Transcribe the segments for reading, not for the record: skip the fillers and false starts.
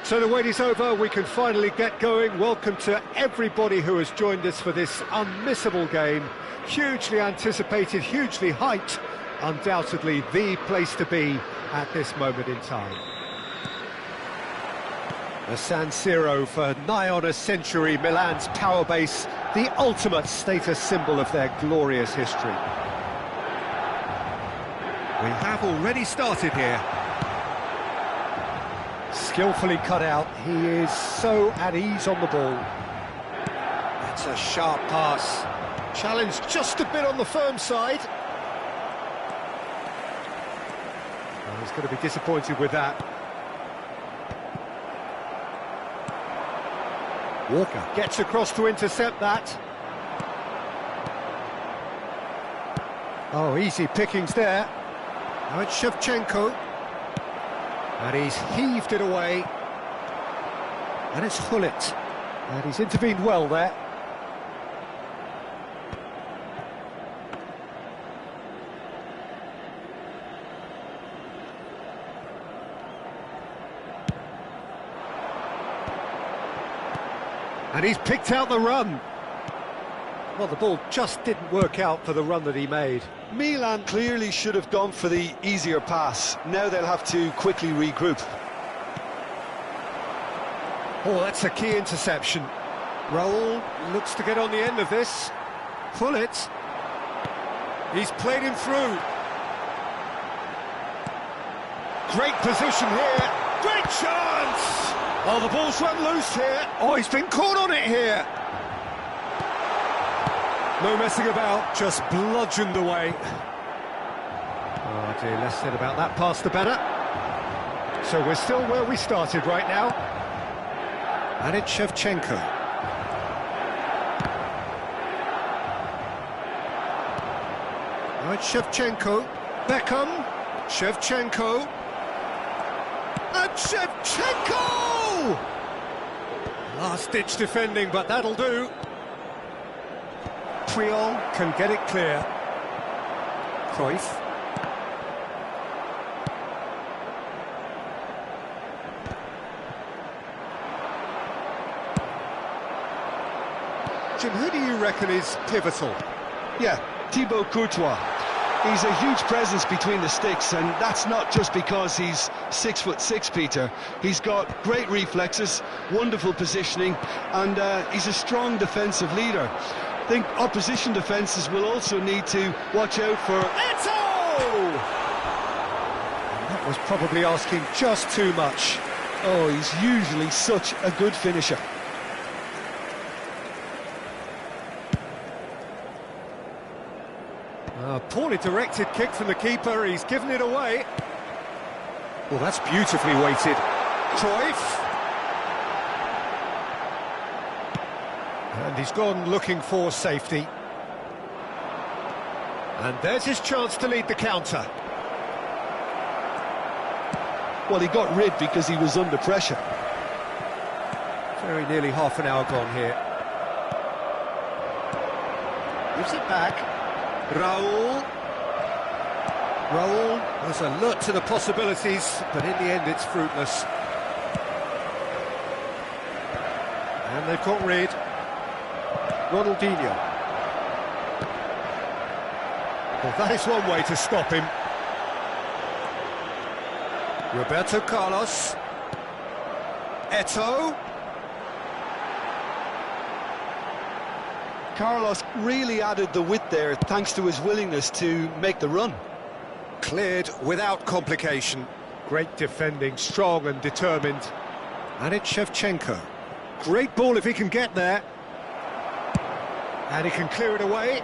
So the wait is over, we can finally get going. Welcome to everybody who has joined us for this unmissable game. Hugely anticipated, hugely hyped, undoubtedly the place to be at this moment in time. The San Siro for nigh on a century, Milan's power base, the ultimate status symbol of their glorious history. We have already started here. Skillfully cut out, he is so at ease on the ball. That's a sharp pass. Challenge just a bit on the firm side. Oh, he's going to be disappointed with that. Walker gets across to intercept that. Oh, easy pickings there. Now it's Shevchenko. And he's heaved it away. And it's Hullet. And he's intervened well there. And he's picked out the run. Well, the ball just didn't work out for the run that he made. Milan clearly should have gone for the easier pass. Now they'll have to quickly regroup. Oh, that's a key interception. Raul looks to get on the end of this. Hullet. He's played him through. Great position here. Great chance! Oh, the ball's run loose here. Oh, he's been caught on it here. No messing about, just bludgeoned away. Oh dear, less said about that pass the better. So we're still where we started right now. And it's Shevchenko. Now it's Shevchenko. Beckham. Shevchenko. And Shevchenko! Last-ditch defending, but that'll do. Puyol can get it clear. Cruyff. Jim, who do you reckon is pivotal? Yeah, Thibaut Courtois. He's a huge presence between the sticks, and that's not just because he's 6'6", Peter. He's got great reflexes, wonderful positioning, and he's a strong defensive leader. I think opposition defences will also need to watch out for Eto'o! That was probably asking just too much. Oh, he's usually such a good finisher. A poorly directed kick from the keeper, he's given it away. Well, that's beautifully weighted. Cruyff. And he's gone looking for safety. And there's his chance to lead the counter. Well, he got rid because he was under pressure. Very nearly half an hour gone here. Gives it back. Raul was alert to the possibilities, but in the end it's fruitless. And they've got rid. Ronaldinho. Well, that is one way to stop him. Roberto Carlos. Eto'o. Carlos really added the width there thanks to his willingness to make the run. Cleared without complication. Great defending, strong and determined. And it's Shevchenko. Great ball if he can get there. And he can clear it away.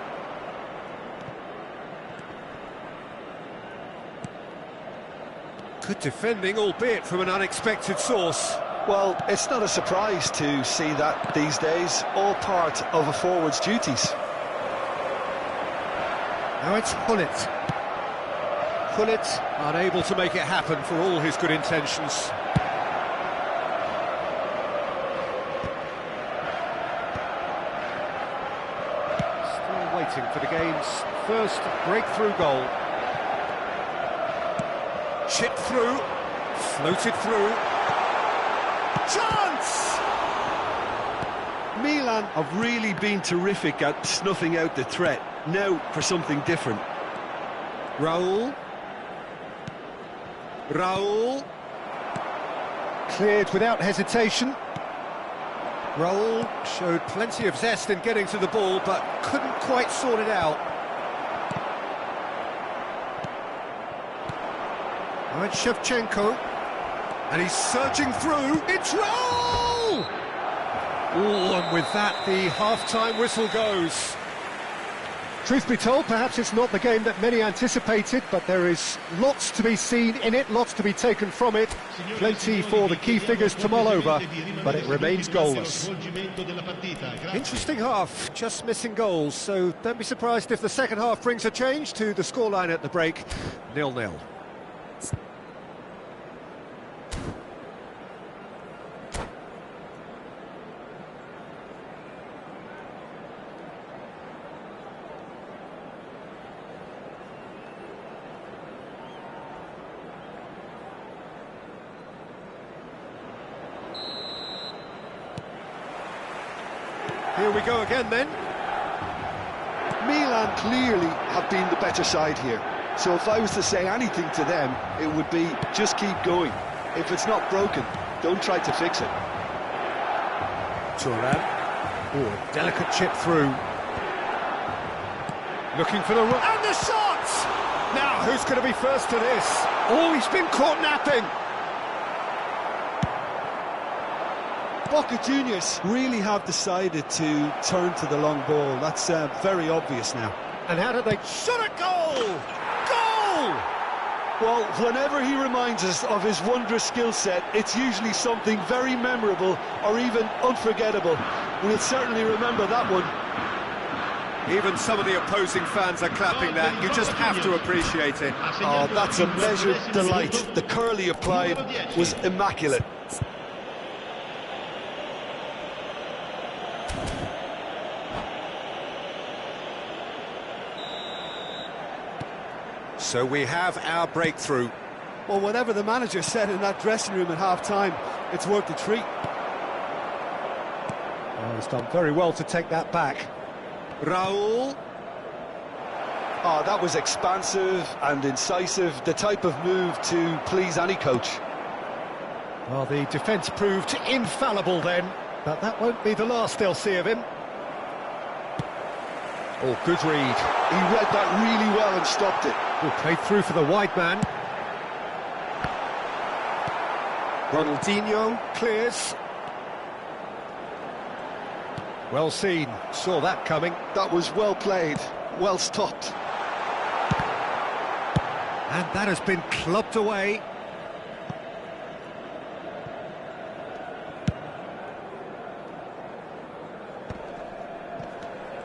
Good defending, albeit from an unexpected source. Well, it's not a surprise to see that these days, all part of a forward's duties. Now it's Hullet. Hullet unable to make it happen for all his good intentions. Still waiting for the game's first breakthrough goal. Chipped through, floated through. Chance! Milan have really been terrific at snuffing out the threat. Now for something different. Raul. Cleared without hesitation. Raul showed plenty of zest in getting to the ball, but couldn't quite sort it out. Now it's Shevchenko, and he's surging through. It's Raul! Oh, and with that, the half-time whistle goes. Truth be told, perhaps it's not the game that many anticipated, but there is lots to be seen in it, lots to be taken from it. Plenty for the key figures to mull over, but it remains goalless. Interesting half, just missing goals, so don't be surprised if the second half brings a change to the scoreline at the break, 0-0. Here we go again then. Milan clearly have been the better side here. So if I was to say anything to them, it would be just keep going. If it's not broken, don't try to fix it. Thuram. Oh, delicate chip through. Looking for the... And the shot! Now, who's going to be first to this? Oh, he's been caught napping. Boca Juniors really have decided to turn to the long ball. That's very obvious now. And how did they... Shot a goal! Goal! Well, whenever he reminds us of his wondrous skill set, it's usually something very memorable or even unforgettable. We'll certainly remember that one. Even some of the opposing fans are clapping that. You just have to appreciate it. Oh, that's a measured delight. The curl he applied was immaculate. So we have our breakthrough. Well, whatever the manager said in that dressing room at half-time, it's worth the treat. Oh, he's done very well to take that back. Raul. Oh, that was expansive and incisive, the type of move to please any coach. Well, the defence proved infallible then, but that won't be the last they'll see of him. Oh, good read. He read that really well and stopped it. Oh, played through for the wide man. Ronaldinho clears. Well seen, saw that coming. That was well played, well stopped. And that has been clubbed away.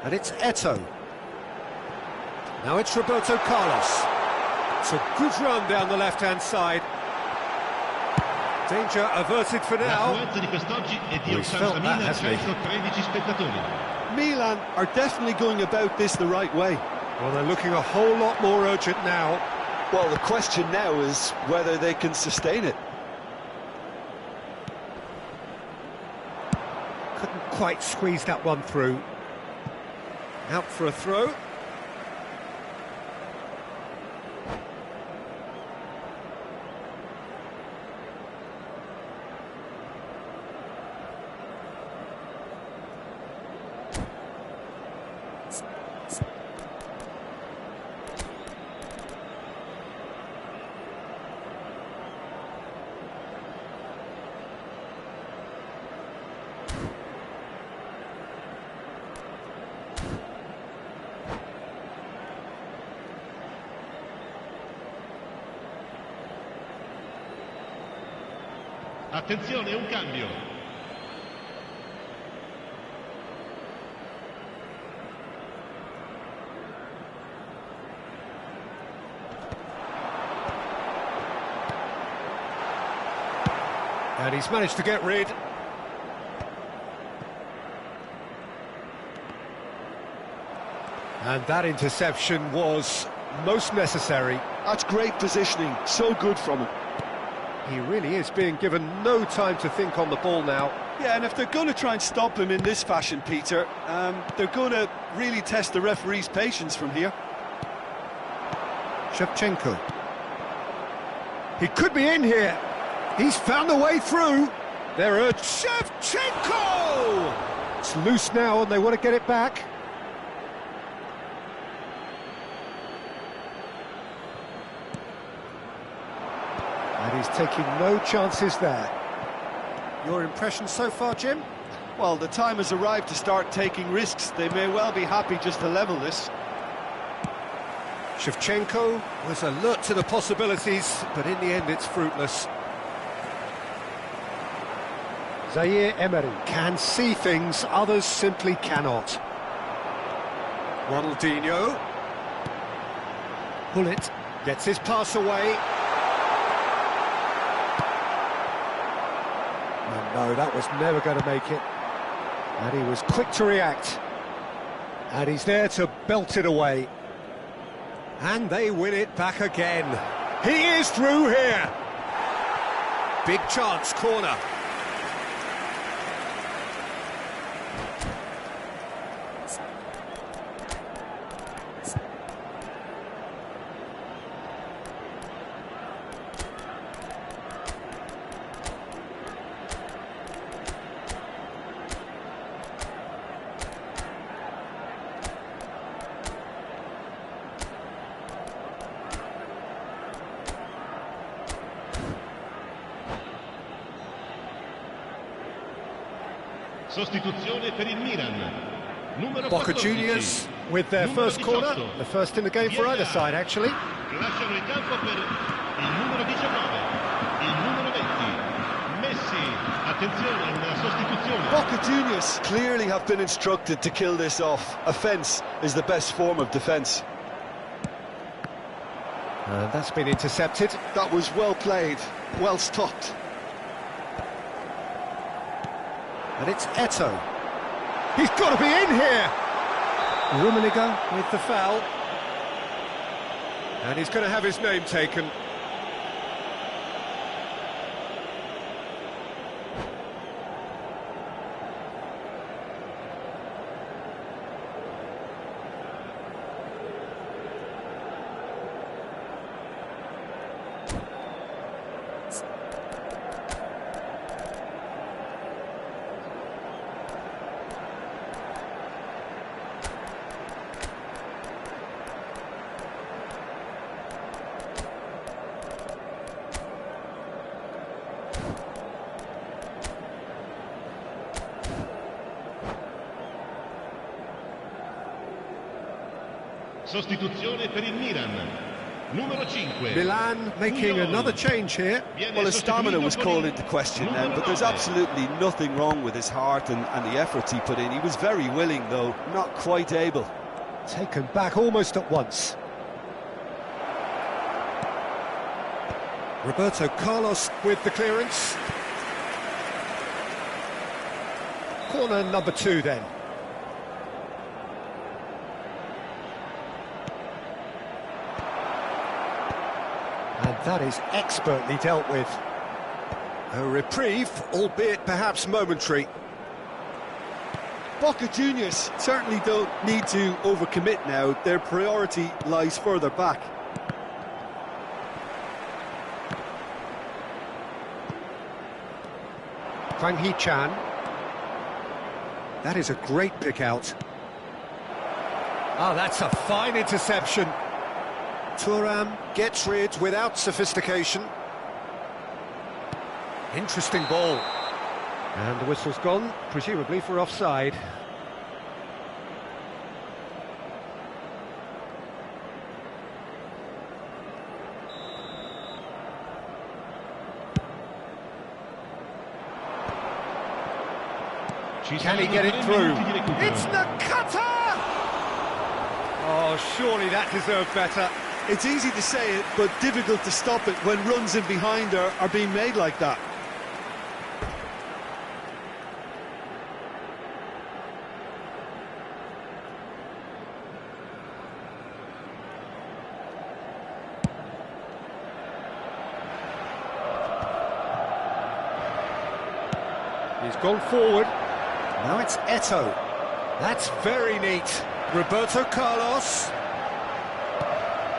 And it's Eto'o. Now it's Roberto Carlos. It's a good run down the left-hand side. Danger averted for now. He's felt that, hasn't he? Milan are definitely going about this the right way. Well, they're looking a whole lot more urgent now. Well, the question now is whether they can sustain it. Couldn't quite squeeze that one through. Out for a throw. Attenzione, un cambio. And he's managed to get rid. And that interception was most necessary. That's great positioning, so good from him. He really is being given no time to think on the ball now. Yeah, and if they're going to try and stop him in this fashion, Peter, they're going to really test the referee's patience from here. Shevchenko. He could be in here. He's found a way through. There are Shevchenko! It's loose now and they want to get it back. And he's taking no chances there. Your impression so far, Jim? Well, the time has arrived to start taking risks. They may well be happy just to level this. Shevchenko was alert to the possibilities, but in the end it's fruitless. Zaire Emery can see things others simply cannot. Ronaldinho. Hullet gets his pass away. No, that was never going to make it. And he was quick to react. And he's there to belt it away. And they win it back again. He is through here. Big chance, corner. Sostituzione per il Milan. Numero Boca 14. Juniors with their first corner, the first in the game for either side actually. Lasciano il campo per il numero 19, il numero 20. Messi, attenzione, una sostituzione. Boca Juniors clearly have been instructed to kill this off. Offence is the best form of defence. That's been intercepted. That was well played, well stopped. And it's Eto. He's got to be in here! Rummenigge with the foul. And he's going to have his name taken. Sostituzione per il Milan. Numero 5. Milan making another change here. Well, his stamina was called into question then, but there's absolutely nothing wrong with his heart and the efforts he put in. He was very willing, though, not quite able. Taken back almost at once. Roberto Carlos with the clearance. Corner number 2 then. And that is expertly dealt with. A reprieve, albeit perhaps momentary. Boca Juniors certainly don't need to overcommit now. Their priority lies further back. Fang Hee-chan. That is a great pick out. Oh, that's a fine interception. Thuram gets rid without sophistication. Interesting ball. And the whistle's gone, presumably for offside. Can he get it through? It's Nakata! Oh, surely that deserved better. It's easy to say it, but difficult to stop it when runs in behind are being made like that. He's gone forward. Now it's Eto'o. That's very neat. Roberto Carlos.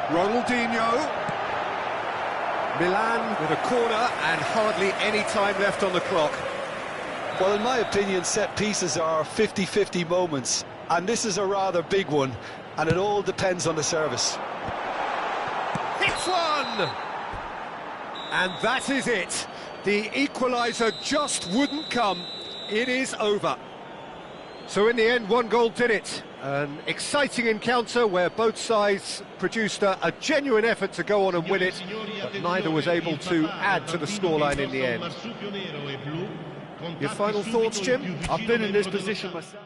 Ronaldinho. Milan with a corner and hardly any time left on the clock. Well, in my opinion, set pieces are 50-50 moments, and this is a rather big one, and it all depends on the service. Hits one! And that is it. The equaliser just wouldn't come. It is over. So in the end, one goal did it. An exciting encounter where both sides produced a genuine effort to go on and win it, but neither was able to add to the scoreline in the end. Your final thoughts, Jim? I've been in this position myself.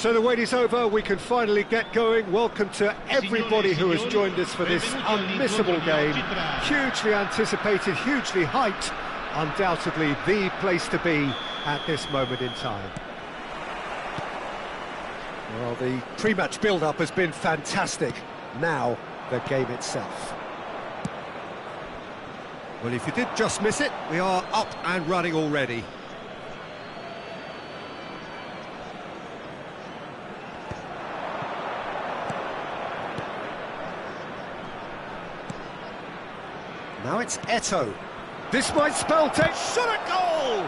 So the wait is over, we can finally get going. Welcome to everybody who has joined us for this unmissable game. Hugely anticipated, hugely hyped, undoubtedly the place to be at this moment in time. Well, the pre-match build-up has been fantastic. Now, the game itself. Well, if you did just miss it, we are up and running already. Now it's Eto'o. This might spell take shot at goal!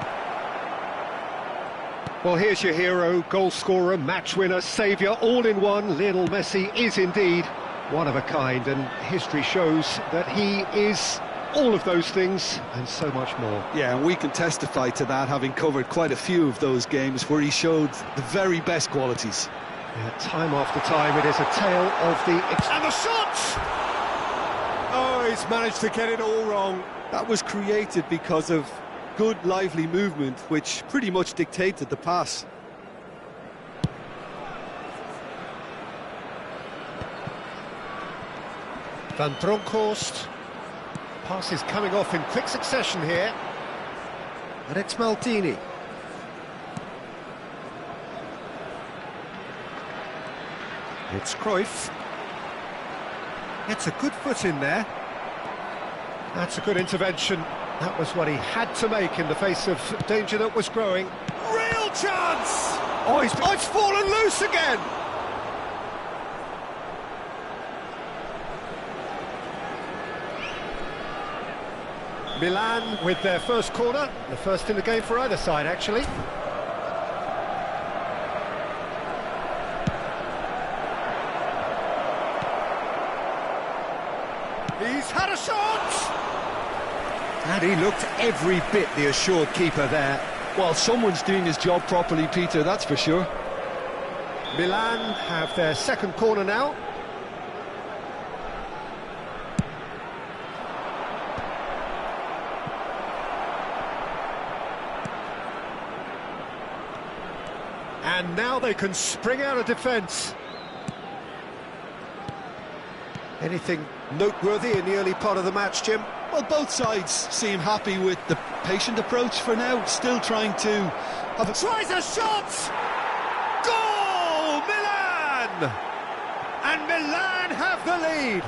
Well, here's your hero, goal scorer, match winner, saviour, all in one. Lionel Messi is indeed one of a kind, and history shows that he is all of those things and so much more. Yeah, and we can testify to that, having covered quite a few of those games where he showed the very best qualities. Yeah, time after time, it is a tale of the... And the shot! Oh, he's managed to get it all wrong. That was created because of good, lively movement, which pretty much dictated the pass. Van Bronckhorst. Pass is coming off in quick succession here. And it's Maldini. It's Cruyff. Gets a good foot in there. That's a good intervention. That was what he had to make in the face of danger that was growing. Real chance! Oh, it's fallen loose again! Milan with their first corner, the first in the game for either side, actually. He's had a shot! And he looked every bit the assured keeper there. Well, someone's doing his job properly, Peter, that's for sure. Milan have their second corner now. And now they can spring out of defence. Anything noteworthy in the early part of the match, Jim? Well, both sides seem happy with the patient approach for now, still trying to have a... Tries a shot! Goal! Milan! And Milan have the lead.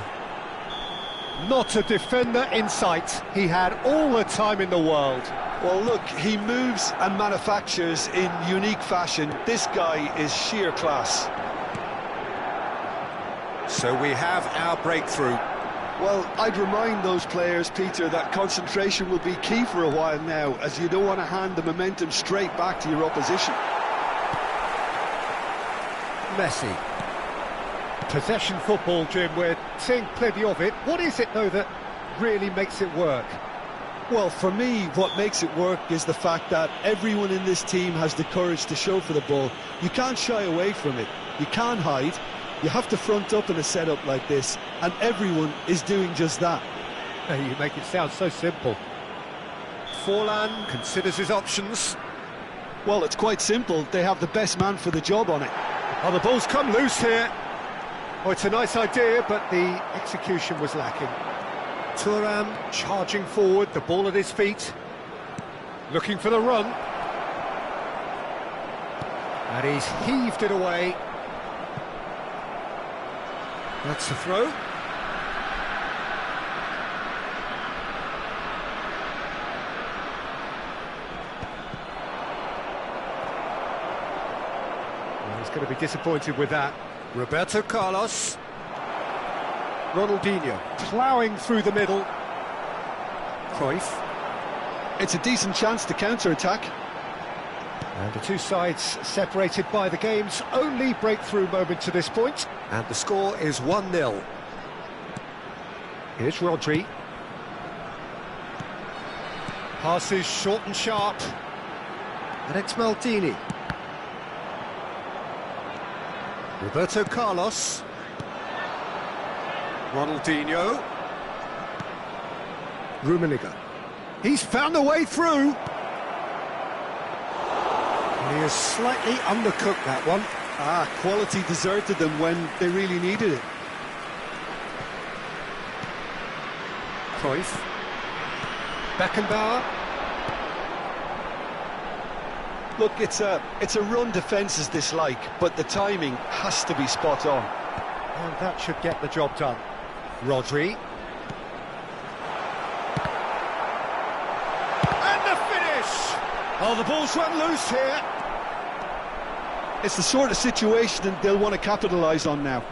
Not a defender in sight. He had all the time in the world. Well, look, he moves and manufactures in unique fashion. This guy is sheer class. So we have our breakthrough. Well, I'd remind those players, Peter, that concentration will be key for a while now, as you don't want to hand the momentum straight back to your opposition. Messi. Possession football, Jim, we're seeing plenty of it. What is it, though, that really makes it work? Well, for me, what makes it work is the fact that everyone in this team has the courage to show for the ball. You can't shy away from it. You can't hide. You have to front up in a setup like this, and everyone is doing just that. You make it sound so simple. Forlan considers his options. Well, it's quite simple. They have the best man for the job on it. Oh, the ball's come loose here. Oh, it's a nice idea, but the execution was lacking. Thuram charging forward, the ball at his feet. Looking for the run. And he's heaved it away. That's the throw. Well, he's going to be disappointed with that. Roberto Carlos. Ronaldinho ploughing through the middle. Cruyff. It's a decent chance to counter-attack. And the two sides separated by the game's only breakthrough moment to this point. And the score is 1-0. Here's Rodri. Passes short and sharp. And it's Maldini. Roberto Carlos. Ronaldinho. Rummenigge. He's found a way through. He has slightly undercooked that one. Quality deserted them when they really needed it. Cruyff. Beckenbauer. Look, it's a run defence is dislike, but the timing has to be spot on. And that should get the job done. Rodri. And the finish! Oh, the ball's run loose here. It's the sort of situation that they'll want to capitalise on now.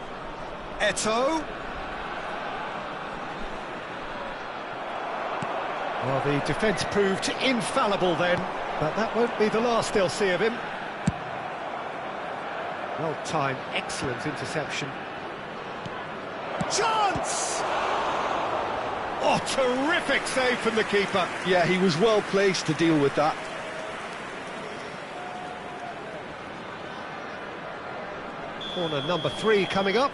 Eto'o. Well, the defence proved infallible then, but that won't be the last they'll see of him. Well-timed, excellent interception. Chance! Oh, terrific save from the keeper. Yeah, he was well placed to deal with that. Corner number 3 coming up.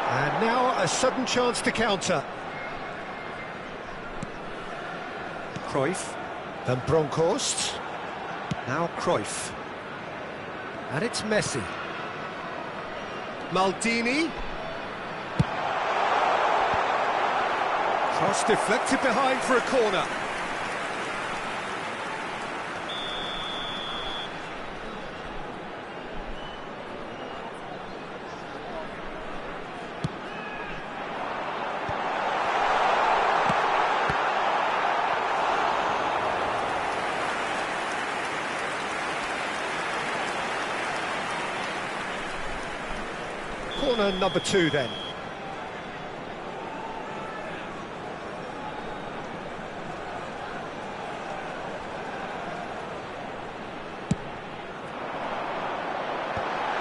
And now a sudden chance to counter. Cruyff, Van Bronckhorst. Now Cruyff. And it's Messi. Maldini. Cross deflected behind for a corner. Corner number 2 then.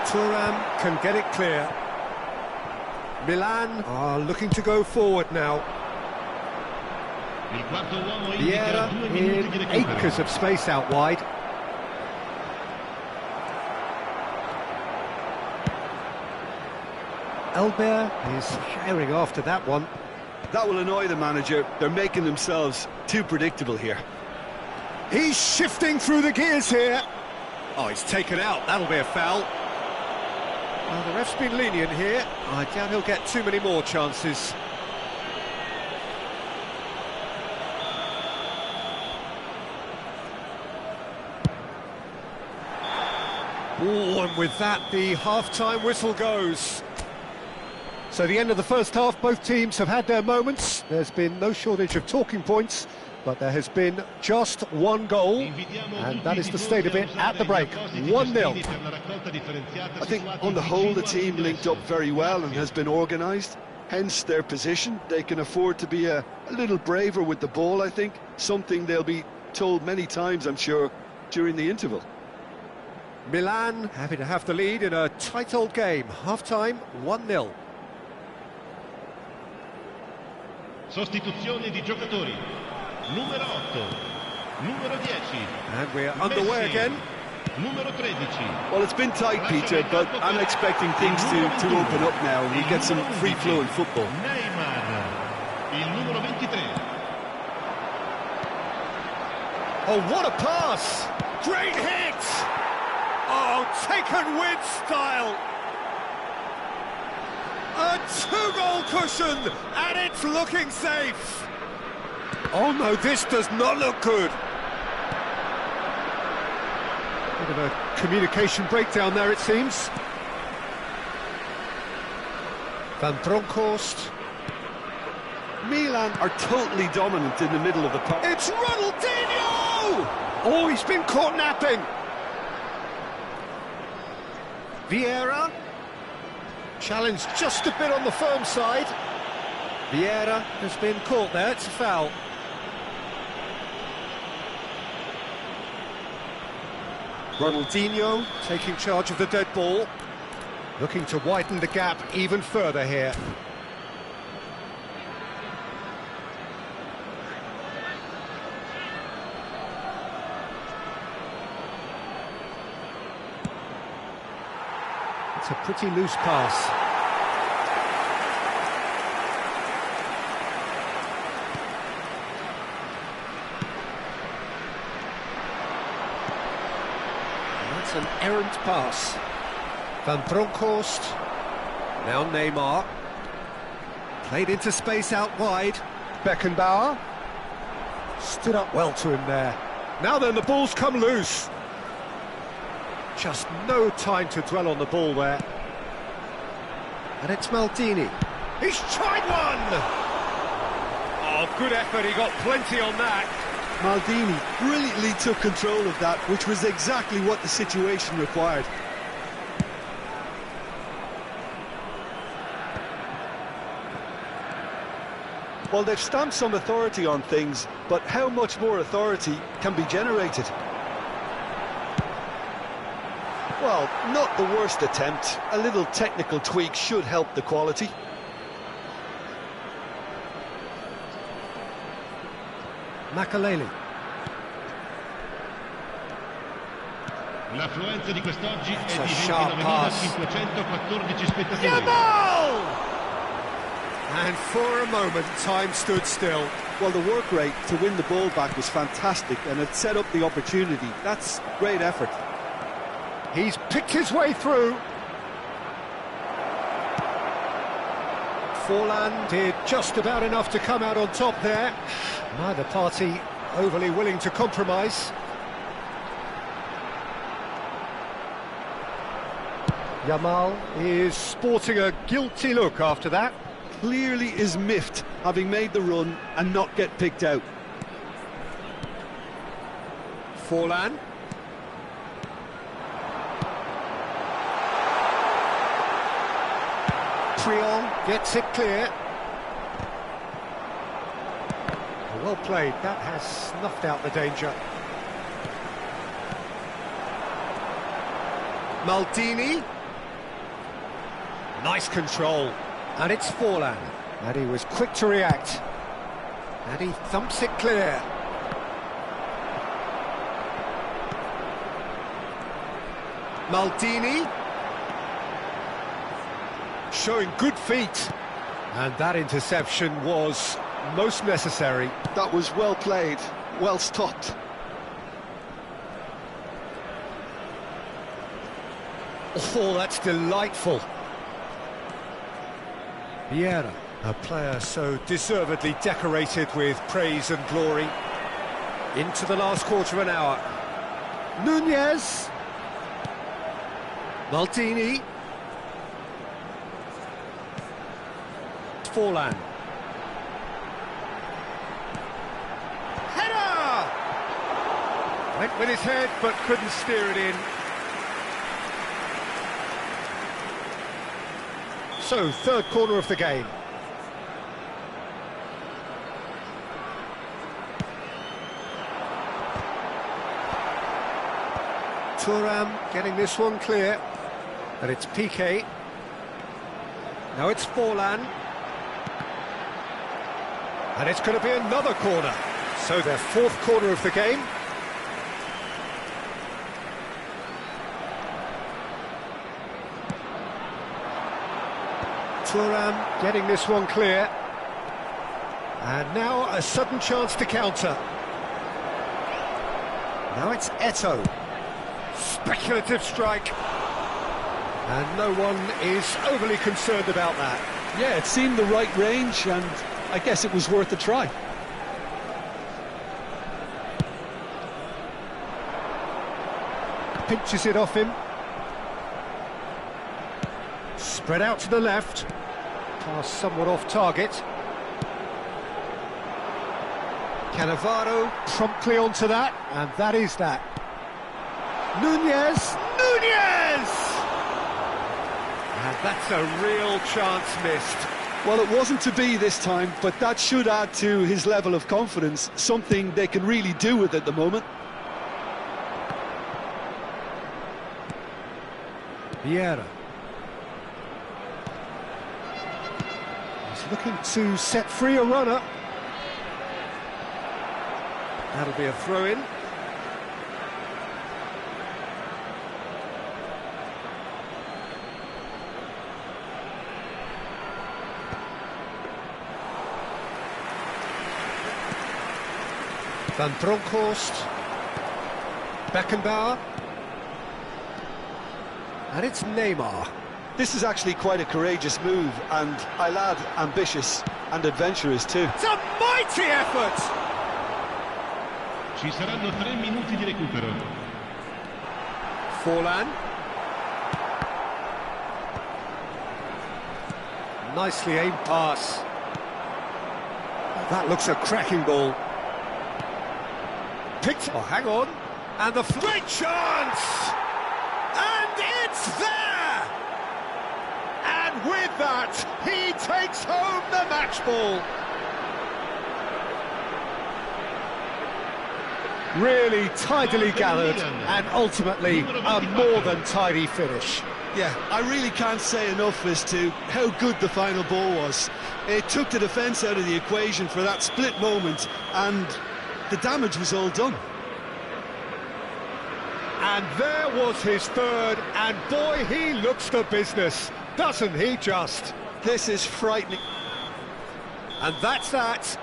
Thuram can get it clear. Milan are looking to go forward now. Vieira in acres of space out wide. Elber is firing after that one. That will annoy the manager. They're making themselves too predictable here. He's shifting through the gears here. Oh, he's taken out. That'll be a foul. Well, the ref's been lenient here. I doubt he'll get too many more chances. Oh, and with that, the half-time whistle goes. So the end of the first half, both teams have had their moments. There's been no shortage of talking points, but there has been just one goal, and that is the state of it at the break, 1-0. I think on the whole the team linked up very well and has been organised, hence their position. They can afford to be a little braver with the ball, I think, something they'll be told many times, I'm sure, during the interval. Milan happy to have the lead in a tight old game, half-time 1-0. Sostituzione di giocatori. Numero 8, numero 10. And we're underway again. Numero 13. Well, it's been tight, Peter, but I'm expecting things to open up now and we get some free-flowing football. Neymar, il numero 23. Oh, what a pass! Great hit! Oh, taken with style! A 2-goal cushion, and it's looking safe! Oh no, this does not look good! Bit of a communication breakdown there, it seems. Van Bronckhorst. Milan are totally dominant in the middle of the park. It's Ronaldinho! Oh, he's been caught napping! Vieira. Challenged just a bit on the firm side. Vieira has been caught there, it's a foul. Ronaldinho taking charge of the dead ball. Looking to widen the gap even further here. It's a pretty loose pass. And that's an errant pass. Van Bronckhorst. Now Neymar. Played into space out wide. Beckenbauer. Stood up well to him there. Now then, the ball's come loose. Just no time to dwell on the ball there. And it's Maldini. He's tried one! Oh, good effort, he got plenty on that. Maldini brilliantly took control of that, which was exactly what the situation required. Well, they've stamped some authority on things, but how much more authority can be generated? Well, not the worst attempt. A little technical tweak should help the quality. Makaleli. L'affluenza di quest'oggi è It's a di sharp pass. 29.514 spettatori. Yamal! And for a moment, time stood still. Well, the work rate to win the ball back was fantastic, and it set up the opportunity. That's great effort. He's picked his way through. Forlan did just about enough to come out on top there. Neither party overly willing to compromise. Yamal is sporting a guilty look after that. Clearly is miffed, having made the run and not get picked out. Forlan. Triol gets it clear. Well played, that has snuffed out the danger. Maldini. Nice control. And it's Forlan. And he was quick to react. And he thumps it clear. Maldini. Showing good feet. And that interception was most necessary. That was well played, well stopped. Oh, that's delightful. Vieira, a player so deservedly decorated with praise and glory. Into the last quarter of an hour. Nunez. Maldini. Forlan. Header! Went with his head, but couldn't steer it in. So, third corner of the game. Thuram getting this one clear. And it's Piqué. Now it's Forlan. And it's going to be another corner. So their fourth corner of the game. Thuram getting this one clear. And now a sudden chance to counter. Now it's Eto'o. Speculative strike. And no one is overly concerned about that. Yeah, it seemed the right range, and I guess it was worth a try. Pinches it off him. Spread out to the left. Pass somewhat off target. Cannavaro promptly onto that, and that is that. Nunez! Nunez! And that's a real chance missed. Well, it wasn't to be this time, but that should add to his level of confidence, something they can really do with at the moment. Vieira. He's looking to set free a runner. That'll be a throw-in. Van Bronckhorst. Beckenbauer. And it's Neymar. This is actually quite a courageous move, and I'll add ambitious and adventurous too. It's a mighty effort! Ci saranno 3 minuti di recupero. Forlan. Nicely aimed pass. That looks a cracking ball. Picked. Oh, hang on. And the great chance! And it's there! And with that, he takes home the match ball. Really tidily gathered, and ultimately a more than tidy finish. Yeah, I really can't say enough as to how good the final ball was. It took the defence out of the equation for that split moment, and the damage was all done. And there was his third, and boy, he looks the business, doesn't he just? This is frightening. And that's that.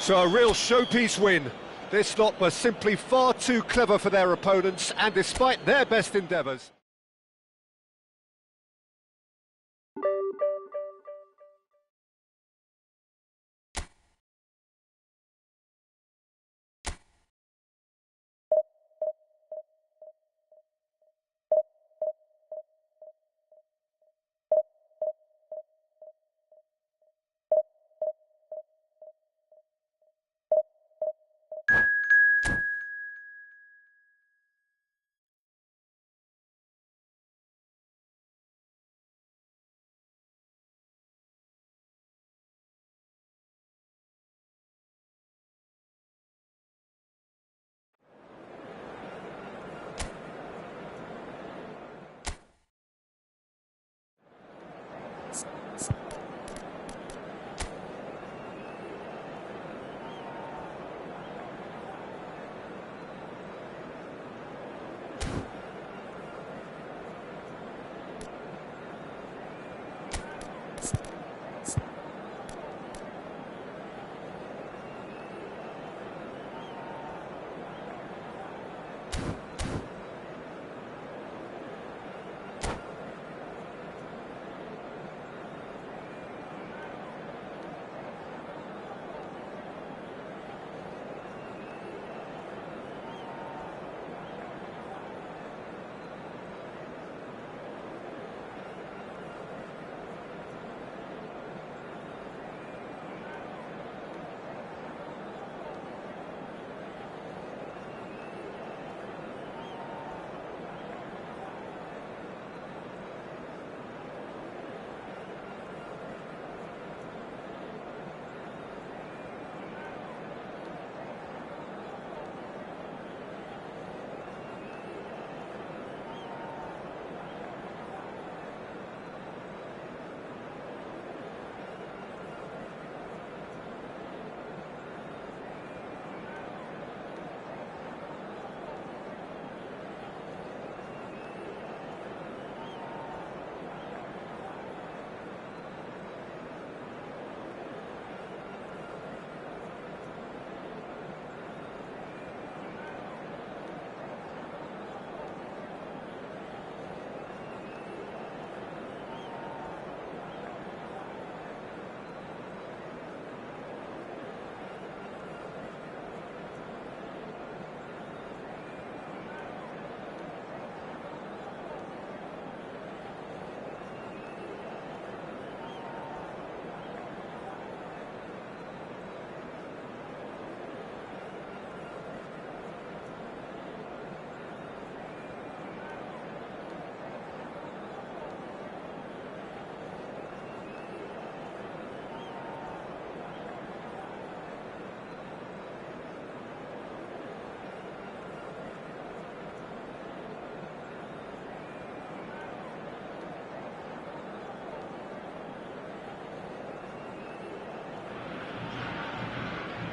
So a real showpiece win. This lot were simply far too clever for their opponents, and despite their best endeavours.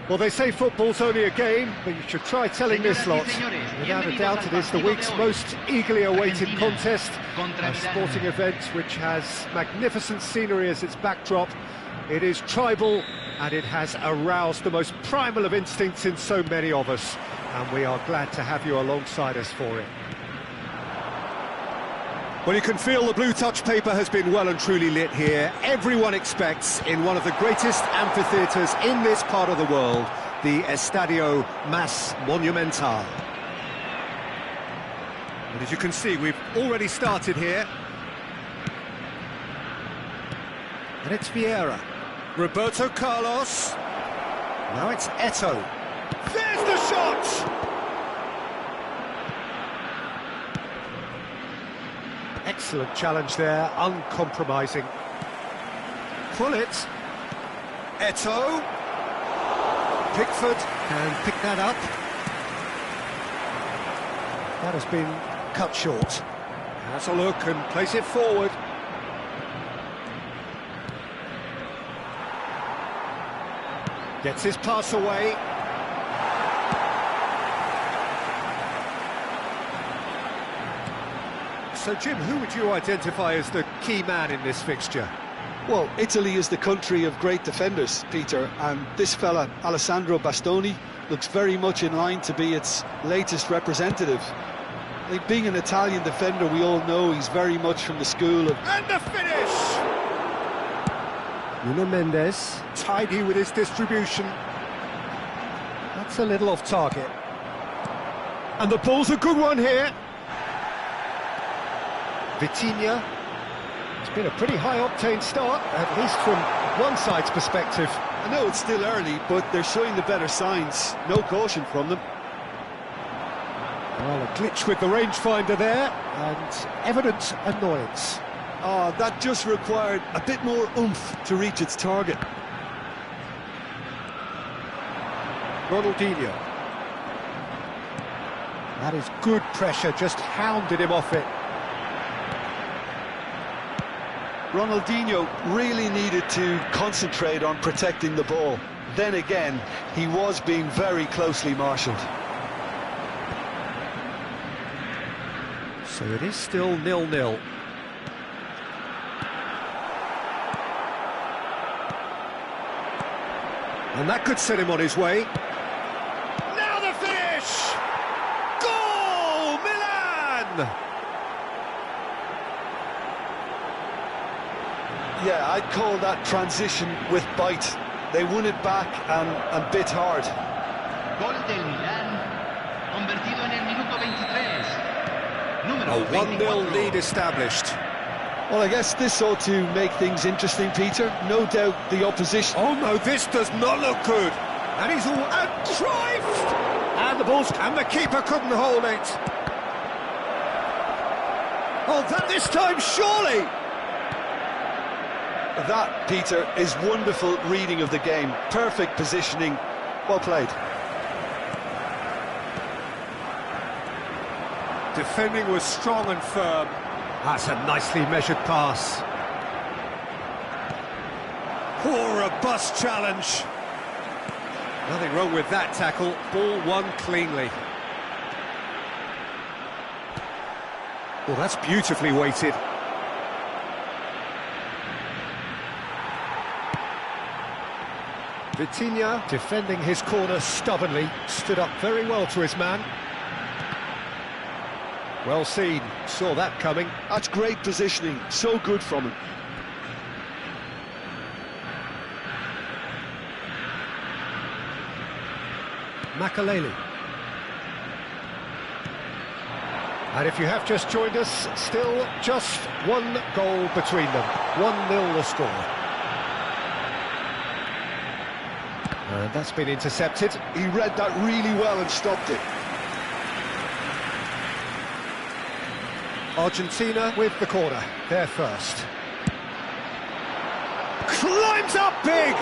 Well, they say football's only a game, but you should try telling this lot. Without a doubt, it is the week's most eagerly awaited contest, a sporting event which has magnificent scenery as its backdrop. It is tribal, and it has aroused the most primal of instincts in so many of us, and we are glad to have you alongside us for it. Well, you can feel the blue touch paper has been well and truly lit here. Everyone expects, in one of the greatest amphitheatres in this part of the world, the Estadio Más Monumental. And as you can see, we've already started here. And it's Vieira. Roberto Carlos. Now it's Eto'o. There's the shot! Excellent challenge there, uncompromising. Pull it. Eto'o. Pickford can pick that up. That has been cut short. Has a look and plays it forward. Gets his pass away. So, Jim, who would you identify as the key man in this fixture? Well, Italy is the country of great defenders, Peter, and this fella, Alessandro Bastoni, looks very much in line to be its latest representative. I think being an Italian defender, we all know he's very much from the school of... And the finish! Nuno Mendes, tidy with his distribution. That's a little off target. And the ball's a good one here. Vitinha. It's been a pretty high-octane start, at least from one side's perspective. I know it's still early, but they're showing the better signs. No caution from them. Well, a glitch with the rangefinder there, and evident annoyance. Oh, that just required a bit more oomph to reach its target. Ronaldinho. That is good pressure, just hounded him off it. Ronaldinho really needed to concentrate on protecting the ball. Then again, he was being very closely marshalled. So it is still 0-0. And that could set him on his way. Now the finish! Goal! Milan! Yeah, I'd call that transition with bite. They won it back and bit hard. Gol del Milan, convertido en el minuto 23. A 1-0 lead established. Well, I guess this ought to make things interesting, Peter. No doubt the opposition... Oh no, this does not look good. And he's all... And Cruyff! And the ball's... And the keeper couldn't hold it. Oh, that this time, surely! That, Peter, is wonderful reading of the game. Perfect positioning. Well played. Defending was strong and firm. That's a nicely measured pass. Poor, robust challenge. Nothing wrong with that tackle. Ball won cleanly. Well, that's beautifully weighted. Vitinha, defending his corner stubbornly, stood up very well to his man. Well seen, saw that coming. That's great positioning, so good from him. Makaleli. And if you have just joined us, still just one goal between them. 1-0 the score. And that's been intercepted. He read that really well and stopped it. Argentina with the corner, they're first. Climbs up big!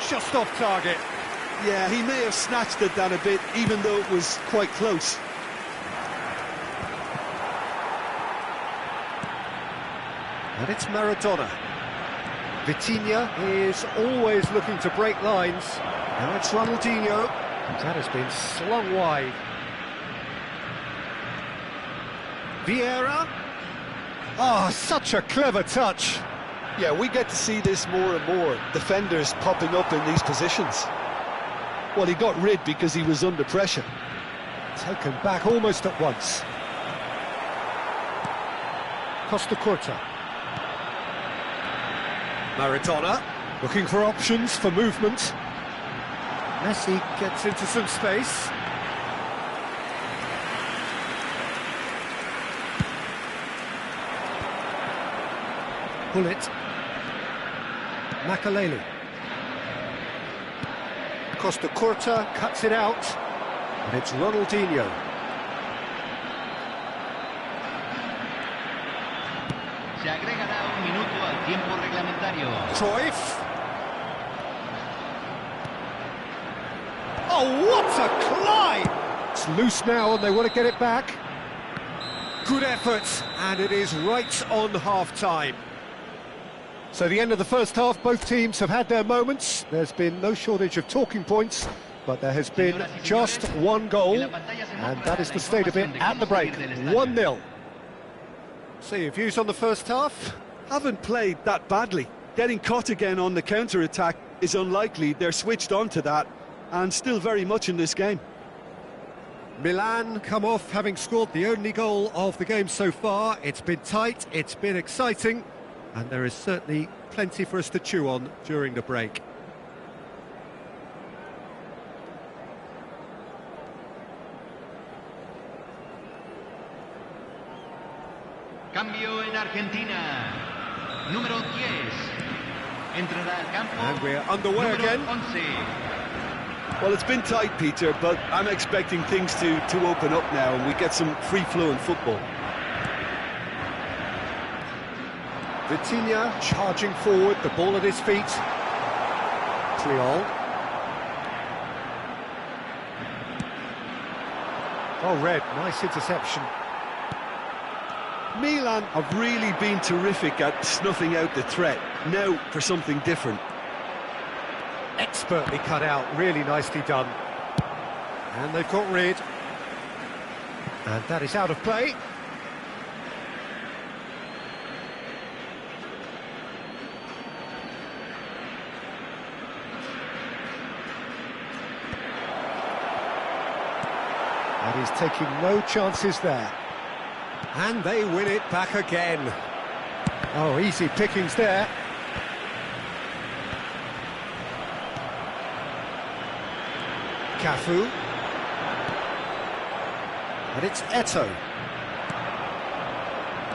Just off target. Yeah, he may have snatched at that a bit, even though it was quite close. And it's Maradona. Vitinha is always looking to break lines. Now it's Ronaldinho. That has been slung wide. Vieira. Oh, such a clever touch. Yeah, we get to see this more and more. Defenders popping up in these positions. Well, he got rid because he was under pressure. Taken back almost at once. Costa Curta. Maradona, looking for options for movement. Messi gets into some space. Bullet. Makaleli. Costa Curta cuts it out, and it's Ronaldinho. Se agregará un minuto al tiempo reglamentario. Cruyff. Oh, what a climb! It's loose now, and they want to get it back. Good effort, and it is right on half-time. So the end of the first half, both teams have had their moments. There's been no shortage of talking points, but there has been just one goal, and that is the state of it at the break. 1-0. So your views on the first half? haven't played that badly. Getting caught again on the counter-attack is unlikely. They're switched on to that and still very much in this game. Milan come off having scored the only goal of the game so far. It's been tight, it's been exciting, and there is certainly plenty for us to chew on during the break. Cambio en Argentina. Número 10. Entrará al campo. And we're underway again. 11. Well, it's been tight, Peter, but I'm expecting things to open up now and we get some free-flowing football. Vitinha charging forward, the ball at his feet. Cleol. Oh, Red, nice interception. Milan have really been terrific at snuffing out the threat. Now for something different. Expertly cut out, really nicely done. And they've got rid. And that is out of play. And he's taking no chances there. And they win it back again. Oh, easy pickings there. Cafu. And it's Eto'o.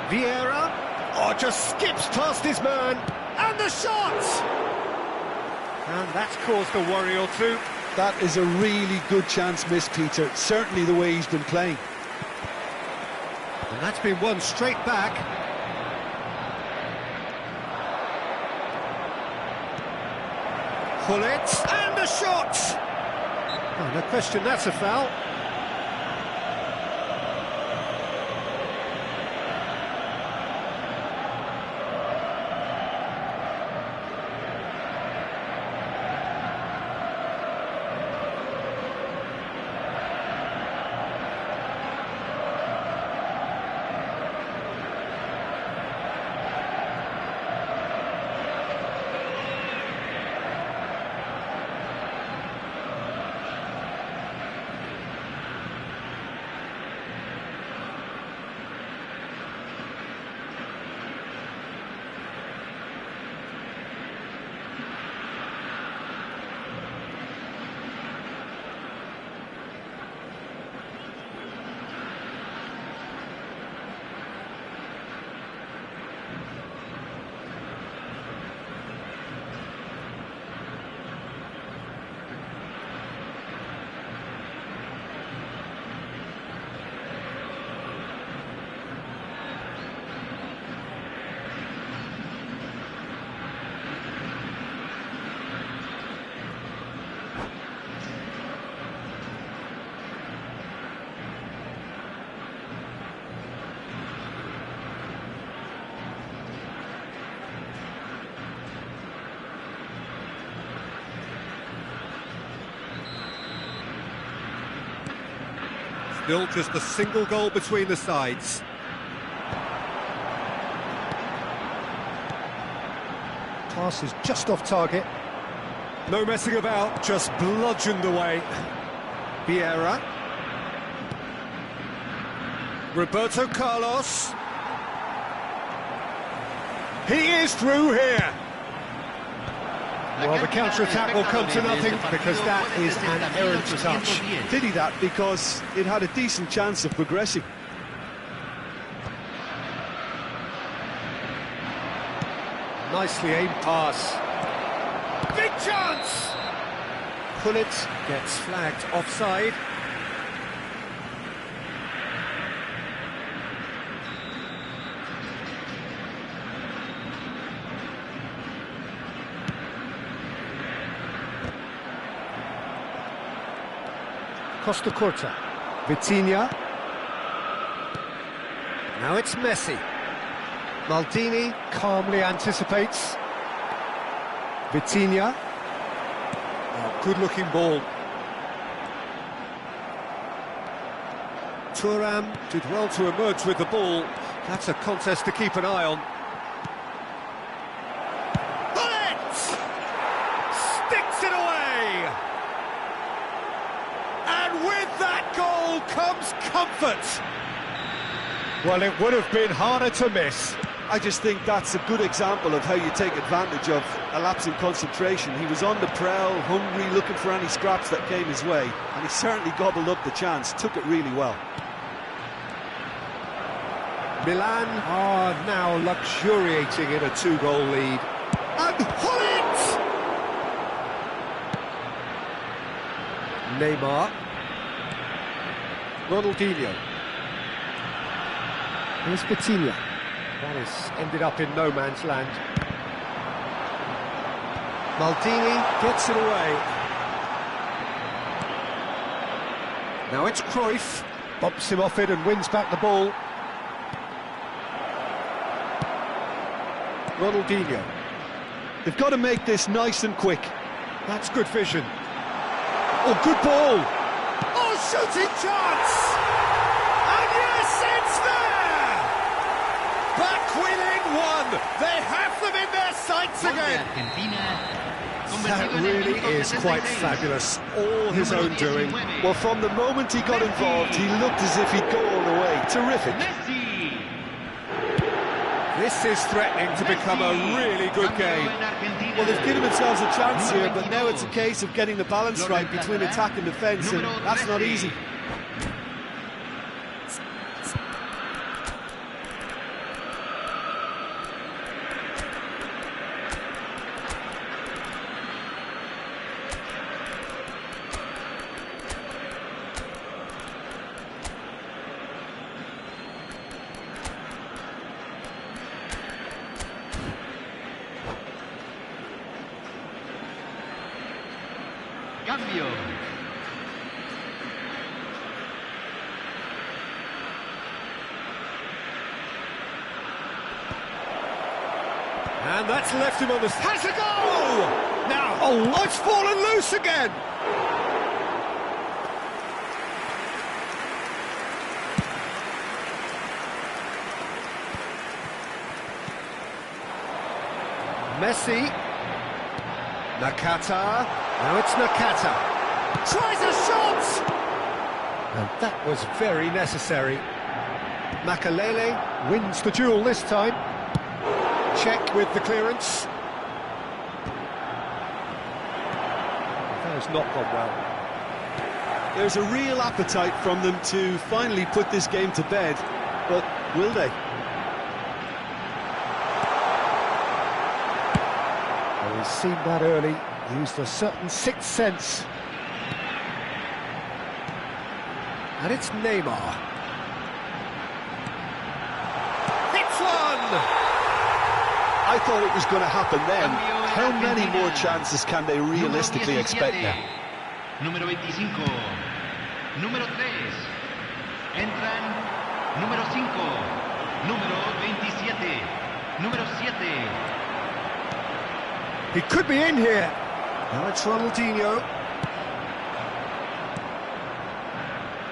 Vieira. Oh, just skips past his man. And the shot! And that's caused a worry or two. That is a really good chance missed, Peter. Certainly the way he's been playing. And that's been won straight back. Gullit, and the shot! Oh, no question, that's a foul. Still just a single goal between the sides. Pass is just off target. No messing about, just bludgeoned away. Vieira. Roberto Carlos. He is through here. Well, the counter-attack will come to nothing because that is an errant touch. Pity that, because it had a decent chance of progressing. Nicely aimed pass. Big chance! Gullit gets flagged offside. Costa Curta. Vitinha. Now it's Messi. Maldini calmly anticipates. Vitinha. Oh, good-looking ball. Thuram did well to emerge with the ball. That's a contest to keep an eye on. comfort. Well, it would have been harder to miss. I just think that's a good example of how you take advantage of a lapse in concentration. He was on the prowl, hungry, looking for any scraps that came his way, and he certainly gobbled up the chance, took it really well. Milan are now luxuriating in a 2-goal lead. And Hullet! Neymar. Ronaldinho. Here's Coutinho. That has ended up in no man's land. Maldini gets it away. Now it's Cruyff. Bumps him off it and wins back the ball. Ronaldinho. They've got to make this nice and quick. That's good vision. Oh, good ball. Oh, shooting chance! And yes, it's there! Back within one. They have them in their sights again. That really is quite fabulous. All his own doing. Well, from the moment he got involved, he looked as if he'd go all the way. Terrific. This is threatening to become a really good game. Well, they've given themselves a chance here, but now it's a case of getting the balance right between attack and defence, and that's not easy. Cambio. And that's left him on the... Has a goal! Now, oh, it's fallen loose again! Messi. Nakata. Now it's Nakata. Tries a shot! And that was very necessary. Makalele wins the duel this time. Check with the clearance. That has not gone well. There's a real appetite from them to finally put this game to bed, but will they? Well, he's seen that early, used a certain sixth sense. And it's Neymar. Hits one! I thought it was going to happen then. How many more chances can they realistically expect now? Número 25. Número 3. Entran número 5. Número 27. Número 7. He could be in here. Now it's Ronaldinho.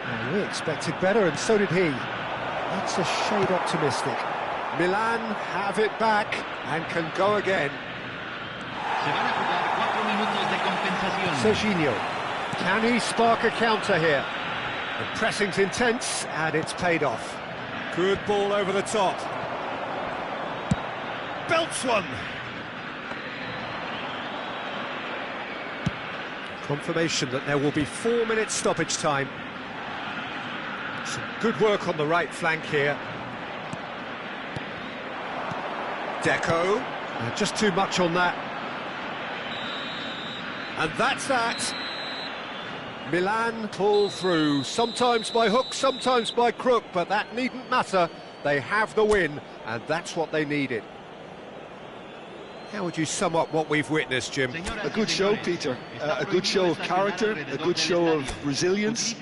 And we expected better, and so did he. That's a shade optimistic. Milan have it back and can go again. Se van a jugar 4 minutos de compensación. Serginho. Can he spark a counter here? The pressing's intense, and it's paid off. Good ball over the top. Belts one. Confirmation that there will be 4 minutes stoppage time. Some good work on the right flank here. Deco, just too much on that. And that's that. Milan pull through, sometimes by hook, sometimes by crook, but that needn't matter. They have the win, and that's what they needed. How would you sum up what we've witnessed, Jim? A good show, Peter. A good show of character, a good show of resilience.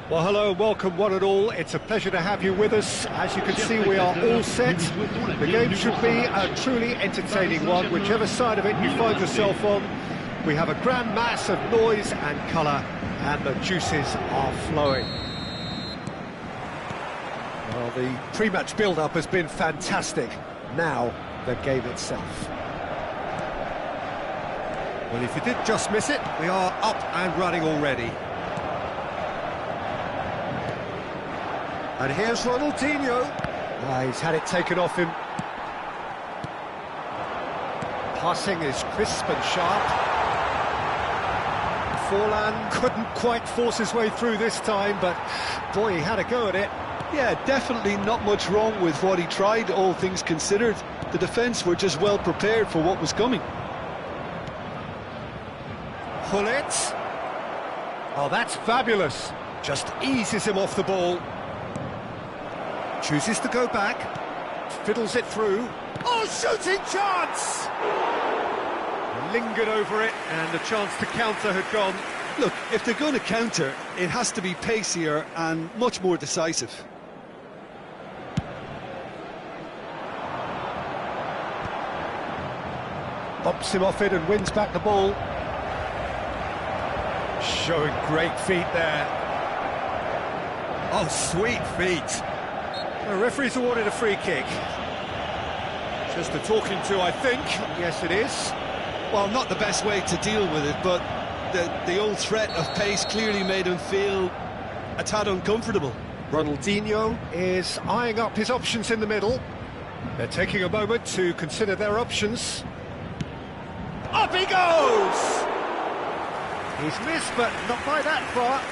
Well, hello and welcome one and all. It's a pleasure to have you with us. As you can see, we are all set. The game should be a truly entertaining one, whichever side of it you find yourself on. We have a grand mass of noise and colour, and the juices are flowing. Well, the pre-match build-up has been fantastic. Now, the game itself. Well, if you did just miss it, we are up and running already. And here's Ronaldinho. He's had it taken off him. Passing is crisp and sharp. Forlan couldn't quite force his way through this time, but boy, he had a go at it. Yeah, definitely not much wrong with what he tried, all things considered. The defence were just well prepared for what was coming. Hullet. Oh, that's fabulous. Just eases him off the ball. Chooses to go back, fiddles it through. Oh, shooting chance! Lingered over it, and the chance to counter had gone. Look, if they're going to counter, it has to be pacier and much more decisive. Bumps him off it and wins back the ball. Showing great feet there. Oh, sweet feet. The referee's awarded a free kick. Just a talking to, I think. Yes, it is. Well, not the best way to deal with it, but the old threat of pace clearly made him feel a tad uncomfortable. Ronaldinho is eyeing up his options in the middle. They're taking a moment to consider their options. Up he goes! He's missed, but not by that far.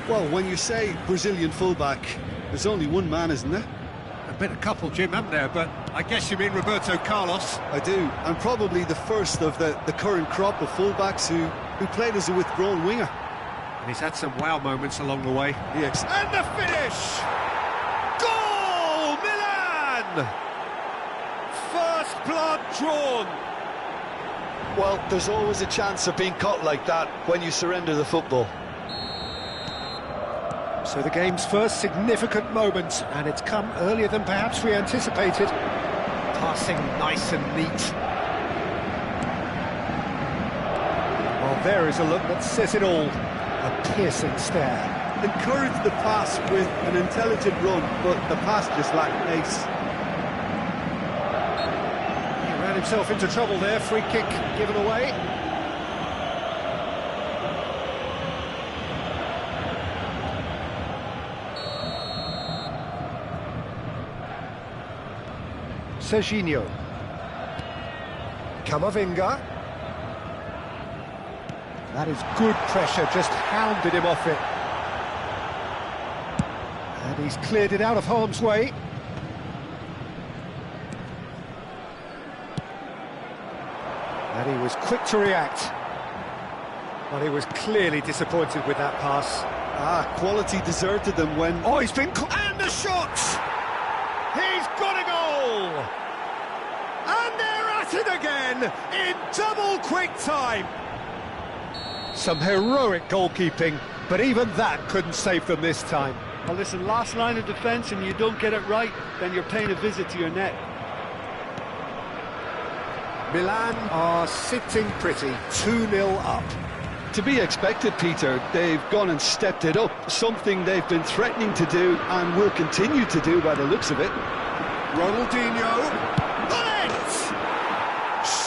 Well, when you say Brazilian fullback, there's only one man, isn't there? There've been a couple, Jim, haven't there? But I guess you mean Roberto Carlos. I do, and probably the first of the current crop of fullbacks who played as a withdrawn winger. And he's had some wow moments along the way. Yes. And the finish! Goal! Milan! First blood drawn. Well, there's always a chance of being caught like that when you surrender the football. So the game's first significant moment, and it's come earlier than perhaps we anticipated. Passing nice and neat. Well, there is a look that says it all. A piercing stare. Encouraged the pass with an intelligent run, but the pass just lacked pace. He ran himself into trouble there. Free kick given away. Serginho. Camavinga. That is good pressure, just hounded him off it. And he's cleared it out of harm's way. And he was quick to react. But he was clearly disappointed with that pass. Quality deserted them when... Oh, he's been... And the shot! He's got a goal! And they're at it again in double quick time. Some heroic goalkeeping, but even that couldn't save them this time. Well, listen, last line of defence and you don't get it right, then you're paying a visit to your net. Milan are sitting pretty, 2-0 up. To be expected, Peter. They've gone and stepped it up, something they've been threatening to do and will continue to do by the looks of it. Ronaldinho.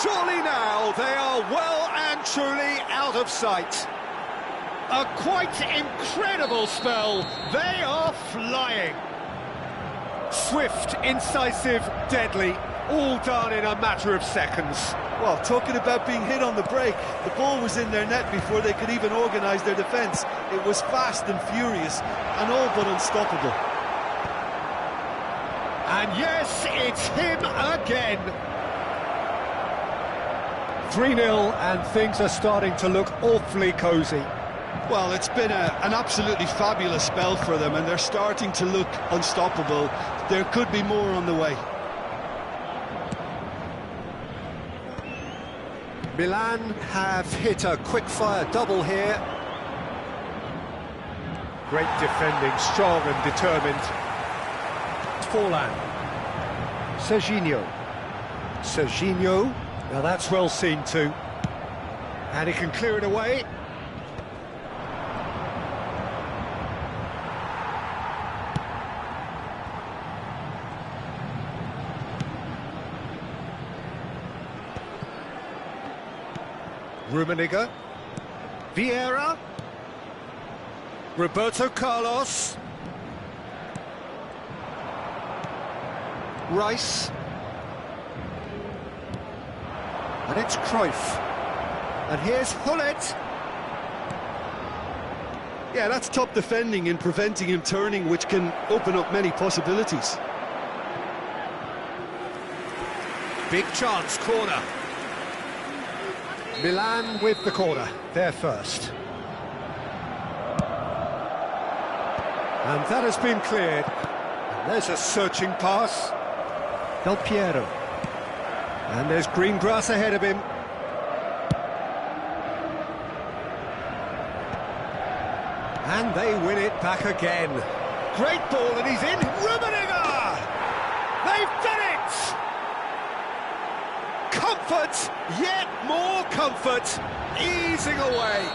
Surely now they are well and truly out of sight. A quite incredible spell. They are flying. Swift, incisive, deadly, all done in a matter of seconds. Well, talking about being hit on the break, the ball was in their net before they could even organise their defence. It was fast and furious and all but unstoppable. And yes, it's him again. 3-0 and things are starting to look awfully cosy. Well, it's been an absolutely fabulous spell for them and they're starting to look unstoppable. There could be more on the way. Milan have hit a quick-fire double here. Great defending, strong and determined. Forlan. Serginho. Now that's well seen too. And he can clear it away. Rummenigge, Vieira, Roberto Carlos, Rice, and it's Cruyff, and here's Hullet. Yeah, that's top defending and preventing him turning, which can open up many possibilities. Big chance, corner. Milan with the corner, they're first. And that has been cleared. And there's a searching pass. Del Piero. And there's green grass ahead of him. And they win it back again. Great ball, and he's in. Rummenigge! They've done it! Comfort, yet more comfort, easing away.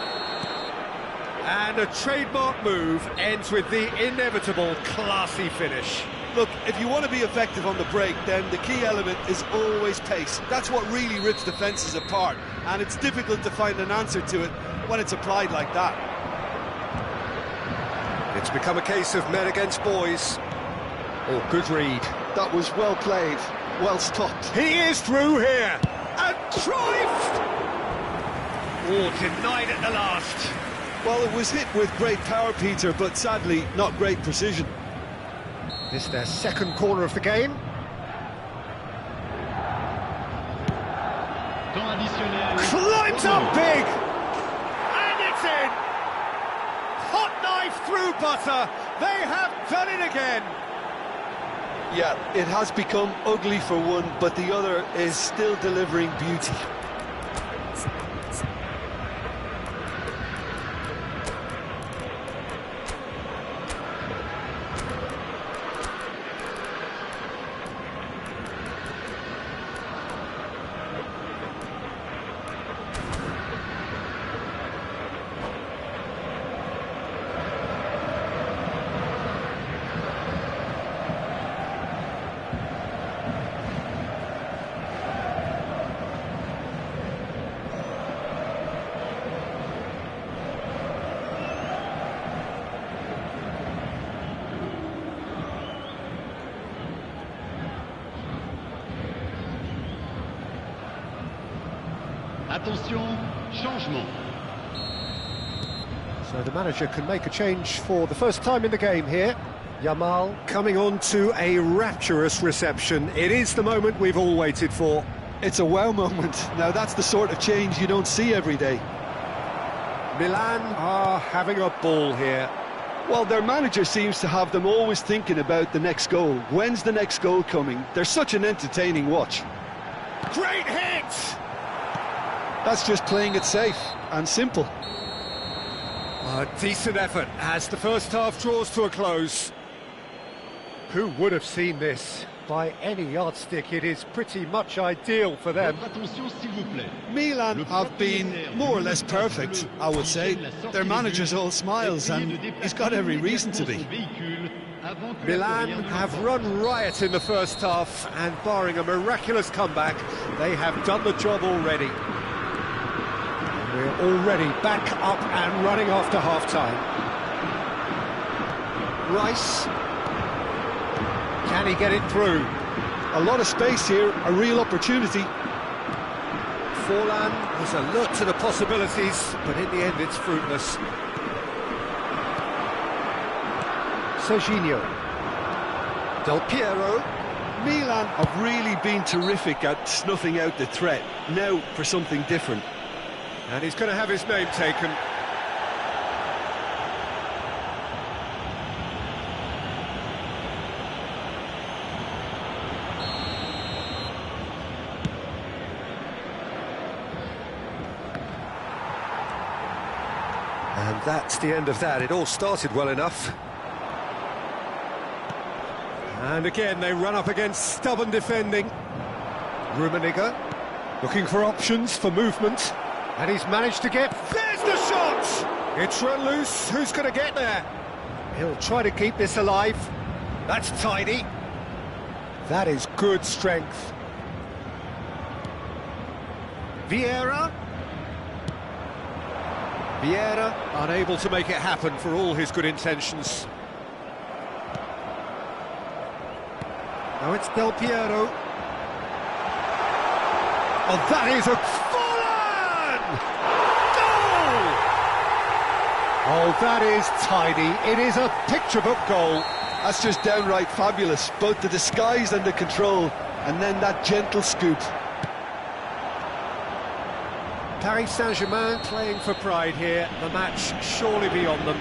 And a trademark move ends with the inevitable classy finish. Look, if you want to be effective on the break, then the key element is always pace. That's what really rips defences apart, and it's difficult to find an answer to it when it's applied like that. It's become a case of men against boys. Oh, good read. That was well played, well stopped. He is through here, and Cruyff! Oh, denied at the last. Well, it was hit with great power, Peter, but sadly, not great precision. This is their second corner of the game. Climbs up big! And it's in! Hot knife through butter. They have done it again. Yeah, it has become ugly for one, but the other is still delivering beauty. Attention, changement. So the manager can make a change for the first time in the game here. Yamal coming on to a rapturous reception. It is the moment we've all waited for. It's a wow moment. Now that's the sort of change you don't see every day. Milan are having a ball here. Well, their manager seems to have them always thinking about the next goal. When's the next goal coming? They're such an entertaining watch. Great hit! That's just playing it safe and simple. A decent effort as the first half draws to a close. Who would have seen this? By any yardstick, it is pretty much ideal for them. Milan have been more or less perfect, I would say. Their manager's all smiles, and he's got every reason to be. Milan have run riot in the first half, and barring a miraculous comeback, they have done the job already. We're already back up and running after half-time. Rice. Can he get it through? A lot of space here, a real opportunity. Forlan was alert to the possibilities, but in the end it's fruitless. Serginho. Del Piero. Milan have really been terrific at snuffing out the threat. Now for something different. And he's going to have his name taken. And that's the end of that. It all started well enough. And again, they run up against stubborn defending. Rummenigge looking for options for movement. And he's managed to get... There's the shot! It's run loose. Who's going to get there? He'll try to keep this alive. That's tidy. That is good strength. Vieira unable to make it happen for all his good intentions. Now it's Del Piero. Oh, that is a Fallen! Goal! Oh, that is tidy. It is a picture-book goal. That's just downright fabulous. Both the disguise and the control, and then that gentle scoop. Paris Saint-Germain playing for pride here. The match surely beyond them.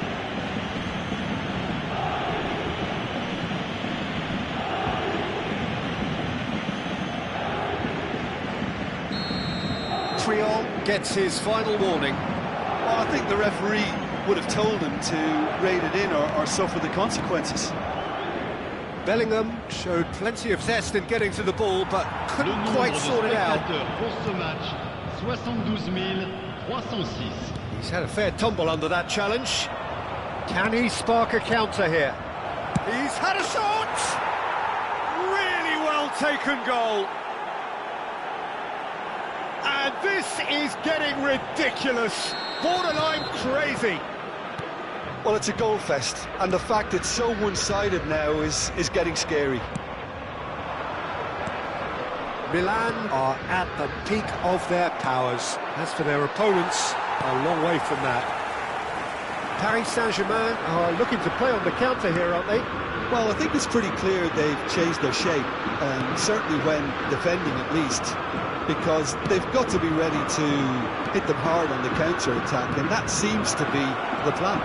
Triol gets his final warning. Well, I think the referee would have told him to rein it in or suffer the consequences. Bellingham showed plenty of zest in getting to the ball, but couldn't quite sort it out. He's had a fair tumble under that challenge. Can he spark a counter here? He's had a shot! Really well taken goal. And this is getting ridiculous, borderline crazy. Well, it's a goal fest, and the fact it's so one-sided now is getting scary. Milan are at the peak of their powers. As for their opponents, a long way from that. Paris Saint-Germain are looking to play on the counter here, aren't they? Well, I think it's pretty clear they've changed their shape, certainly when defending at least, because they've got to be ready to hit them hard on the counter-attack, and that seems to be the plan.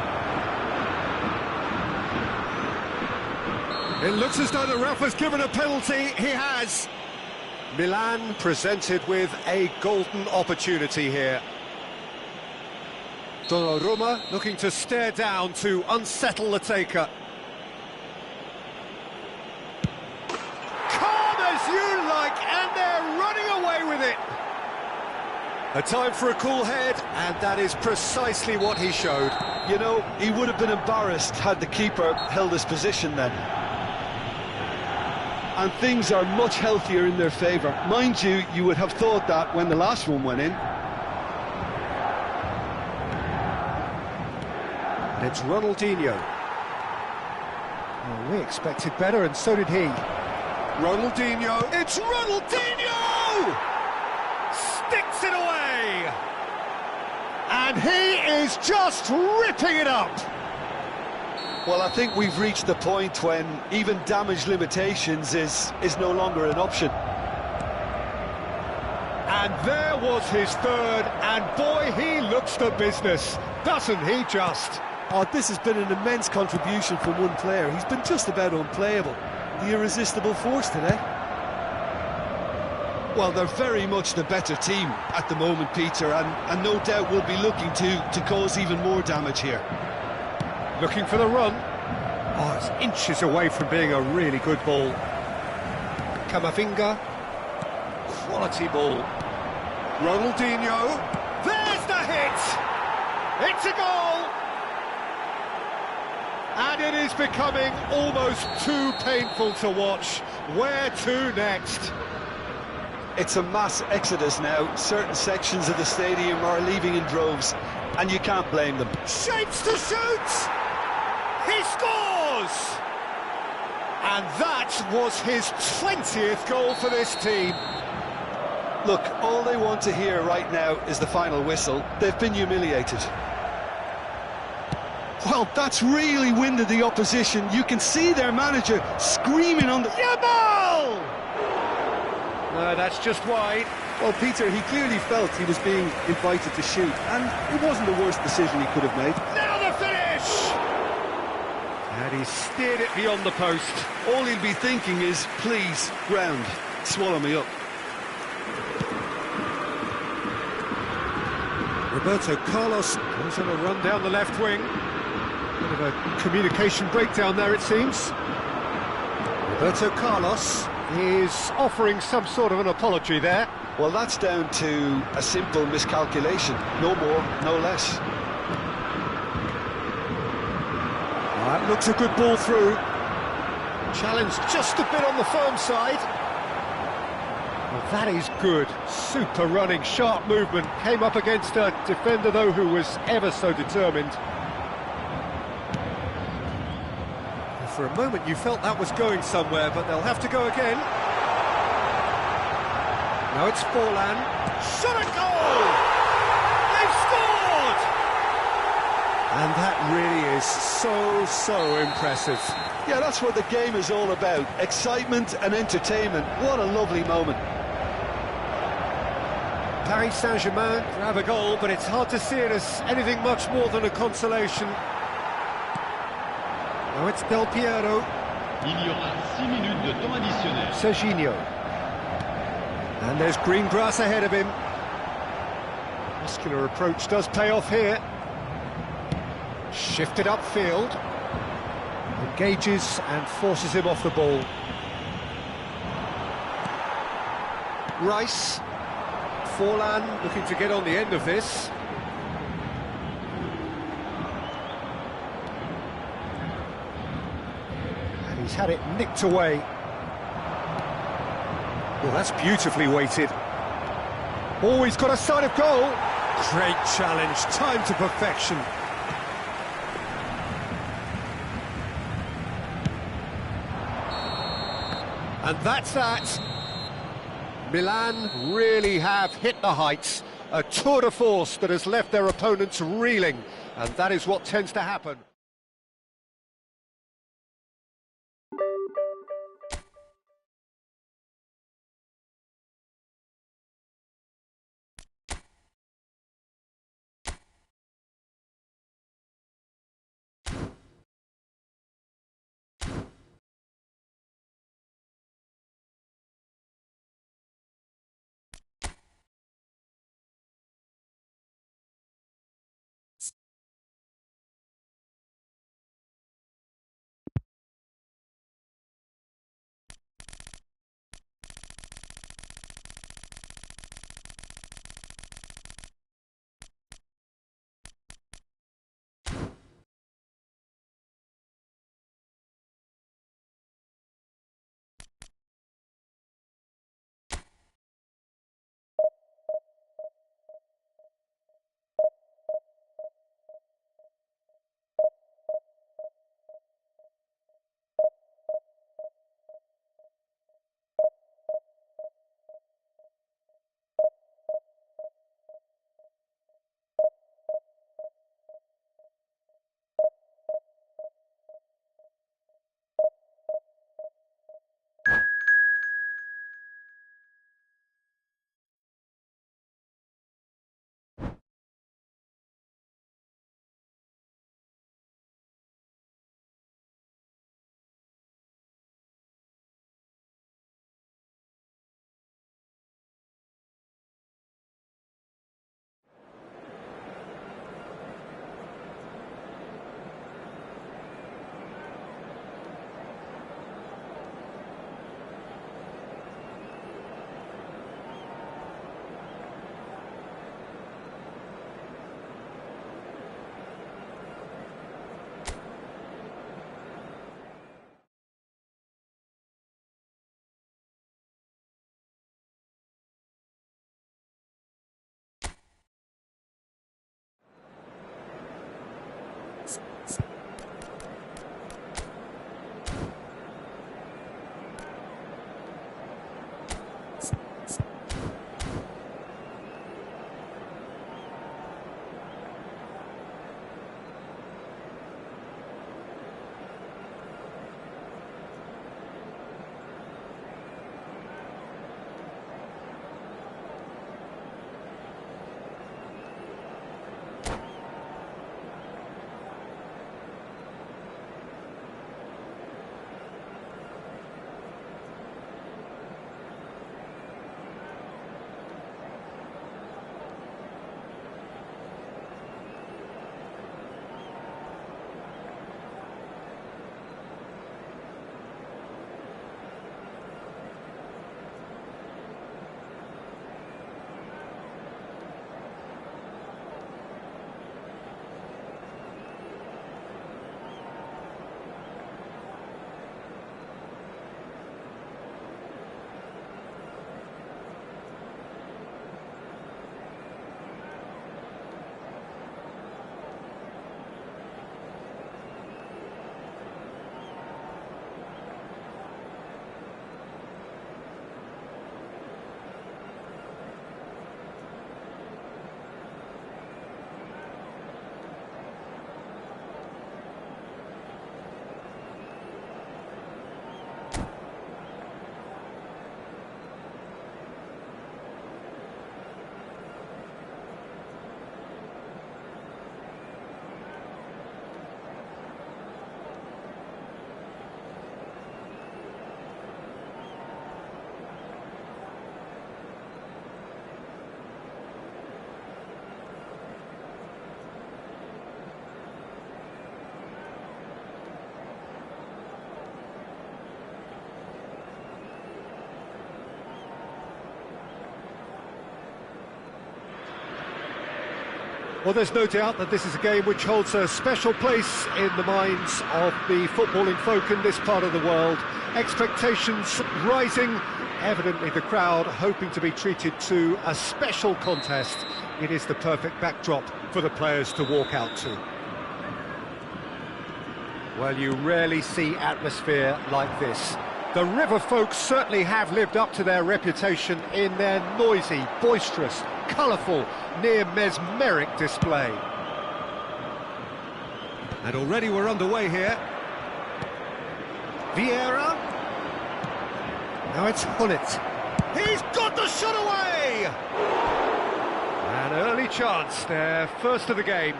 It looks as though the ref has given a penalty. He has. Milan presented with a golden opportunity here. Donnarumma looking to stare down to unsettle the taker. Calm as you like, and they're running away with it. A time for a cool head, and that is precisely what he showed. You know, he would have been embarrassed had the keeper held his position then. And things are much healthier in their favour. Mind you, you would have thought that when the last one went in. And it's Ronaldinho. Well, we expected better, and so did he. Ronaldinho, it's Ronaldinho! Sticks it away! And he is just ripping it up! Well, I think we've reached the point when even damage limitations is no longer an option. And there was his third, and boy, he looks the business, doesn't he just? Oh, this has been an immense contribution from one player. He's been just about unplayable. The irresistible force today. Well, they're very much the better team at the moment, Peter, and no doubt will be looking to cause even more damage here. Looking for the run. Oh, it's inches away from being a really good ball. Camavinga. Quality ball. Ronaldinho. There's the hit! It's a goal! And it is becoming almost too painful to watch. Where to next? It's a mass exodus now. Certain sections of the stadium are leaving in droves, and you can't blame them. Shapes to shoot! He scores! And that was his 20th goal for this team. Look, all they want to hear right now is the final whistle. They've been humiliated. Well, that's really winded the opposition. You can see their manager screaming on the... Yamal! No, that's just wide. Well, Peter, he clearly felt he was being invited to shoot, and it wasn't the worst decision he could have made. Now the finish! And he steered it beyond the post. All he'll be thinking is, please, ground, swallow me up. Roberto Carlos goes on a run down the left wing. Bit of a communication breakdown there, it seems. Roberto Carlos is offering some sort of an apology there. Well, that's down to a simple miscalculation. No more, no less. That looks a good ball through. Challenge just a bit on the firm side. Well, that is good. Super running, sharp movement. Came up against a defender, though, who was ever so determined. And for a moment, you felt that was going somewhere, but they'll have to go again. Now it's Forlan. Shot a goal! They've scored! And that really is so impressive. Yeah, that's what the game is all about. Excitement and entertainment. What a lovely moment. Paris Saint-Germain grab a goal, but it's hard to see it as anything much more than a consolation. Now it's Del Piero. Il y aura 6 minutes de temps additionnel. Serginho. And there's green grass ahead of him. Muscular approach does pay off here. Shifted upfield. Engages and forces him off the ball. Rice. Forlan looking to get on the end of this. And he's had it nicked away. Well, that's beautifully weighted. Oh, he's got a sight of goal. Great challenge, time to perfection. And that's that. Milan really have hit the heights. A tour de force that has left their opponents reeling. And that is what tends to happen. Well, there's no doubt that this is a game which holds a special place in the minds of the footballing folk in this part of the world. Expectations rising, evidently the crowd hoping to be treated to a special contest. It is the perfect backdrop for the players to walk out to. Well, you rarely see atmosphere like this. The River folk certainly have lived up to their reputation in their noisy, boisterous, colourful, near mesmeric display. And already we're underway here. Vieira. Now it's Hullet. He's got the shot away! An early chance, their first of the game.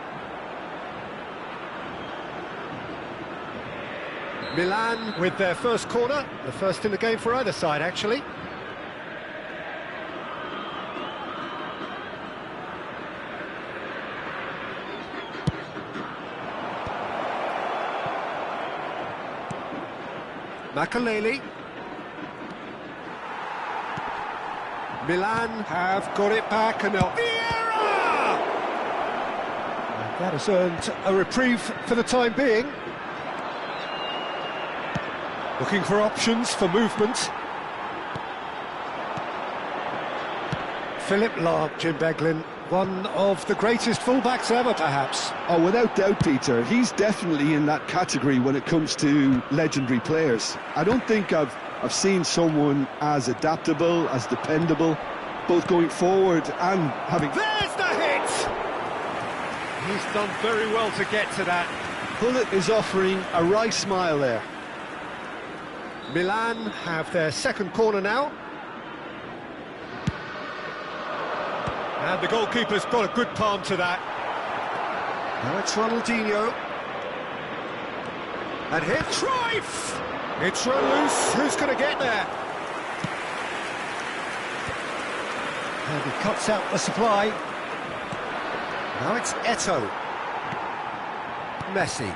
Milan with their first corner, the first in the game for either side, actually. Makaleli. Milan have got it back, and now Vieira! And that has earned a reprieve for the time being. Looking for options for movement. Philip Lahm, Jim Beglin, one of the greatest fullbacks ever, perhaps. Oh, without doubt, Peter. He's definitely in that category when it comes to legendary players. I don't think I've seen someone as adaptable, as dependable, both going forward and having... There's the hit! He's done very well to get to that. Hullet is offering a wry smile there. Milan have their second corner now. And the goalkeeper's got a good palm to that. Now it's Ronaldinho. And here, Cruyff! It's run loose, who's going to get there? And he cuts out the supply. Now it's Eto'o. Messi.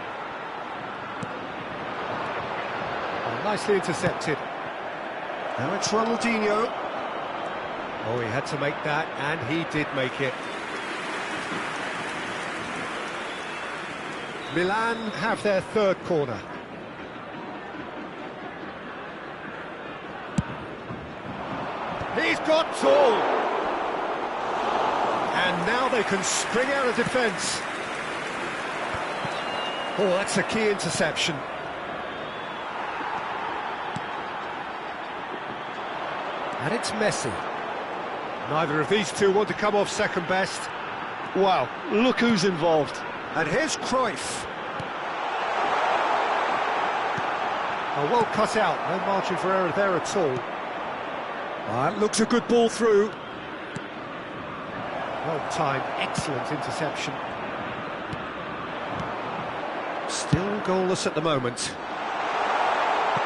Nicely intercepted. Now it's Ronaldinho. Oh, he had to make that, and he did make it. Milan have their third corner. He's got tall. And now they can spring out of defence. Oh, that's a key interception. And it's Messi. Neither of these two want to come off second best. Wow, look who's involved. And here's Cruyff. Oh, well cut out, no margin for error there at all. That looks a good ball through. Well timed, excellent interception. Still goalless at the moment.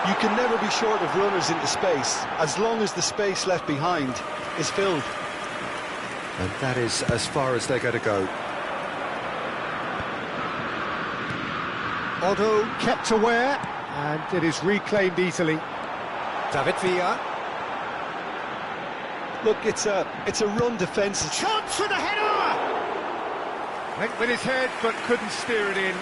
You can never be short of runners into space, as long as the space left behind is filled. And that is as far as they're going to go. Otto kept aware, and it is reclaimed easily. David Villa. Look, it's a run defence. Chance for the header! Went with his head, but couldn't steer it in.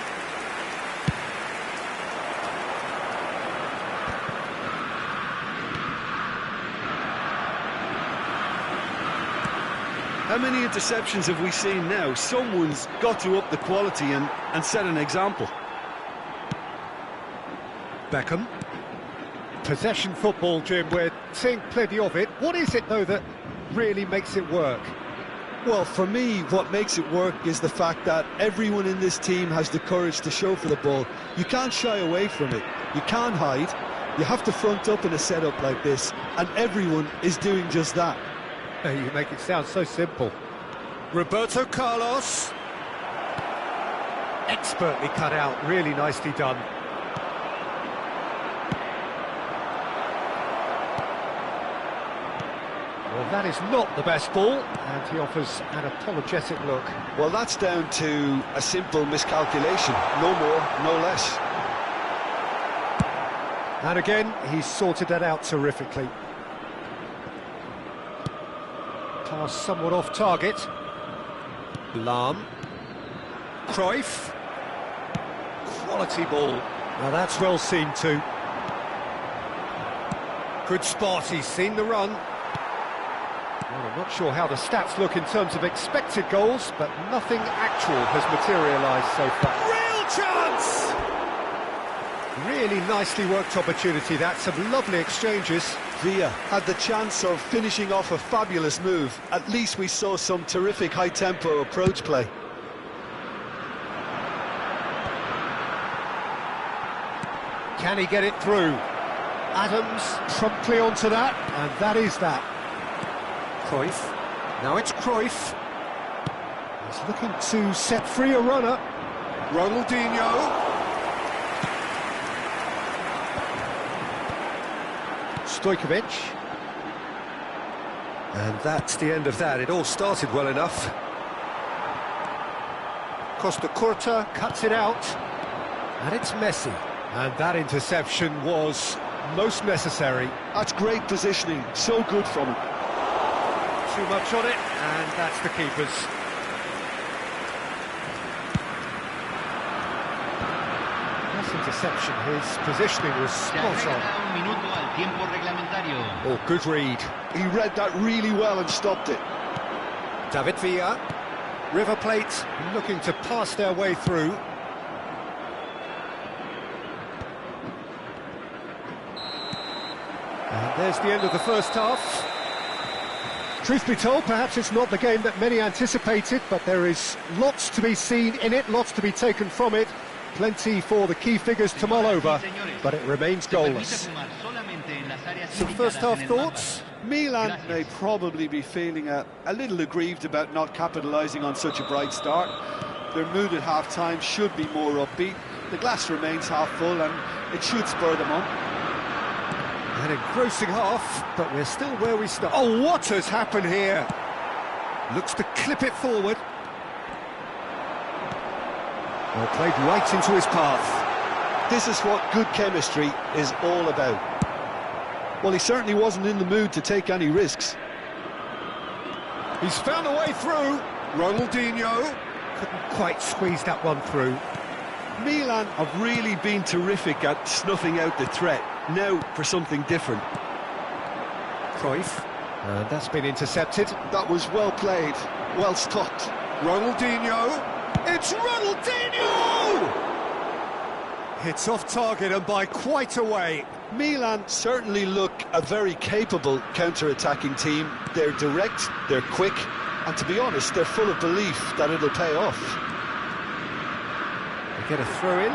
How many interceptions have we seen now? Someone's got to up the quality and set an example. Beckham. Possession football, Jim, we're seeing plenty of it. What is it, though, that really makes it work? Well, for me, what makes it work is the fact that everyone in this team has the courage to show for the ball. You can't shy away from it. You can't hide. You have to front up in a setup like this, and everyone is doing just that. You make it sound so simple. Roberto Carlos. Expertly cut out, really nicely done. Well, that is not the best ball, and he offers an apologetic look. Well, that's down to a simple miscalculation, no more, no less. And again, he's sorted that out terrifically. Pass somewhat off target. Lahm. Cruyff. Quality ball. Now that's well seen too. Good spot, he's seen the run. Well, I'm not sure how the stats look in terms of expected goals, but nothing actual has materialised so far. Real chance! Really nicely worked opportunity, that. Some lovely exchanges. Villa had the chance of finishing off a fabulous move. At least we saw some terrific high-tempo approach play. Can he get it through? Adams promptly onto that, and that is that. Cruyff. Now it's Cruyff. He's looking to set free a runner. Ronaldinho. Stojkovic. And that's the end of that. It all started well enough. Costa Curta cuts it out. And it's Messi. And that interception was most necessary. That's great positioning, so good from him. Too much on it, and that's the keeper's. Nice interception, his positioning was spot on. Oh, good read. He read that really well and stopped it. David Villa. River Plate looking to pass their way through. And there's the end of the first half. Truth be told, perhaps it's not the game that many anticipated, but there is lots to be seen in it, lots to be taken from it. Plenty for the key figures to mull over, but it remains goalless. Some first half thoughts? Milan may probably be feeling a little aggrieved about not capitalising on such a bright start. Their mood at half-time should be more upbeat. The glass remains half full and it should spur them on. An engrossing half, but we're still where we start. Oh, what has happened here? Looks to clip it forward. Well, played right into his path. This is what good chemistry is all about. Well, he certainly wasn't in the mood to take any risks. He's found a way through. Ronaldinho couldn't quite squeeze that one through. Milan have really been terrific at snuffing out the threat. Now for something different. Cruyff, and that's been intercepted. That was well played, well stopped. Ronaldinho, it's Ronaldinho! It's off target and by quite a way. Milan certainly look a very capable counter-attacking team. They're direct, they're quick, and to be honest, they're full of belief that it'll pay off. They get a throw in.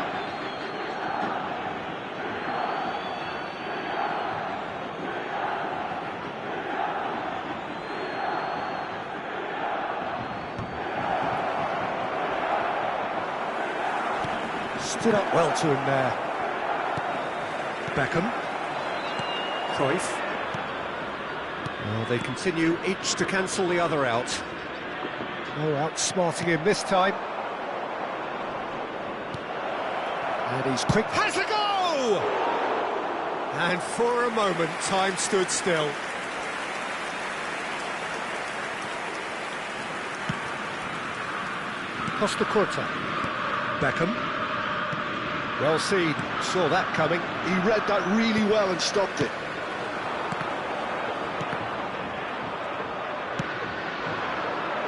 Stood up well to him there. Beckham. Cruyff. Well, they continue each to cancel the other out. No outsmarting him this time. And he's quick. Has a go! And for a moment, time stood still. Costa Curta. Beckham. Well seen, saw that coming. He read that really well and stopped it.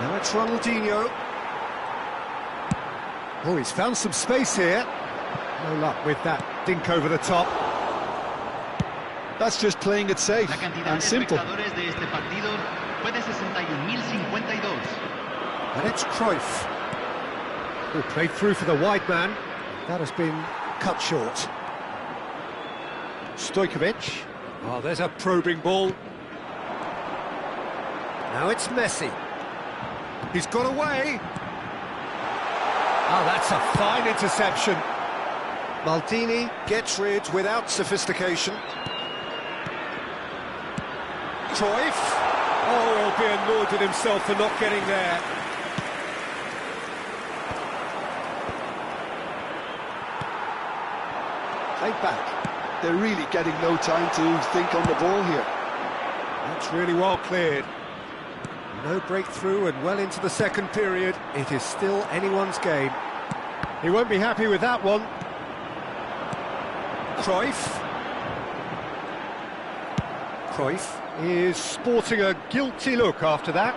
Now it's Ronaldinho. Oh, he's found some space here. No luck with that dink over the top. That's just playing it safe and simple. And it's Cruyff, who played through for the wide man. That has been cut short. Stojkovic. Oh, there's a probing ball. Now it's Messi. He's got away. Oh, that's a fine interception. Maldini gets rid without sophistication. Cruyff. Oh, he'll be annoyed at himself for not getting there. Played back. They're really getting no time to think on the ball here. That's really well cleared. No breakthrough and well into the second period. It is still anyone's game. He won't be happy with that one. Cruyff is sporting a guilty look after that.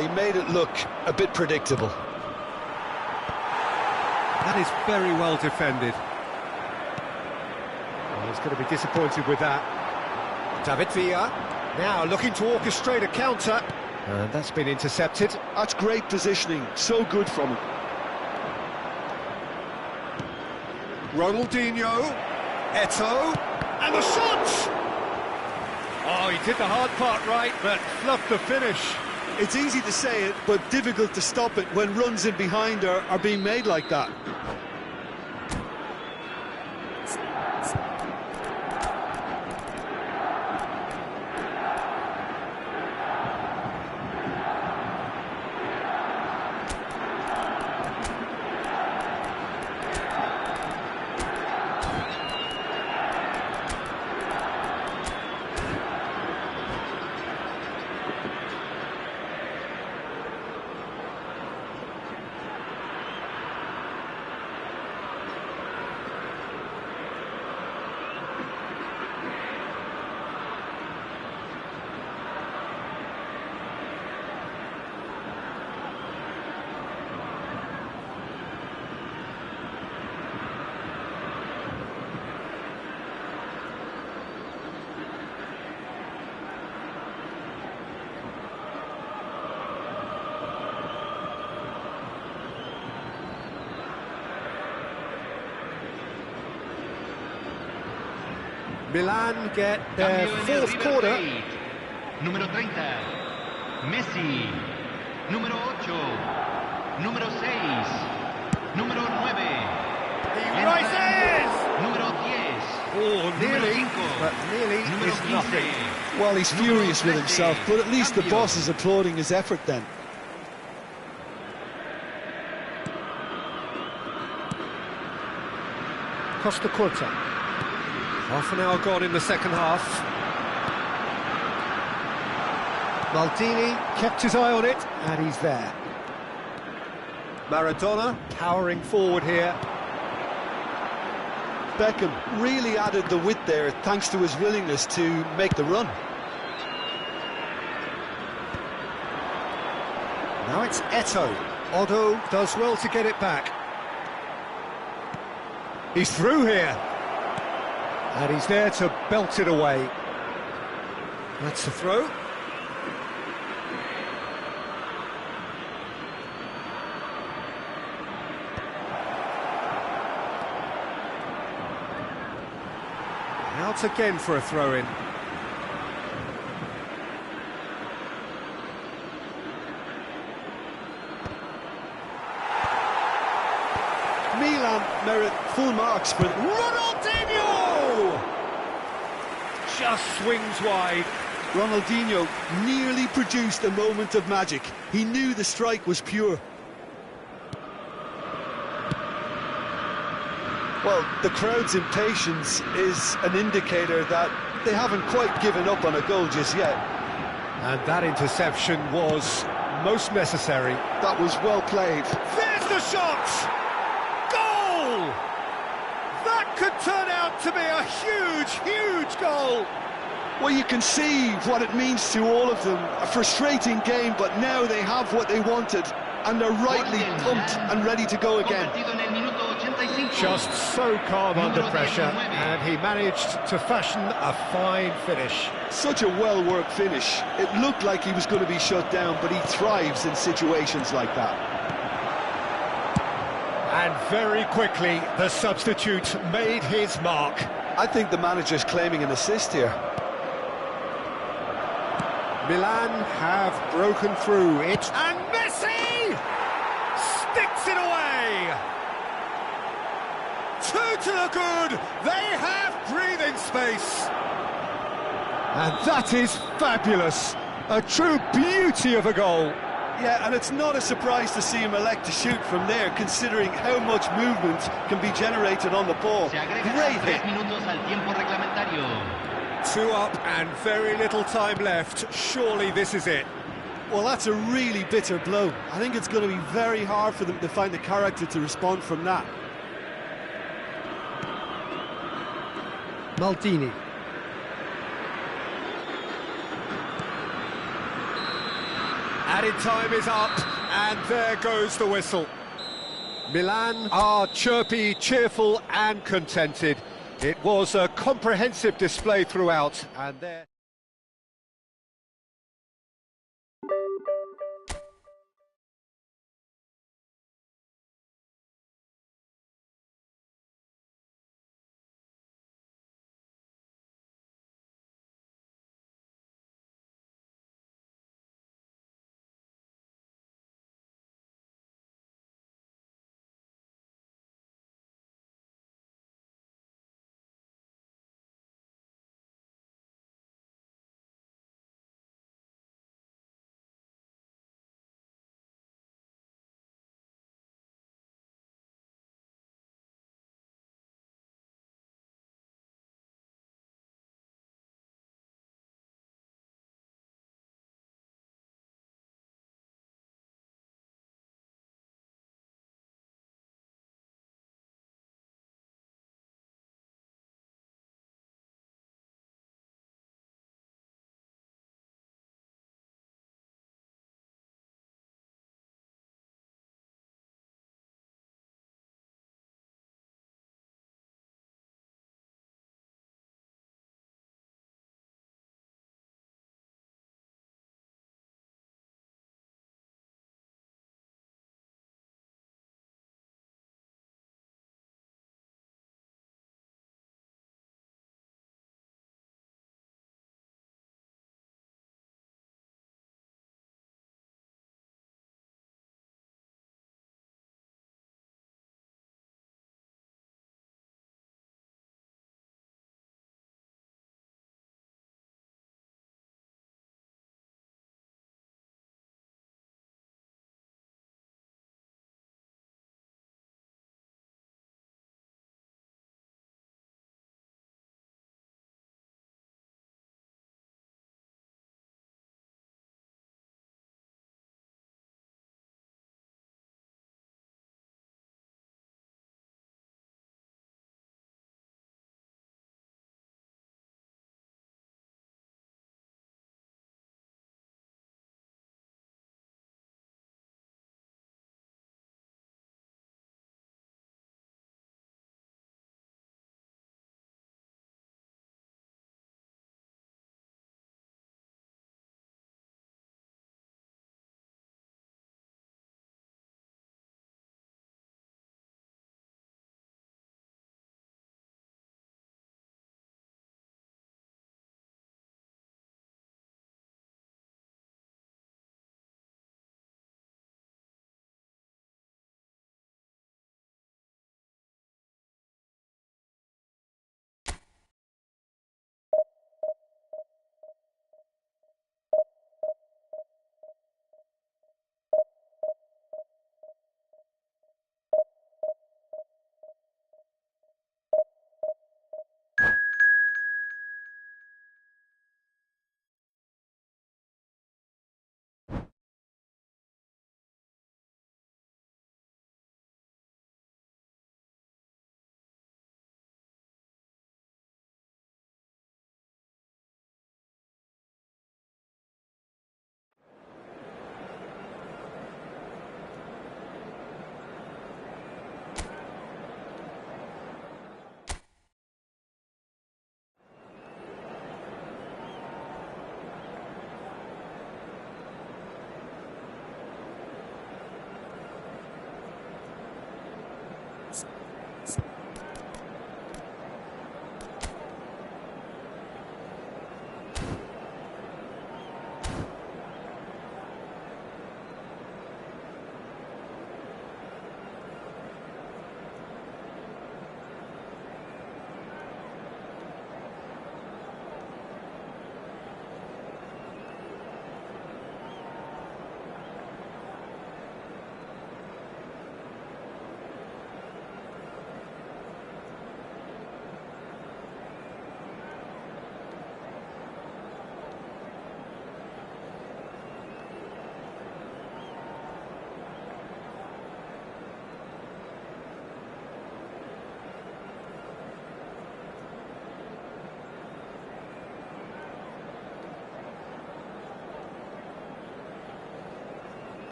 He made it look a bit predictable. That is very well defended. Well, he's going to be disappointed with that. David Villa now looking to orchestrate a counter. And that's been intercepted. That's great positioning, so good from him. Ronaldinho, Eto'o, and the shot! Oh, he did the hard part right, but fluffed the finish. It's easy to say it, but difficult to stop it when runs in behind are being made like that. Milan get their fourth quarter. Número 30, Messi. Número 8, número 6, número 9. He rises! Número 10. Oh, nearly, but nearly is nothing. Well, he's furious with himself, but at least the boss is applauding his effort then. Costa Curta. Half an hour gone in the second half. Maldini kept his eye on it, and he's there. Maradona powering forward here. Beckham really added the width there thanks to his willingness to make the run. Now it's Eto'o. Otto does well to get it back. He's through here. And he's there to belt it away. That's a throw. Out again for a throw-in. Milan merit full marks for Ronaldinho! Just swings wide. Ronaldinho nearly produced a moment of magic. He knew the strike was pure. Well, the crowd's impatience is an indicator that they haven't quite given up on a goal just yet. And that interception was most necessary. That was well played. There's the shot! Goal! That could turn out to be a huge, huge goal. Well, you can see what it means to all of them. A frustrating game, but now they have what they wanted, and they're rightly pumped and ready to go again. Just so calm under pressure, and he managed to fashion a fine finish. Such a well-worked finish. It looked like he was going to be shut down, but he thrives in situations like that. And very quickly, the substitute made his mark. I think the manager's claiming an assist here. Milan have broken through it, and Messi sticks it away. 2 to the good. They have breathing space. And that is fabulous. A true beauty of a goal. Yeah, and it's not a surprise to see him elect to shoot from there, considering how much movement can be generated on the ball. Great hit. 2 up and very little time left. Surely this is it. Well, that's a really bitter blow. I think it's going to be very hard for them to find the character to respond from that. Maldini. Added time is up, and there goes the whistle. Milan are chirpy, cheerful and contented. It was a comprehensive display throughout, and there...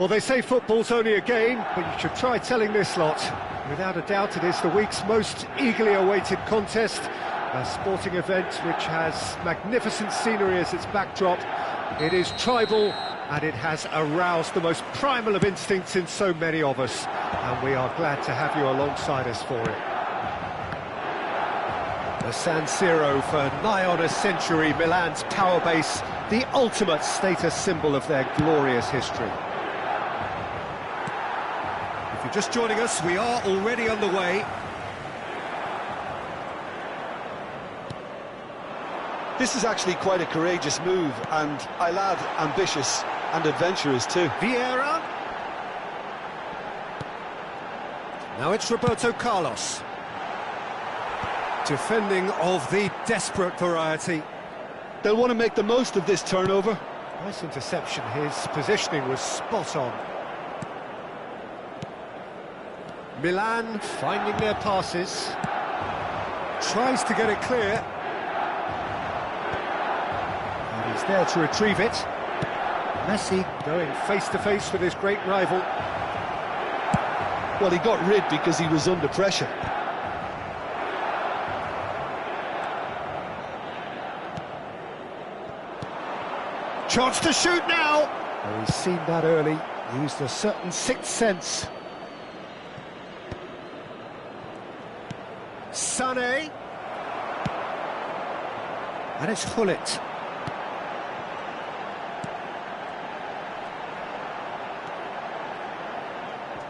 Well, they say football's only a game, but you should try telling this lot. Without a doubt, it is the week's most eagerly awaited contest, a sporting event which has magnificent scenery as its backdrop. It is tribal, and it has aroused the most primal of instincts in so many of us, and we are glad to have you alongside us for it. The San Siro for nigh on a century, Milan's power base, the ultimate status symbol of their glorious history. If you're just joining us, we are already underway. This is actually quite a courageous move, and I'll add ambitious and adventurous too. Vieira. Now it's Roberto Carlos. Defending of the desperate variety. They'll want to make the most of this turnover. Nice interception, his positioning was spot on. Milan finding their passes. Tries to get it clear. And he's there to retrieve it. Messi going face-to-face with his great rival. Well, he got rid because he was under pressure. Chance to shoot now! Oh, he's seen that early, used a certain sixth sense. Sané. And it's Hullet.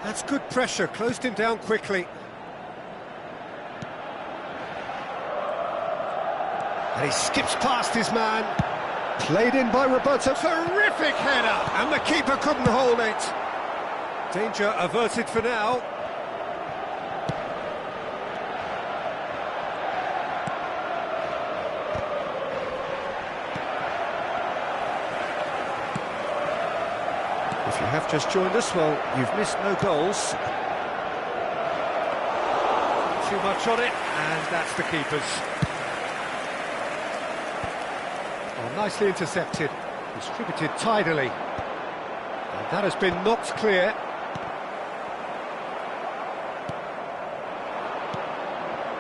That's good pressure, closed him down quickly. And he skips past his man. Played in by Roberto. Terrific header! And the keeper couldn't hold it. Danger averted for now. If you have just joined us, well, you've missed no goals. Too much on it, and that's the keeper's. Oh, nicely intercepted, distributed tidily. And that has been knocked clear.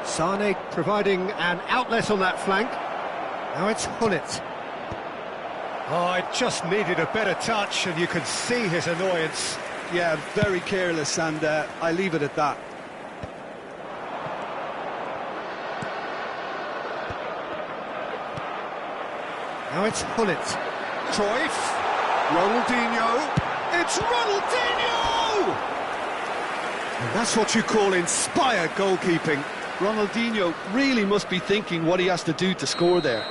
Sané providing an outlet on that flank. Now it's Hullet. Oh, it just needed a better touch, and you can see his annoyance. Yeah, very careless, and I leave it at that. Now it's Hullet. Cruyff. Ronaldinho. It's Ronaldinho! And that's what you call inspired goalkeeping. Ronaldinho really must be thinking what he has to do to score there.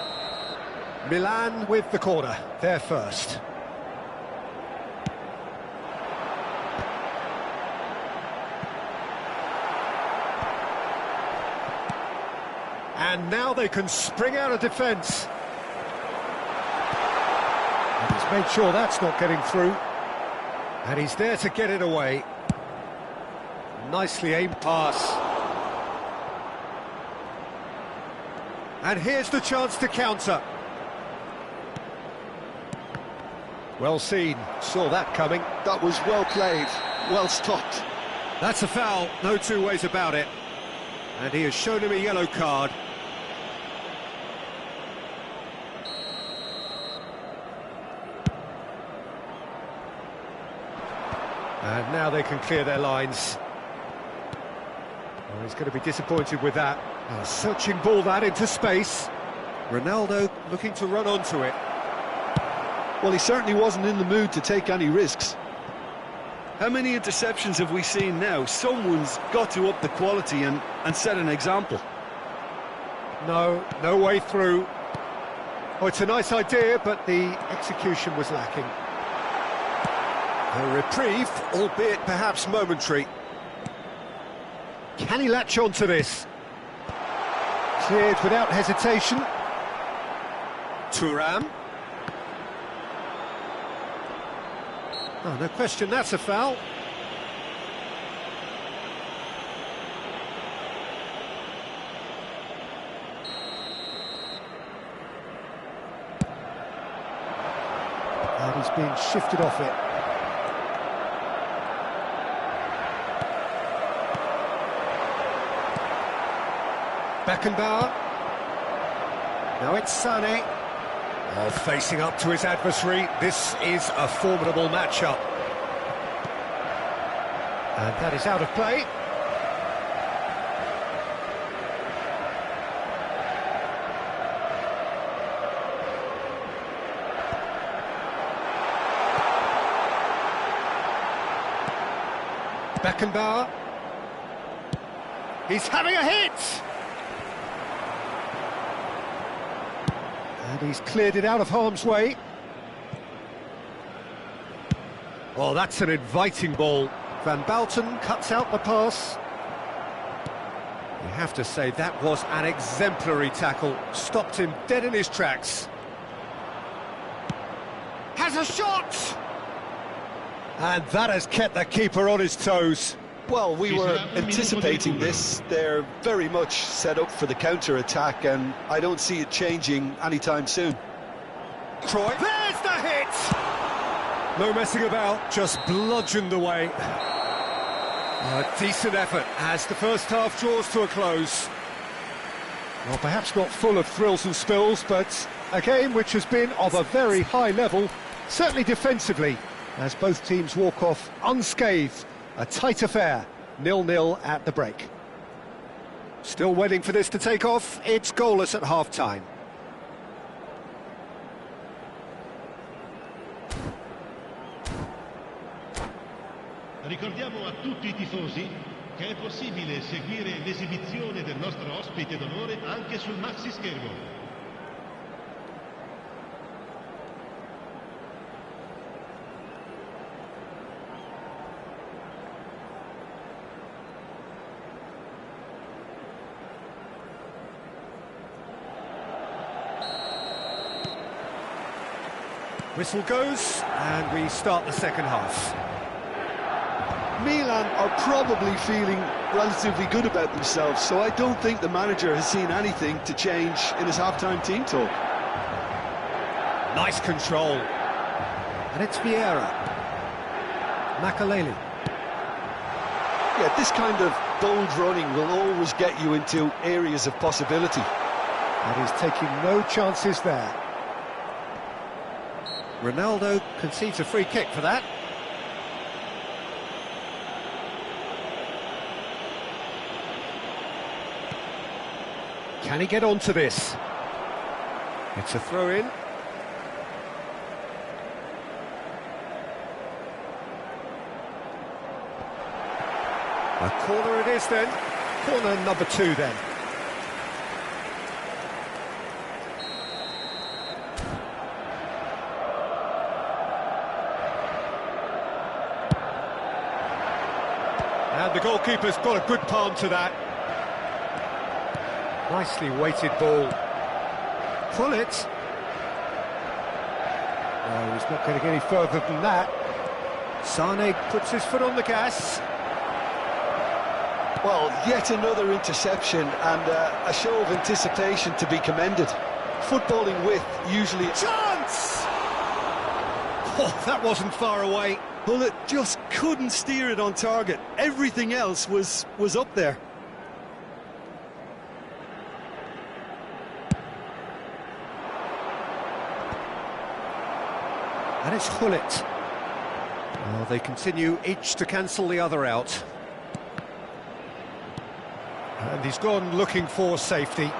Milan with the corner, they're first. And now they can spring out of defence. And he's made sure that's not getting through. And he's there to get it away. Nicely aimed pass. And here's the chance to counter. Well seen, saw that coming. That was well played, well stopped. That's a foul, no two ways about it. And he has shown him a yellow card. And now they can clear their lines. Well, he's going to be disappointed with that. A searching ball that into space. Ronaldo looking to run onto it. Well, he certainly wasn't in the mood to take any risks. How many interceptions have we seen now? Someone's got to up the quality and set an example. No way through. Oh, it's a nice idea, but the execution was lacking. A reprieve, albeit perhaps momentary. Can he latch on to this? Cleared without hesitation. Thuram. Oh, no question, that's a foul. And he's being shifted off it. Beckenbauer. Now it's Sané. Oh, facing up to his adversary. This is a formidable matchup. And that is out of play. Beckenbauer. He's having a hit! And he's cleared it out of harm's way. Oh, that's an inviting ball. Van Bouten cuts out the pass. You have to say that was an exemplary tackle. Stopped him dead in his tracks. Has a shot! And that has kept the keeper on his toes. Well, we were anticipating this. They're very much set up for the counter-attack, and I don't see it changing anytime soon. Troy, there's the hit! No messing about, just bludgeoned away. A decent effort as the first half draws to a close. Well, perhaps not full of thrills and spills, but a game which has been of a very high level, certainly defensively, as both teams walk off unscathed. A tight affair, 0-0 at the break. Still waiting for this to take off, it's goalless at half-time. Ricordiamo a tutti i tifosi che è possibile seguire l'esibizione del nostro ospite d'onore anche sul maxi schermo. Whistle goes, and we start the second half. Milan are probably feeling relatively good about themselves, so I don't think the manager has seen anything to change in his half-time team talk. Nice control. And it's Vieira. Makaleli. Yeah, this kind of bold running will always get you into areas of possibility. And he's taking no chances there. Ronaldo concedes a free kick for that. Can he get onto this? It's a throw-in. A corner it is then. Corner number 2 then. And the goalkeeper's got a good palm to that. Nicely weighted ball. Pull it. No, he's not going to get any further than that. Sané puts his foot on the gas. Well, yet another interception and a show of anticipation to be commended. Footballing with usually... Chance! Oh, that wasn't far away. Well, it just couldn't steer it on target. Everything else was up there. And it's Hullet. Well, they continue each to cancel the other out. And he's gone looking for safety.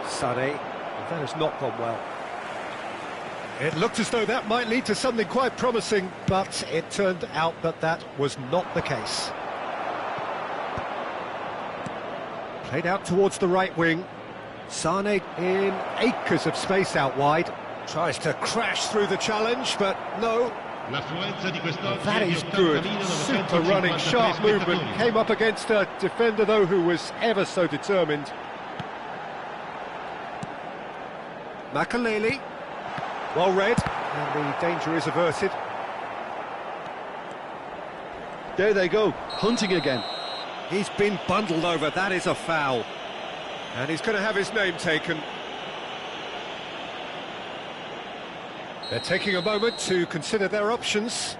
Sané, that has not gone well. It looked as though that might lead to something quite promising, but it turned out that that was not the case. Played out towards the right wing. Sané in acres of space out wide. Tries to crash through the challenge, but no. That is good. Super running, sharp movement. Came up against a defender, though, who was ever so determined. Makaleli. Well read, and the danger is averted. There they go, hunting again. He's been bundled over, that is a foul. And he's going to have his name taken. They're taking a moment to consider their options.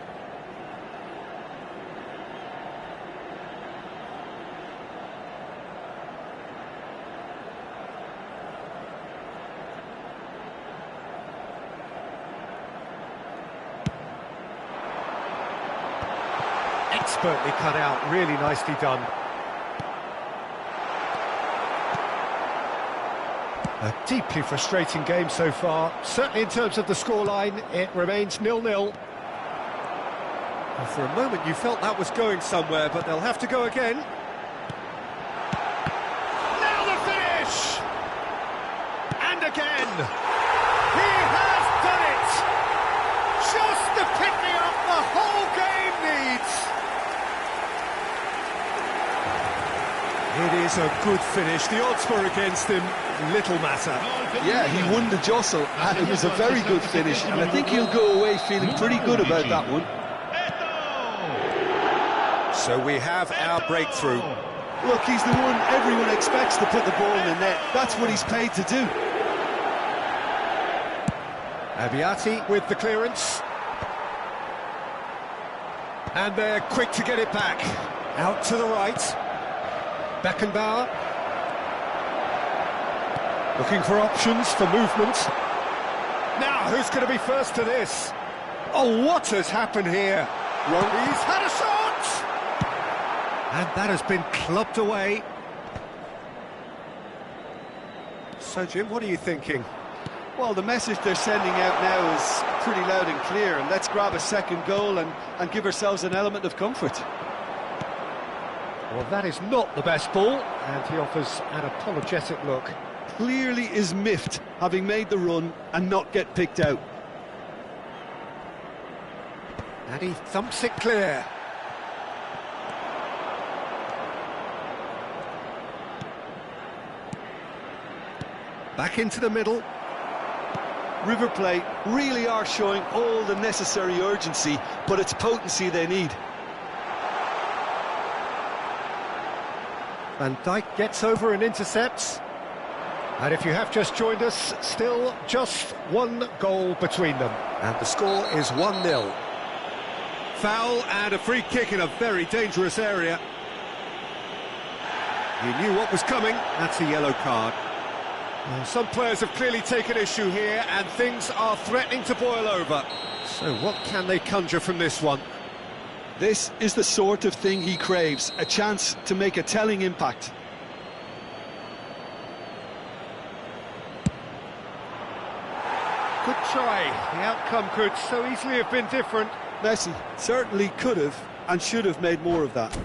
expertly cut out, really nicely done. A deeply frustrating game so far. Certainly in terms of the scoreline, it remains 0-0. Well, for a moment you felt that was going somewhere, but they'll have to go again. Now the finish! And again! He has done it! Just the pick-me-up the whole game needs! It is a good finish. The odds were against him. Little matter. Yeah, he won the jostle, and it was a very good finish, and I think he'll go away feeling pretty good about that one. So we have our breakthrough. Look, he's the one everyone expects to put the ball in the net. That's what he's paid to do. Abiati with the clearance. And they're quick to get it back. Out to the right. Beckenbauer. Looking for options for movement. Now, who's going to be first to this? Oh, what has happened here? He's had a shot! And that has been clubbed away. So, Jim, what are you thinking? Well, the message they're sending out now is pretty loud and clear, and let's grab a second goal and give ourselves an element of comfort. Well, that is not the best ball, and he offers an apologetic look. Clearly is miffed, having made the run and not get picked out. And he thumps it clear. Back into the middle. River Plate really are showing all the necessary urgency, but it's potency they need. Van Dijk gets over and intercepts. And if you have just joined us, still just one goal between them. And the score is 1-0. Foul and a free kick in a very dangerous area. He knew what was coming. That's a yellow card. Well, some players have clearly taken issue here, and things are threatening to boil over. So what can they conjure from this one? This is the sort of thing he craves, a chance to make a telling impact. Good try. The outcome could so easily have been different. Messi certainly could have and should have made more of that.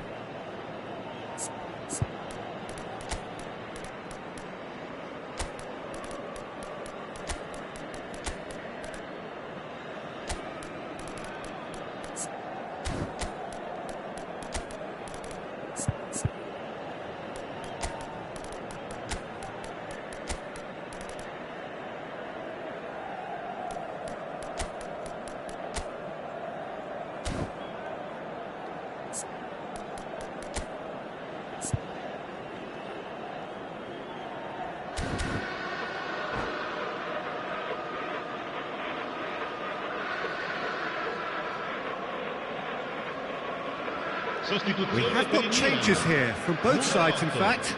We have got changes here from both sides, in fact.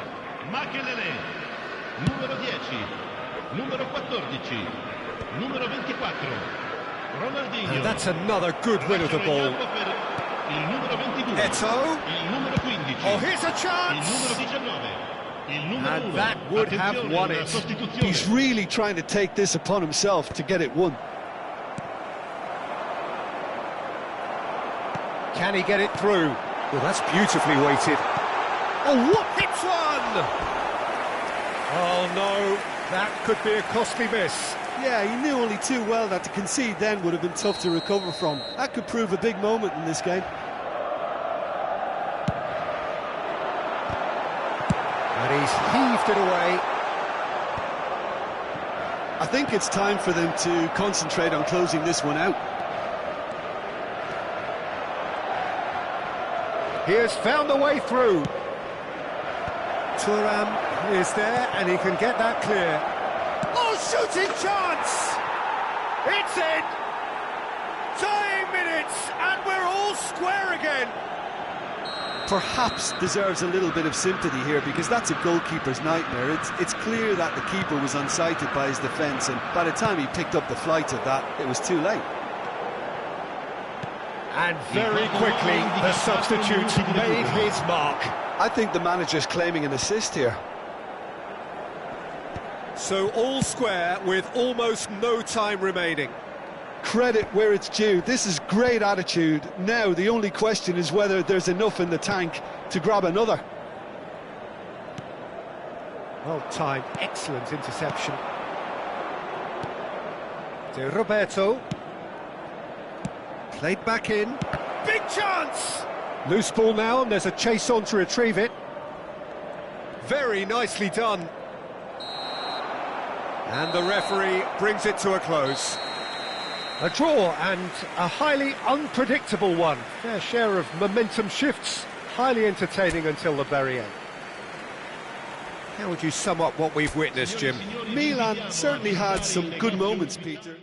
Makelele, numero 10, numero 14, numero 24, Ronaldinho. And that's another good win of the ball. Eto'o. Oh, here's a chance! And that would have won it. He's really trying to take this upon himself to get it won. Can he get it through? Well, that's beautifully weighted. Oh, what hits one! Oh, no, that could be a costly miss. Yeah, he knew only too well that to concede then would have been tough to recover from. That could prove a big moment in this game. And he's heaved it away. I think it's time for them to concentrate on closing this one out. He has found the way through. Thuram is there, and he can get that clear. Oh, shooting chance! It's in! Dying minutes, and we're all square again. Perhaps deserves a little bit of sympathy here, because that's a goalkeeper's nightmare. It's clear that the keeper was unsighted by his defence, and by the time he picked up the flight of that, it was too late. And very quickly, the substitute made his mark. I think the manager's claiming an assist here. So all square with almost no time remaining. Credit where it's due. This is great attitude. Now the only question is whether there's enough in the tank to grab another. Well timed, excellent interception. De Roberto. Played back in. Big chance! Loose ball now, and there's a chase on to retrieve it. Very nicely done. And the referee brings it to a close. A draw, and a highly unpredictable one. Fair share of momentum shifts, highly entertaining until the very end. How would you sum up what we've witnessed, Jim? Milan certainly had some good moments, Peter.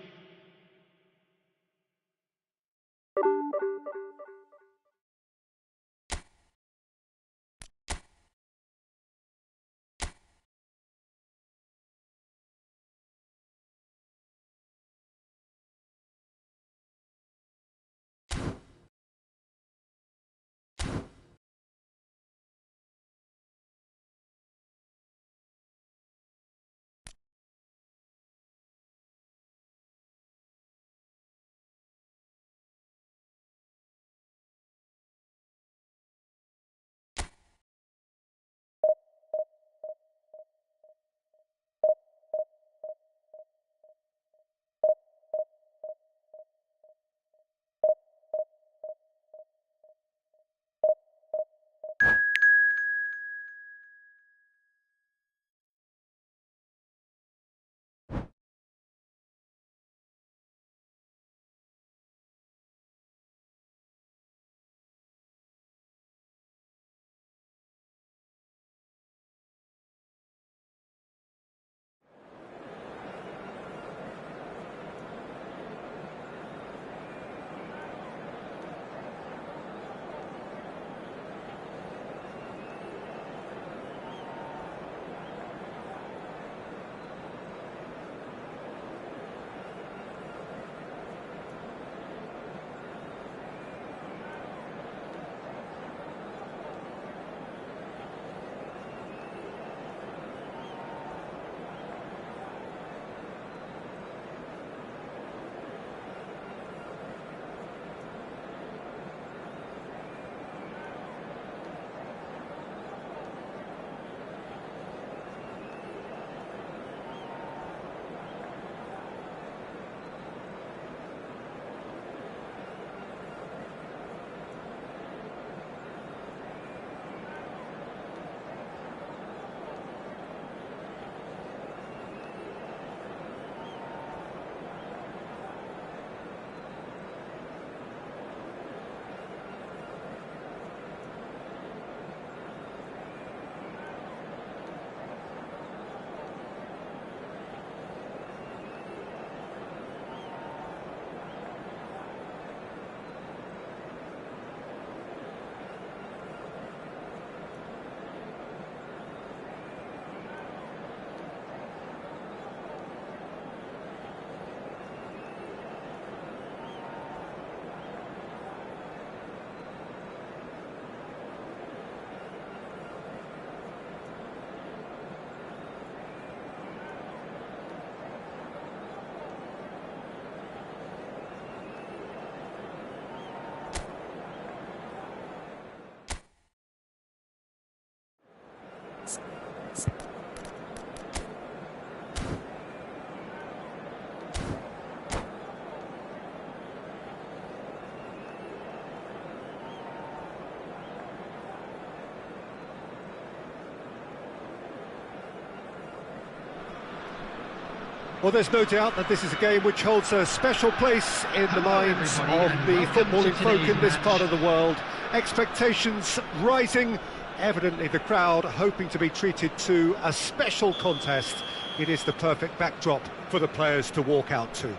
Well, there's no doubt that this is a game which holds a special place in the minds of the footballing folk in this part of the world. Expectations rising, evidently the crowd hoping to be treated to a special contest. It is the perfect backdrop for the players to walk out to.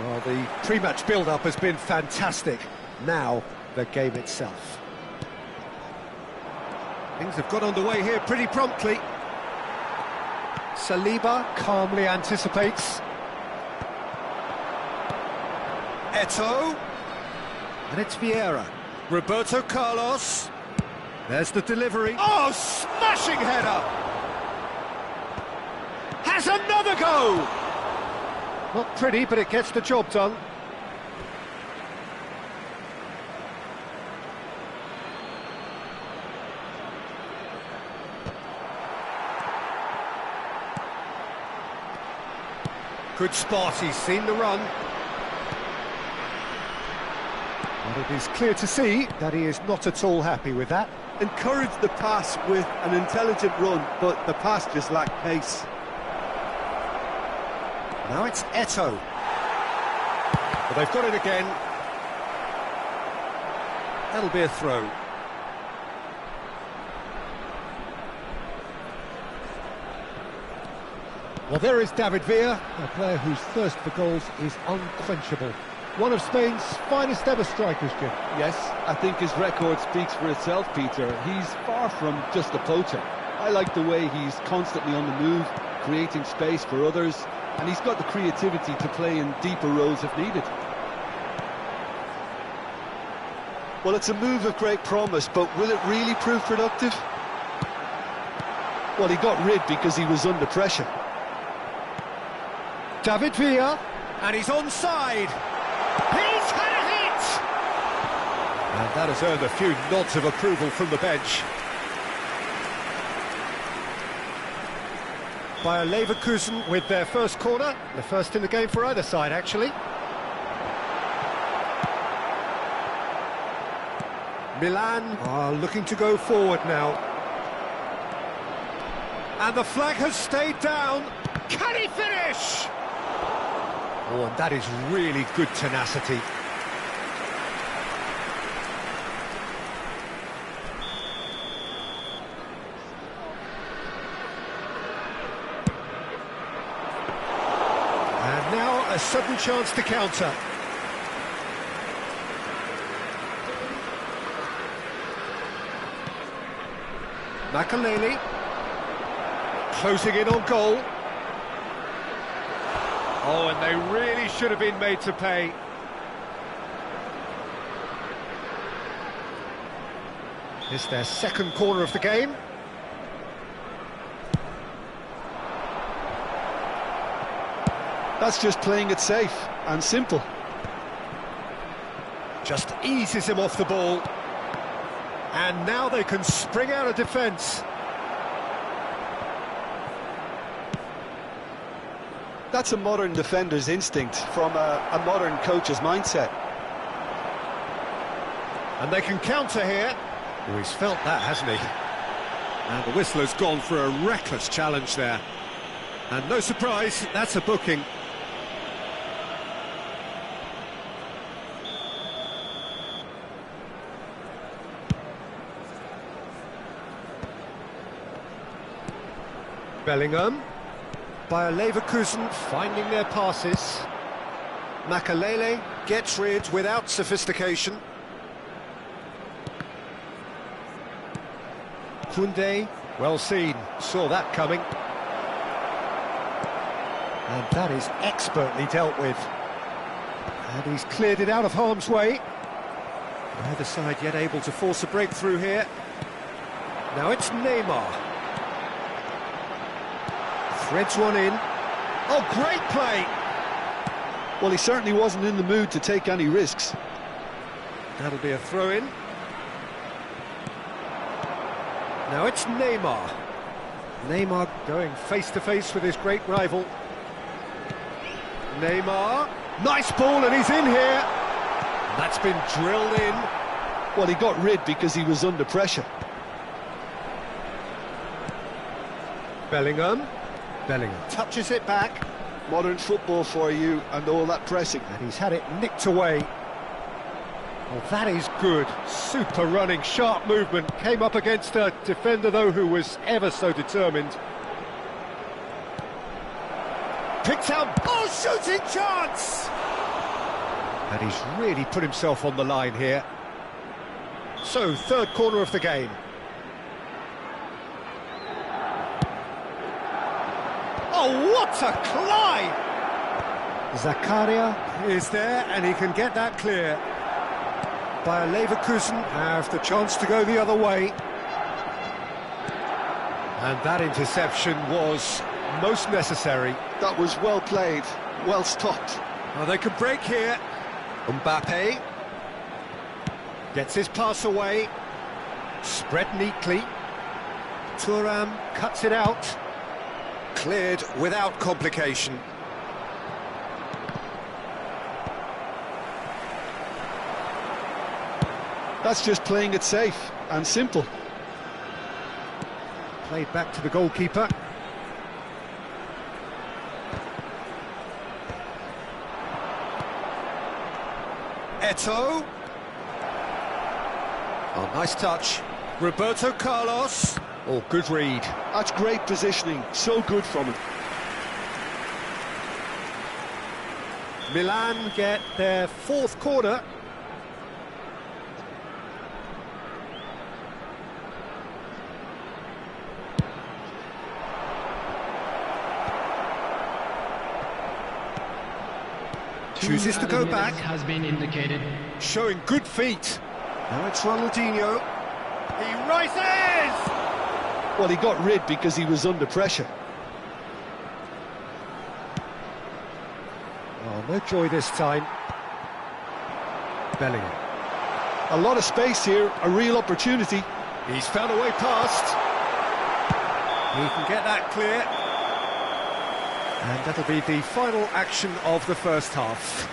Well, the pre-match build-up has been fantastic. Now, the game itself. Things have got underway here pretty promptly. Saliba calmly anticipates. Eto'o. And it's Vieira. Roberto Carlos. There's the delivery. Oh, smashing header! Has another go! Not pretty, but it gets the job done. Good spot, he's seen the run. But it is clear to see that he is not at all happy with that. Encouraged the pass with an intelligent run, but the pass just lacked pace. Now it's Eto'o. But they've got it again. That'll be a throw. Well, there is David Villa, a player whose thirst for goals is unquenchable. One of Spain's finest ever strikers, Jim. Yes, I think his record speaks for itself, Peter. He's far from just a poacher. I like the way he's constantly on the move, creating space for others, and he's got the creativity to play in deeper roles if needed. Well, it's a move of great promise, but will it really prove productive? Well, he got rid because he was under pressure. David Villa, and he's onside. He's had a hit! And that has earned a few nods of approval from the bench. Bayer Leverkusen with their first corner, the first in the game for either side, actually. Milan are looking to go forward now. And the flag has stayed down. Can he finish? Oh, and that is really good tenacity. And now a sudden chance to counter. Makaleli closing in on goal. Oh, and they really should have been made to pay. It's their second corner of the game. That's just playing it safe and simple. Just eases him off the ball. And now they can spring out of defence. That's a modern defender's instinct from a modern coach's mindset. And they can counter here. Oh, he's felt that, hasn't he? And the whistle has gone for a reckless challenge there. And no surprise, that's a booking. Bellingham. Bayer Leverkusen finding their passes. Makaleli gets rid without sophistication. Koundé, well seen, saw that coming. And that is expertly dealt with. And he's cleared it out of harm's way. Neither side yet able to force a breakthrough here. Now it's Neymar. Threads one in. Oh, great play! Well, he certainly wasn't in the mood to take any risks. That'll be a throw-in. Now it's Neymar. Neymar going face-to-face with his great rival. Neymar. Nice ball, and he's in here. That's been drilled in. Well, he got rid because he was under pressure. Bellingham. Bellingham touches it back. Modern football for you and all that pressing. And he's had it nicked away. Well, that is good. Super running, sharp movement. Came up against a defender, though, who was ever so determined. Picked out. Oh, shooting chance! And he's really put himself on the line here. So, third corner of the game. Oh, what a climb! Zakaria is there, and he can get that clear. Bayer Leverkusen have the chance to go the other way. And that interception was most necessary. That was well played, well stopped. Well, they could break here. Mbappe gets his pass away. Spread neatly. Thuram cuts it out. Cleared without complication. That's just playing it safe and simple. Played back to the goalkeeper. Eto'o. Oh, nice touch. Roberto Carlos. Oh, good read. That's great positioning, so good from him. Milan get their fourth corner. Chooses to go back. Has been indicated. Showing good feet. Now it's Ronaldinho. He rises! Well, he got rid because he was under pressure. Oh, no joy this time. Bellingham. A lot of space here, a real opportunity. He's found a way past. He can get that clear. And that'll be the final action of the first half.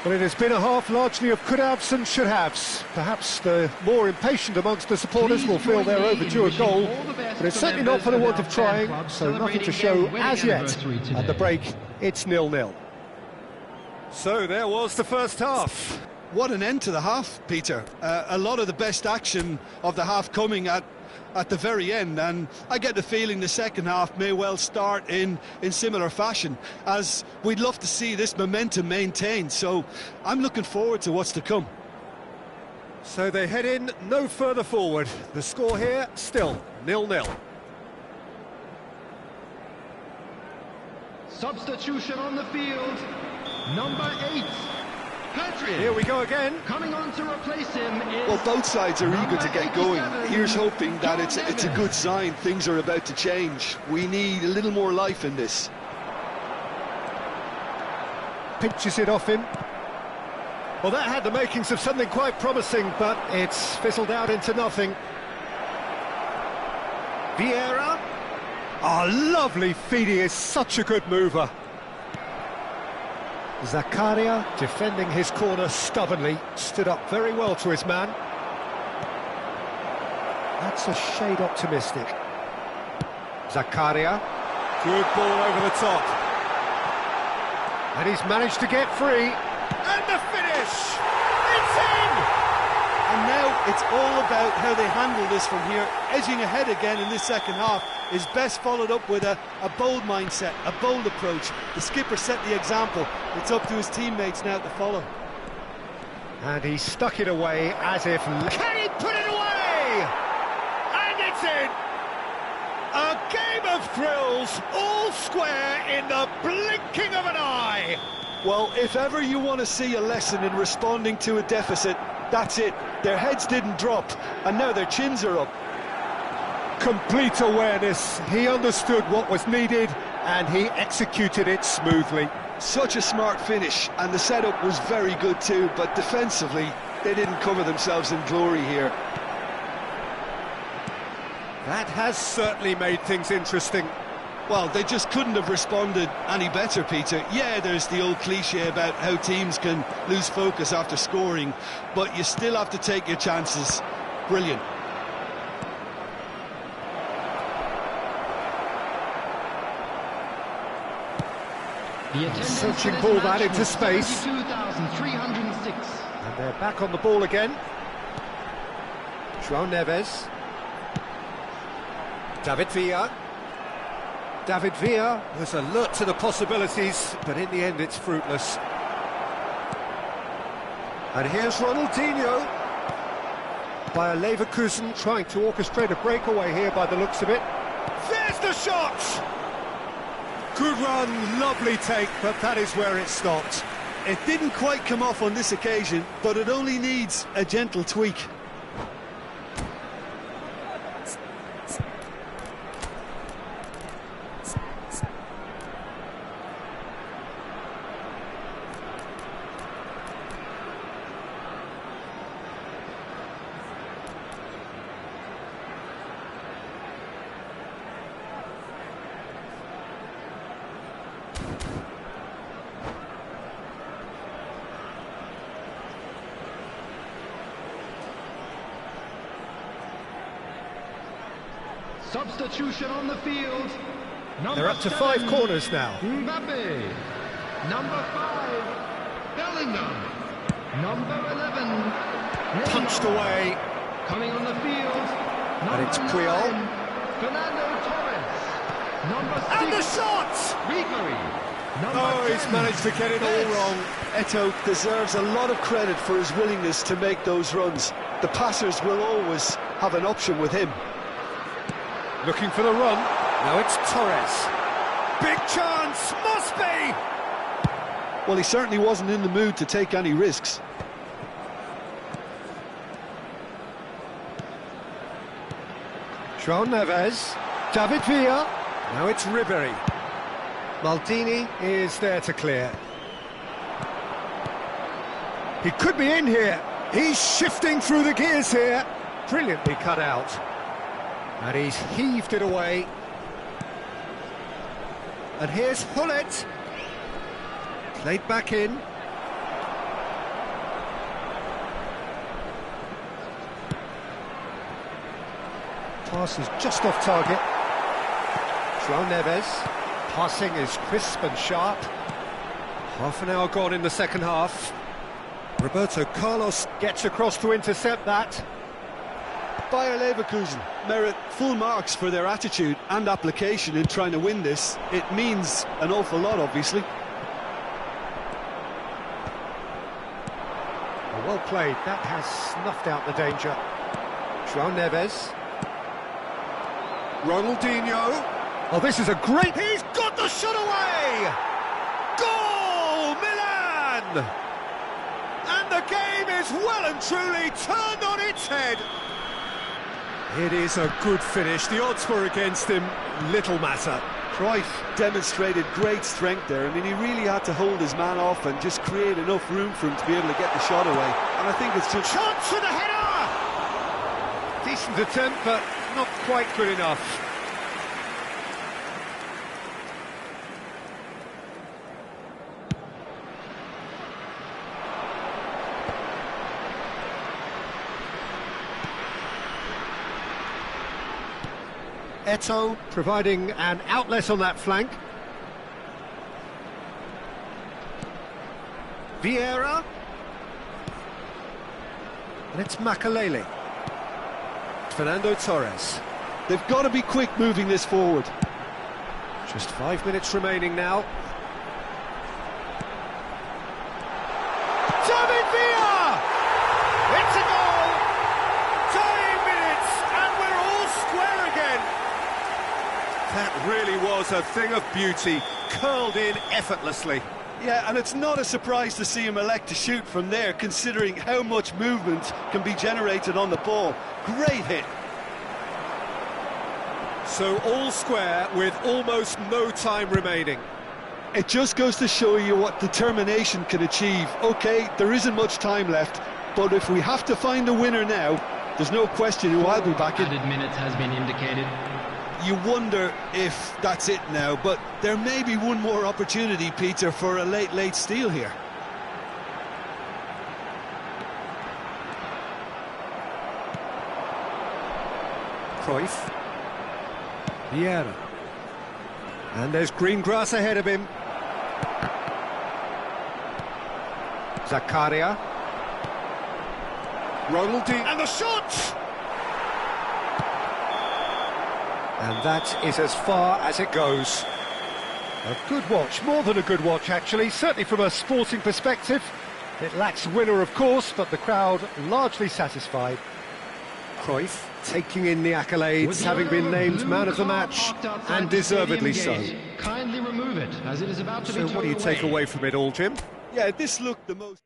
Well, it has been a half largely of could-haves and should-haves. Perhaps the more impatient amongst the supporters will feel they're overdue a goal, but it's certainly not for the want of trying, so nothing to show as yet. At the break, it's 0-0. So there was the first half. What an end to the half, Peter. A lot of the best action of the half coming at the very end, and I get the feeling the second half may well start in similar fashion, as we'd love to see this momentum maintained, so I'm looking forward to what's to come. So they head in no further forward. The score here, still 0-0. Substitution on the field, number 8. Here we go again. Coming on to replace him is... Well, both sides are eager to get going. Here's hoping that it's a good sign. Things are about to change. We need a little more life in this. Pinches it off him. Well, that had the makings of something quite promising, but it's fizzled out into nothing. Vieira. Oh, lovely feed. He is such a good mover. Zakaria defending his corner stubbornly, stood up very well to his man. That's a shade optimistic. Zakaria, good ball over the top. And he's managed to get free. And the finish! It's in! And now it's all about how they handle this from here. Edging ahead again in this second half is best followed up with a bold mindset, a bold approach. The skipper set the example. It's up to his teammates now to follow. And he stuck it away as if... Can he put it away? And it's in! A game of thrills, all square in the blinking of an eye! Well, if ever you want to see a lesson in responding to a deficit, that's it. Their heads didn't drop, and now their chins are up. Complete awareness. He understood what was needed, and he executed it smoothly. Such a smart finish, and the setup was very good too, but defensively, they didn't cover themselves in glory here. That has certainly made things interesting. Well, they just couldn't have responded any better, Peter. Yeah, there's the old cliche about how teams can lose focus after scoring, but you still have to take your chances. Brilliant. Searching ball that into space. 2,306. And they're back on the ball again. João Neves. David Villa. David Villa was alert to the possibilities, but in the end it's fruitless. And here's Ronaldinho. Bayer Leverkusen trying to orchestrate a breakaway here by the looks of it. There's the shot! Good run, lovely take, but that is where it stopped. It didn't quite come off on this occasion, but it only needs a gentle tweak. Substitution on the field. They're up to 5 corners now. Mbappe. Number 5, Bellingham. Number 11, Punched away. coming on the field. And it's Number Puyol. 9, Fernando Torres. Number 6, And the shot! Ribery. Number Oh, 10, he's managed to get it all Metz. wrong. Eto'o deserves a lot of credit for his willingness to make those runs. The passers will always have an option with him. Looking for the run. Now it's Torres. Big chance, must be! Well, he certainly wasn't in the mood to take any risks. João Neves. David Villa. Now it's Ribery. Maldini is there to clear. He could be in here. He's shifting through the gears here. Brilliantly cut out. And he's heaved it away. And here's Hullet. Played back in. Pass is just off target. João Neves. Passing is crisp and sharp. Half an hour gone in the second half. Roberto Carlos gets across to intercept that. Bayer Leverkusen merit full marks for their attitude and application in trying to win this. It means an awful lot, obviously. Well played, that has snuffed out the danger. João Neves. Ronaldinho. Oh, this is a great... He's got the shot away! Goal, Milan! And the game is well and truly turned on its head. It is a good finish. The odds were against him. Little matter. Cruyff demonstrated great strength there. I mean, he really had to hold his man off and just create enough room for him to be able to get the shot away. And I think it's just... Chance for the header! Decent attempt, but not quite good enough. Eto'o providing an outlet on that flank. Vieira. And it's Makalele. Fernando Torres. They've got to be quick moving this forward. Just 5 minutes remaining now. David Villa! It's a goal! Dying minutes, and we're all square again. That really was a thing of beauty, curled in effortlessly. Yeah, and it's not a surprise to see him elect to shoot from there, considering how much movement can be generated on the ball. Great hit. So all square with almost no time remaining. It just goes to show you what determination can achieve. OK, there isn't much time left, but if we have to find a winner now, there's no question who I'll be backing. Added minutes has been indicated. You wonder if that's it now, but there may be one more opportunity, Peter, for a late steal here. Cruyff. Vieira. And there's green grass ahead of him. Zakaria. Ronaldinho. And the shot! And that is as far as it goes. A good watch, more than a good watch actually, certainly from a sporting perspective. It lacks winner of course, but the crowd largely satisfied. Cruyff taking in the accolades, having been named man of the match, and deservedly so. Kindly remove it, as it is about to be So what do you take away from it all, Jim? Yeah, this looked the most...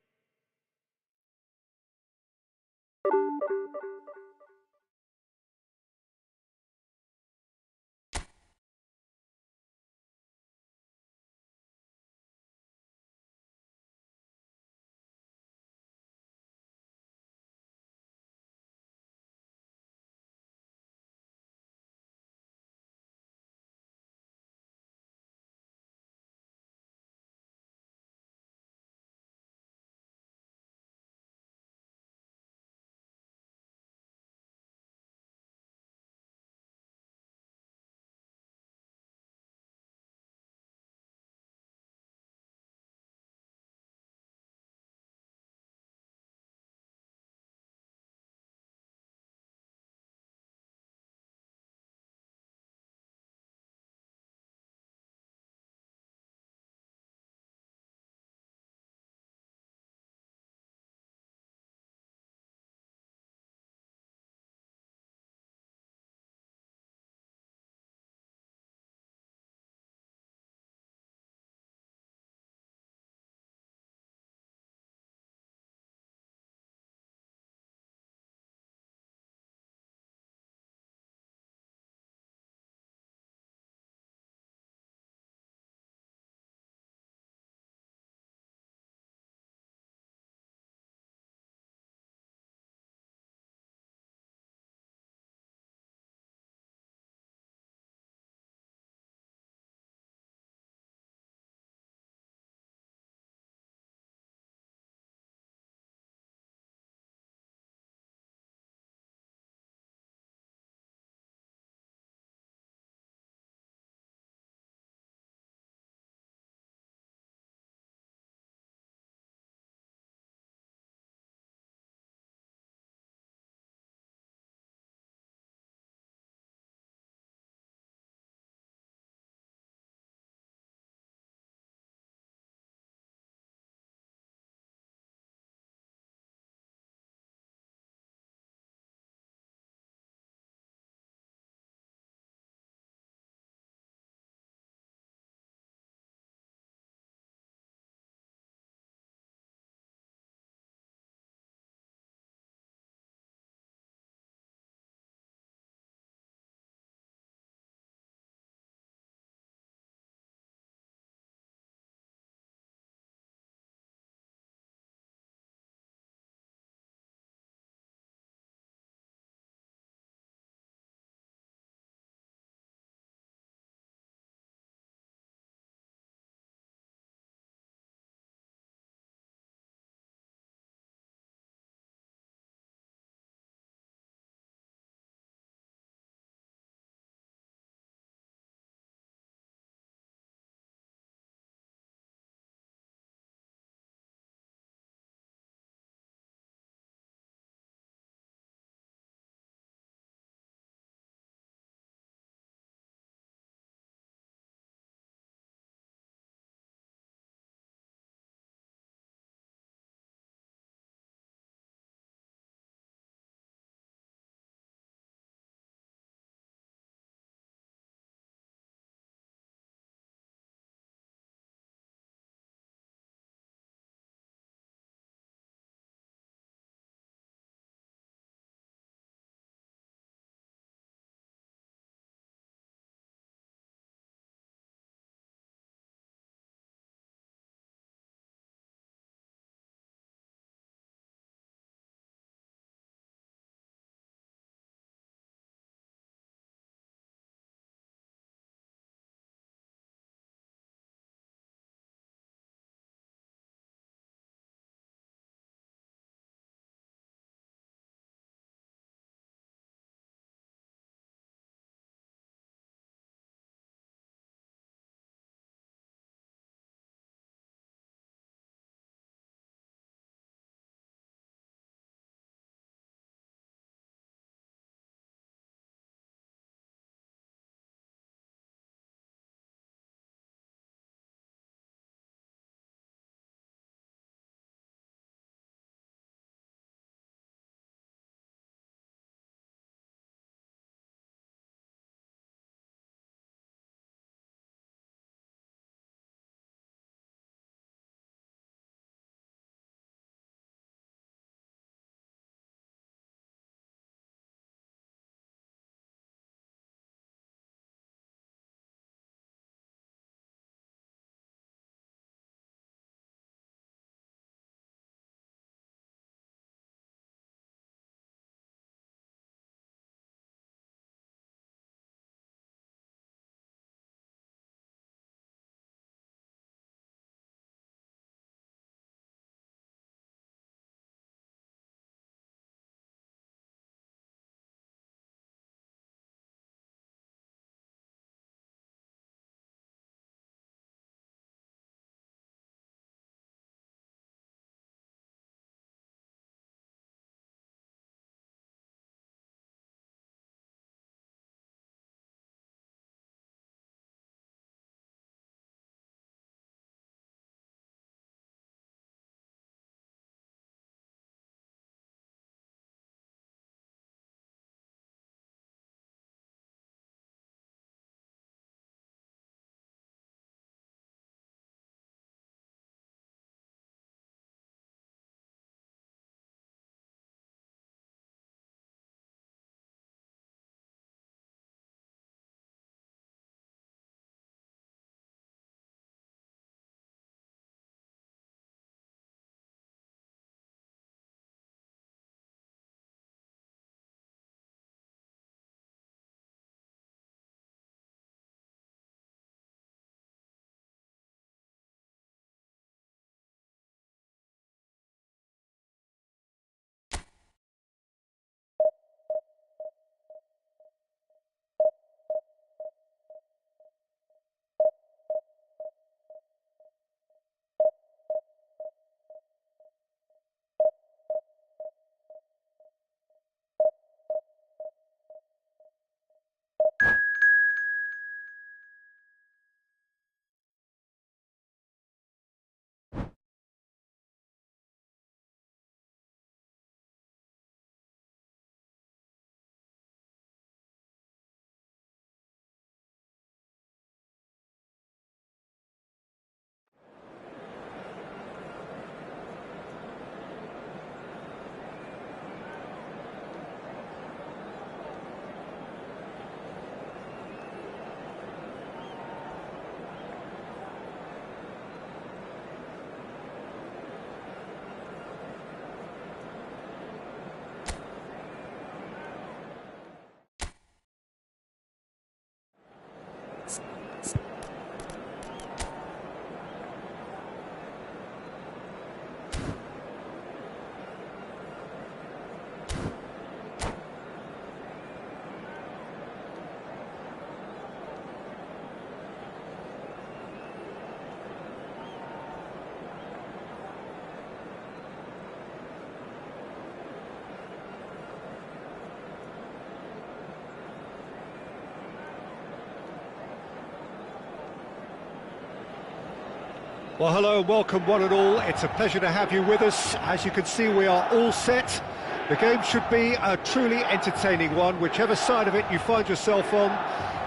Well, hello and welcome one and all. It's a pleasure to have you with us. As you can see, we are all set. The game should be a truly entertaining one, whichever side of it you find yourself on.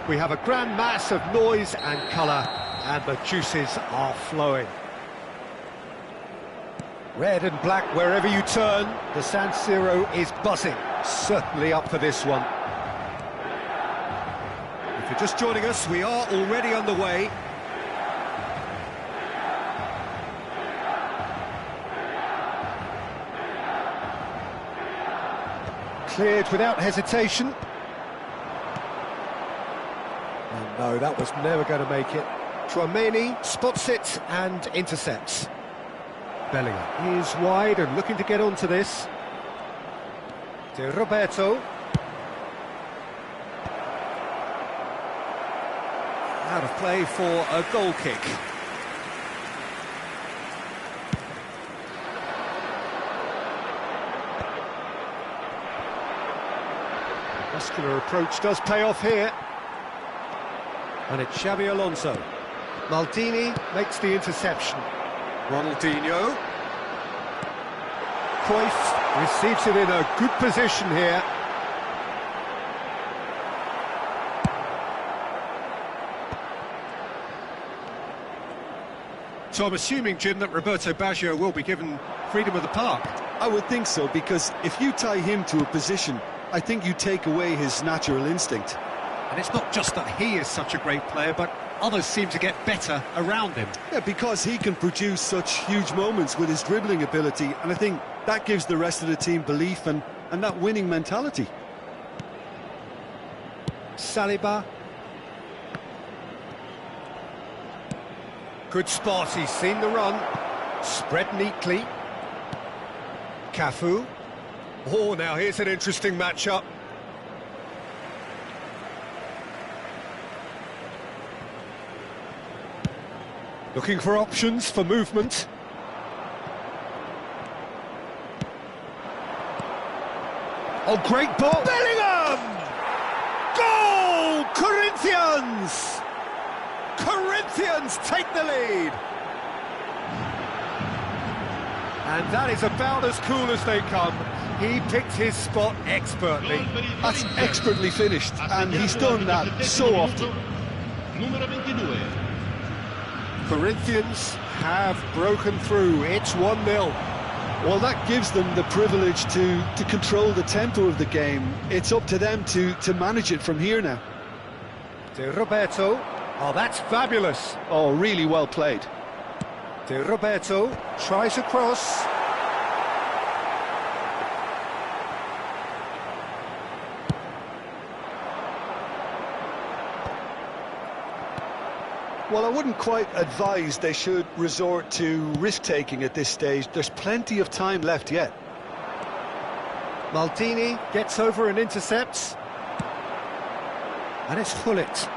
We have a grand mass of noise and colour, and the juices are flowing. Red and black wherever you turn, the San Siro is buzzing. Certainly up for this one. If you're just joining us, we are already underway. Cleared without hesitation. Oh, no, that was never going to make it. Tchouameni spots it and intercepts. Bellingham is wide and looking to get onto this. De Roberto. Out of play for a goal kick. Muscular approach does pay off here. And it's Xabi Alonso. Maldini makes the interception. Ronaldinho. Cruyff receives it in a good position here. So I'm assuming, Jim, that Roberto Baggio will be given freedom of the park. I would think so, because if you tie him to a position, I think you take away his natural instinct. And it's not just that he is such a great player, but others seem to get better around him. Yeah, because he can produce such huge moments with his dribbling ability, and I think that gives the rest of the team belief and that winning mentality. Saliba. Good spot, he's seen the run. Spread neatly. Cafu. Oh, now here's an interesting matchup. Looking for options for movement. Oh, great ball! Bellingham! Goal! Corinthians! Corinthians take the lead! And that is about as cool as they come. He picked his spot expertly. That's expertly finished, and he's done that so often. Numero 22. Corinthians have broken through. It's 1-0. Well, that gives them the privilege to control the tempo of the game. It's up to them to manage it from here now. De Roberto. Oh, that's fabulous. Oh, really well played. De Roberto tries a cross. Well, I wouldn't quite advise they should resort to risk-taking at this stage. There's plenty of time left yet. Maldini gets over and intercepts. And it's Hullet.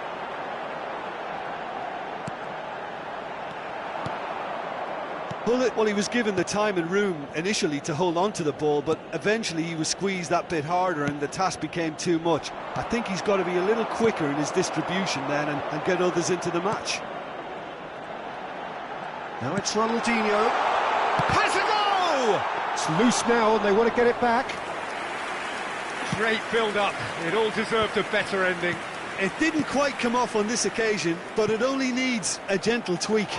Hullet, well, he was given the time and room initially to hold on to the ball, but eventually he was squeezed that bit harder and the task became too much. I think he's got to be a little quicker in his distribution then and get others into the match. Now it's Ronaldinho. Has a goal! It's loose now and they want to get it back. Great build-up. It all deserved a better ending. It didn't quite come off on this occasion, but it only needs a gentle tweak.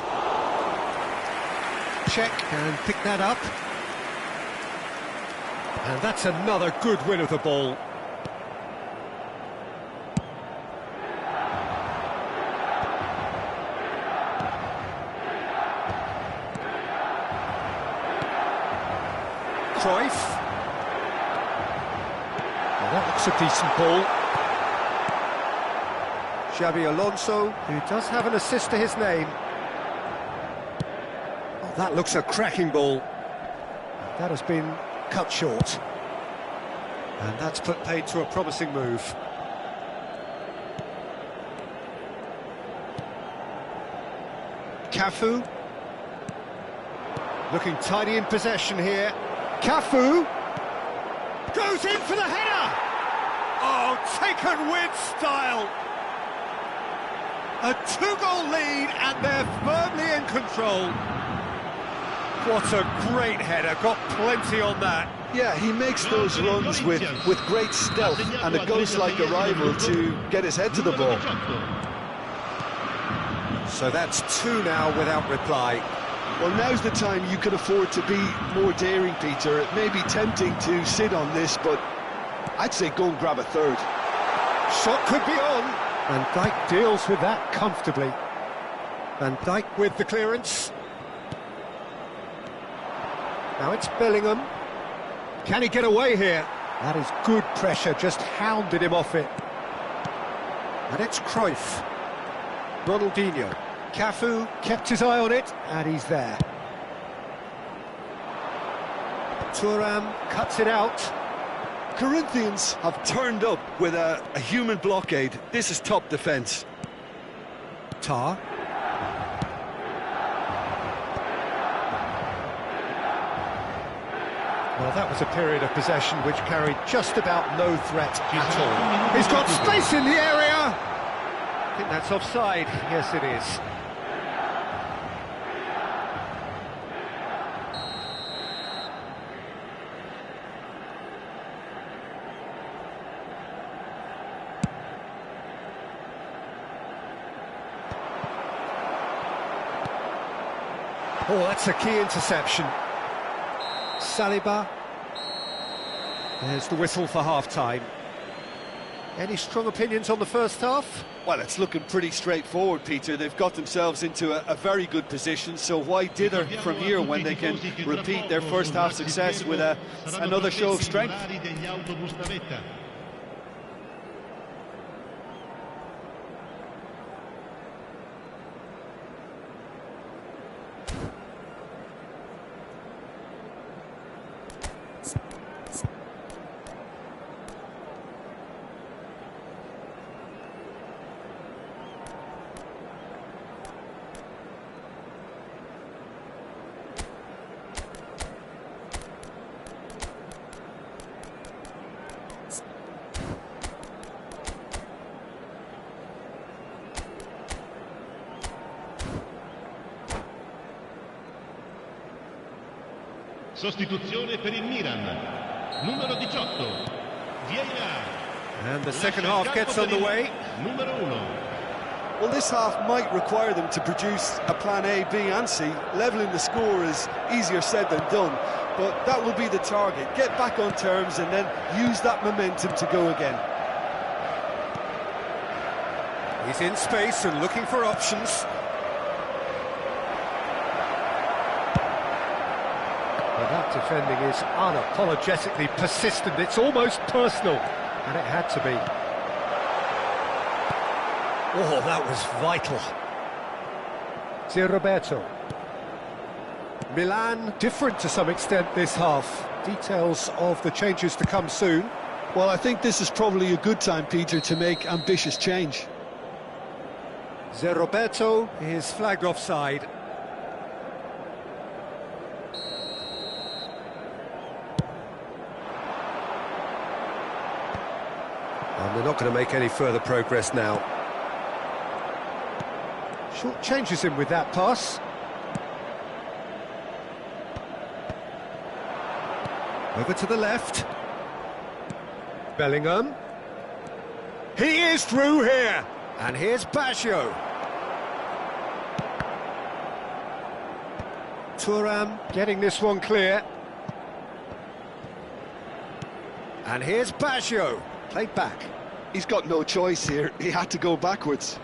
Check and pick that up. And that's another good win of the ball. Cruyff. Well, that looks a decent ball. Xabi Alonso, who does have an assist to his name. Oh, that looks a cracking ball. That has been cut short. And that's put paid to a promising move. Cafu. Looking tidy in possession here. Cafu goes in for the header! Oh, taken with style! A two-goal lead, and they're firmly in control. What a great header, got plenty on that. Yeah, he makes those runs with great stealth and a ghost-like arrival to get his head to the ball. So that's two now without reply. Well, now's the time you can afford to be more daring, Peter. It may be tempting to sit on this, but I'd say go and grab a third. Shot could be on, and Dijk deals with that comfortably. Van Dijk with the clearance. Now it's Bellingham. Can he get away here? That is good pressure, just hounded him off it. And it's Cruyff. Ronaldinho. Cafu kept his eye on it, and he's there. Thuram cuts it out. Corinthians have turned up with a human blockade. This is top defence. Tar. Well, that was a period of possession which carried just about no threat at all. He's got space in the area! I think that's offside. Yes, it is. Oh, that's a key interception. Saliba. There's the whistle for half-time. Any strong opinions on the first half? Well, it's looking pretty straightforward, Peter. They've got themselves into a very good position, so why dither from here when they can repeat their first half success with another show of strength? Sostituzione per il Milan, numero 18, Vieira. And the second half gets underway. Numero 1. Well, this half might require them to produce a plan A, B and C. Levelling the score is easier said than done, but that will be the target. Get back on terms and then use that momentum to go again. He's in space and looking for options. Well, that defending is unapologetically persistent. It's almost personal, and it had to be. Oh, that was vital. Roberto. Milan different to some extent this half. Details of the changes to come soon. Well, I think this is probably a good time, Peter, to make ambitious change. Roberto is flagged offside. And they're not going to make any further progress now. Short changes him with that pass. Over to the left. Bellingham. He is through here. And here's Baggio. Thuram getting this one clear. And here's Baggio. Played back. He's got no choice here. He had to go backwards.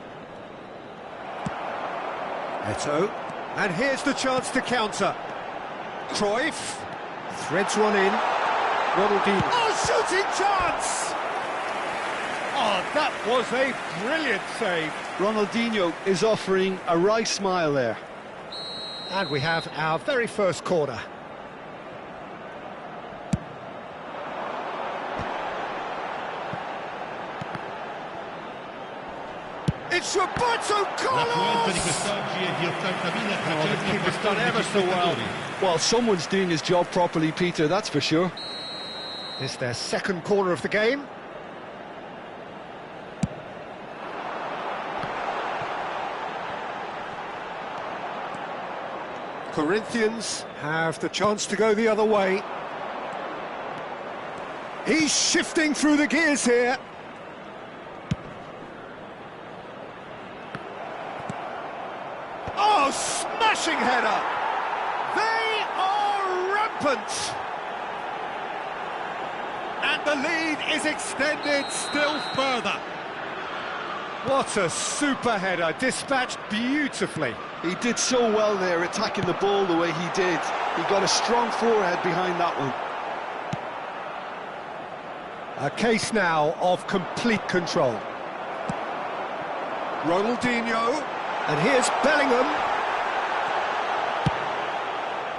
Eto'o. And here's the chance to counter. Cruyff threads one in. Ronaldinho. Oh, shooting chance! Oh, that was a brilliant save. Ronaldinho is offering a wry smile there. And we have our very first corner. It's Roberto Carlos! The keeper's done ever so well. Well, someone's doing his job properly, Peter, that's for sure. It's their second corner of the game. Corinthians have the chance to go the other way. He's shifting through the gears here. Oh, smashing header! They are rampant! And the lead is extended still further. What a super header, dispatched beautifully. He did so well there, attacking the ball the way he did. He got a strong forehead behind that one. A case now of complete control. Ronaldinho, and here's Bellingham.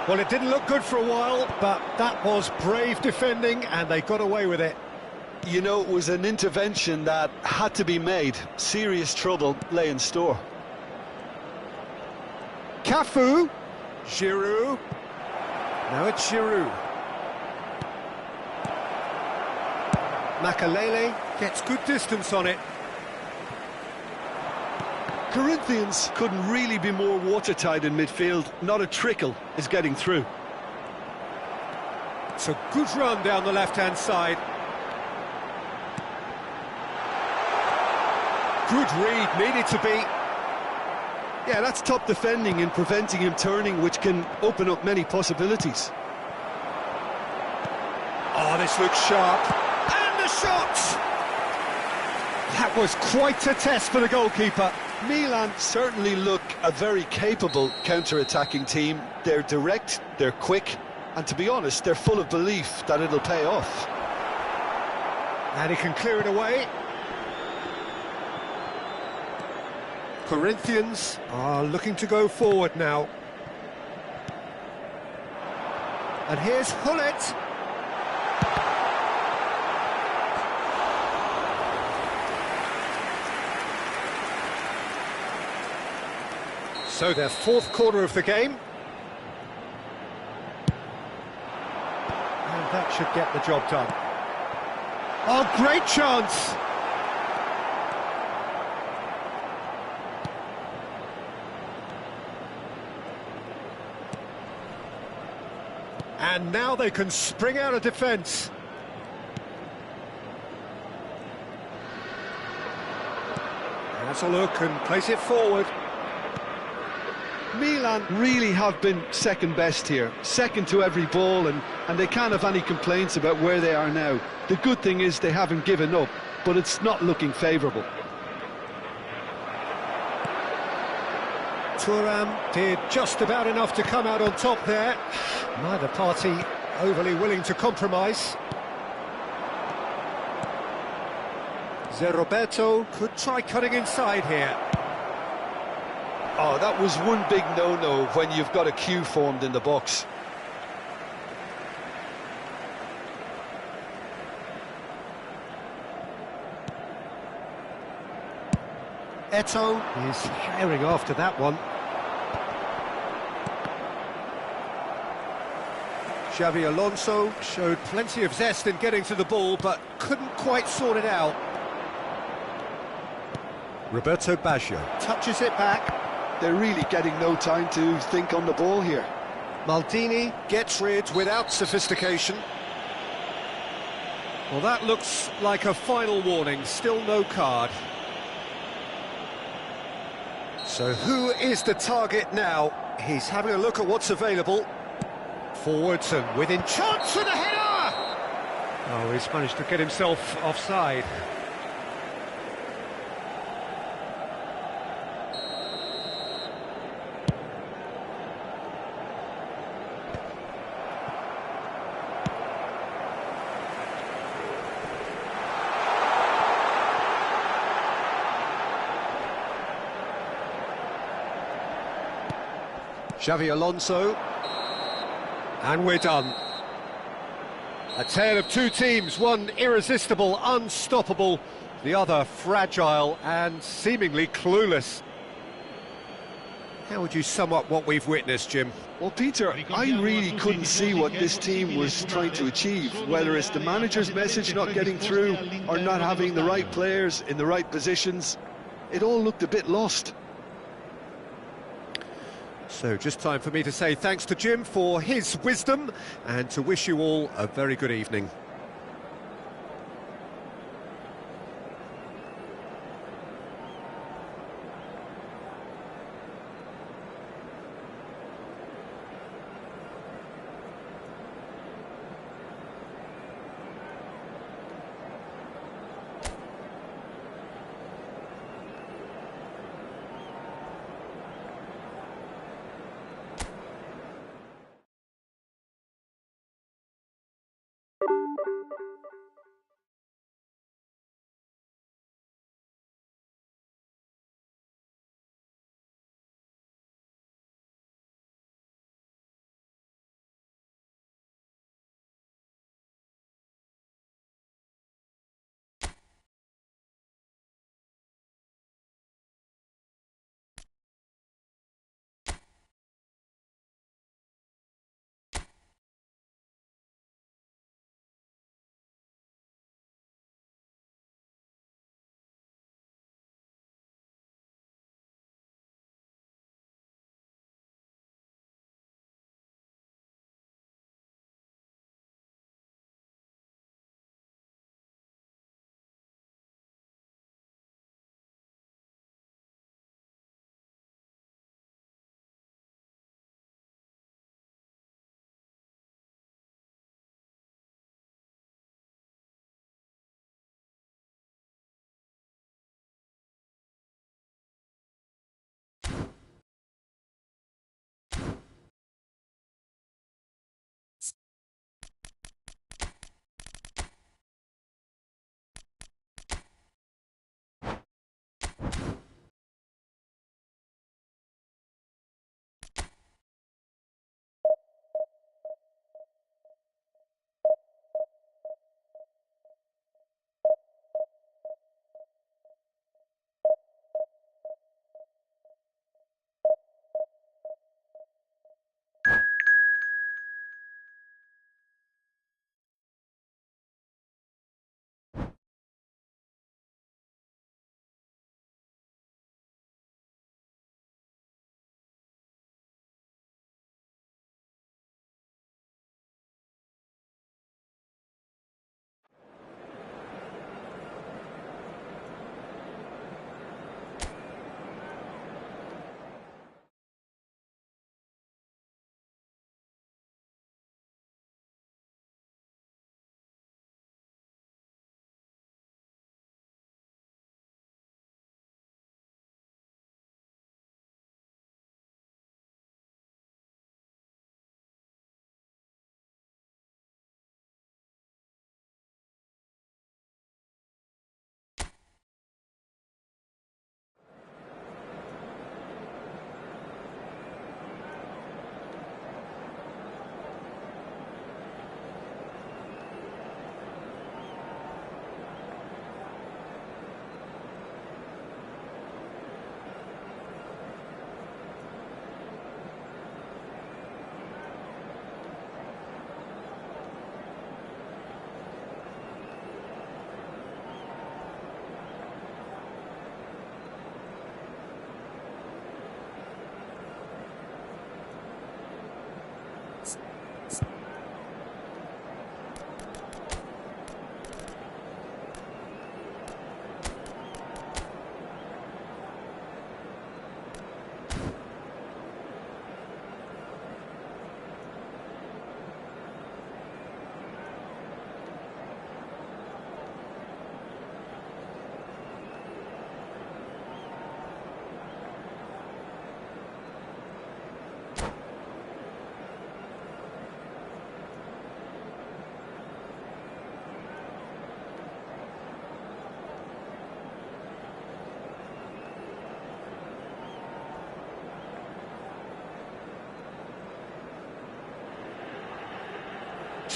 Well, it didn't look good for a while, but that was brave defending, and they got away with it. You know, it was an intervention that had to be made. Serious trouble lay in store. Cafu, Giroud, now it's Giroud. Makalele gets good distance on it. Corinthians couldn't really be more watertight in midfield. Not a trickle is getting through. It's a good run down the left-hand side. Good read, needed to be. Yeah, that's top defending and preventing him turning, which can open up many possibilities. Oh, this looks sharp. And the shot! That was quite a test for the goalkeeper. Milan certainly look a very capable counter-attacking team. They're direct, they're quick, and to be honest, they're full of belief that it'll pay off. And he can clear it away. Corinthians are looking to go forward now. And here's Hullet. So their fourth quarter of the game. And that should get the job done. Oh, great chance! And now they can spring out of defence. That's a look and place it forward. Milan really have been second best here, second to every ball, and they can't have any complaints about where they are now. The good thing is they haven't given up, but it's not looking favourable. Thuram did just about enough to come out on top there. Neither party overly willing to compromise. Roberto could try cutting inside here. Oh, that was one big no-no when you've got a queue formed in the box. Eto'o is herring after that one. Xavi Alonso showed plenty of zest in getting to the ball, but couldn't quite sort it out. Roberto Baggio touches it back. They're really getting no time to think on the ball here. Maldini gets rid without sophistication. Well, that looks like a final warning, still no card. So who is the target now? He's having a look at what's available. Forwards and within chance for the header! Oh, he's managed to get himself offside. Xavi Alonso, and we're done. A tale of two teams, one irresistible, unstoppable, the other fragile and seemingly clueless. How would you sum up what we've witnessed, Jim? Well, Peter, I really couldn't see what this team was trying to achieve, whether it's the manager's message not getting through or not having the right players in the right positions. It all looked a bit lost. So just time for me to say thanks to Jim for his wisdom and to wish you all a very good evening.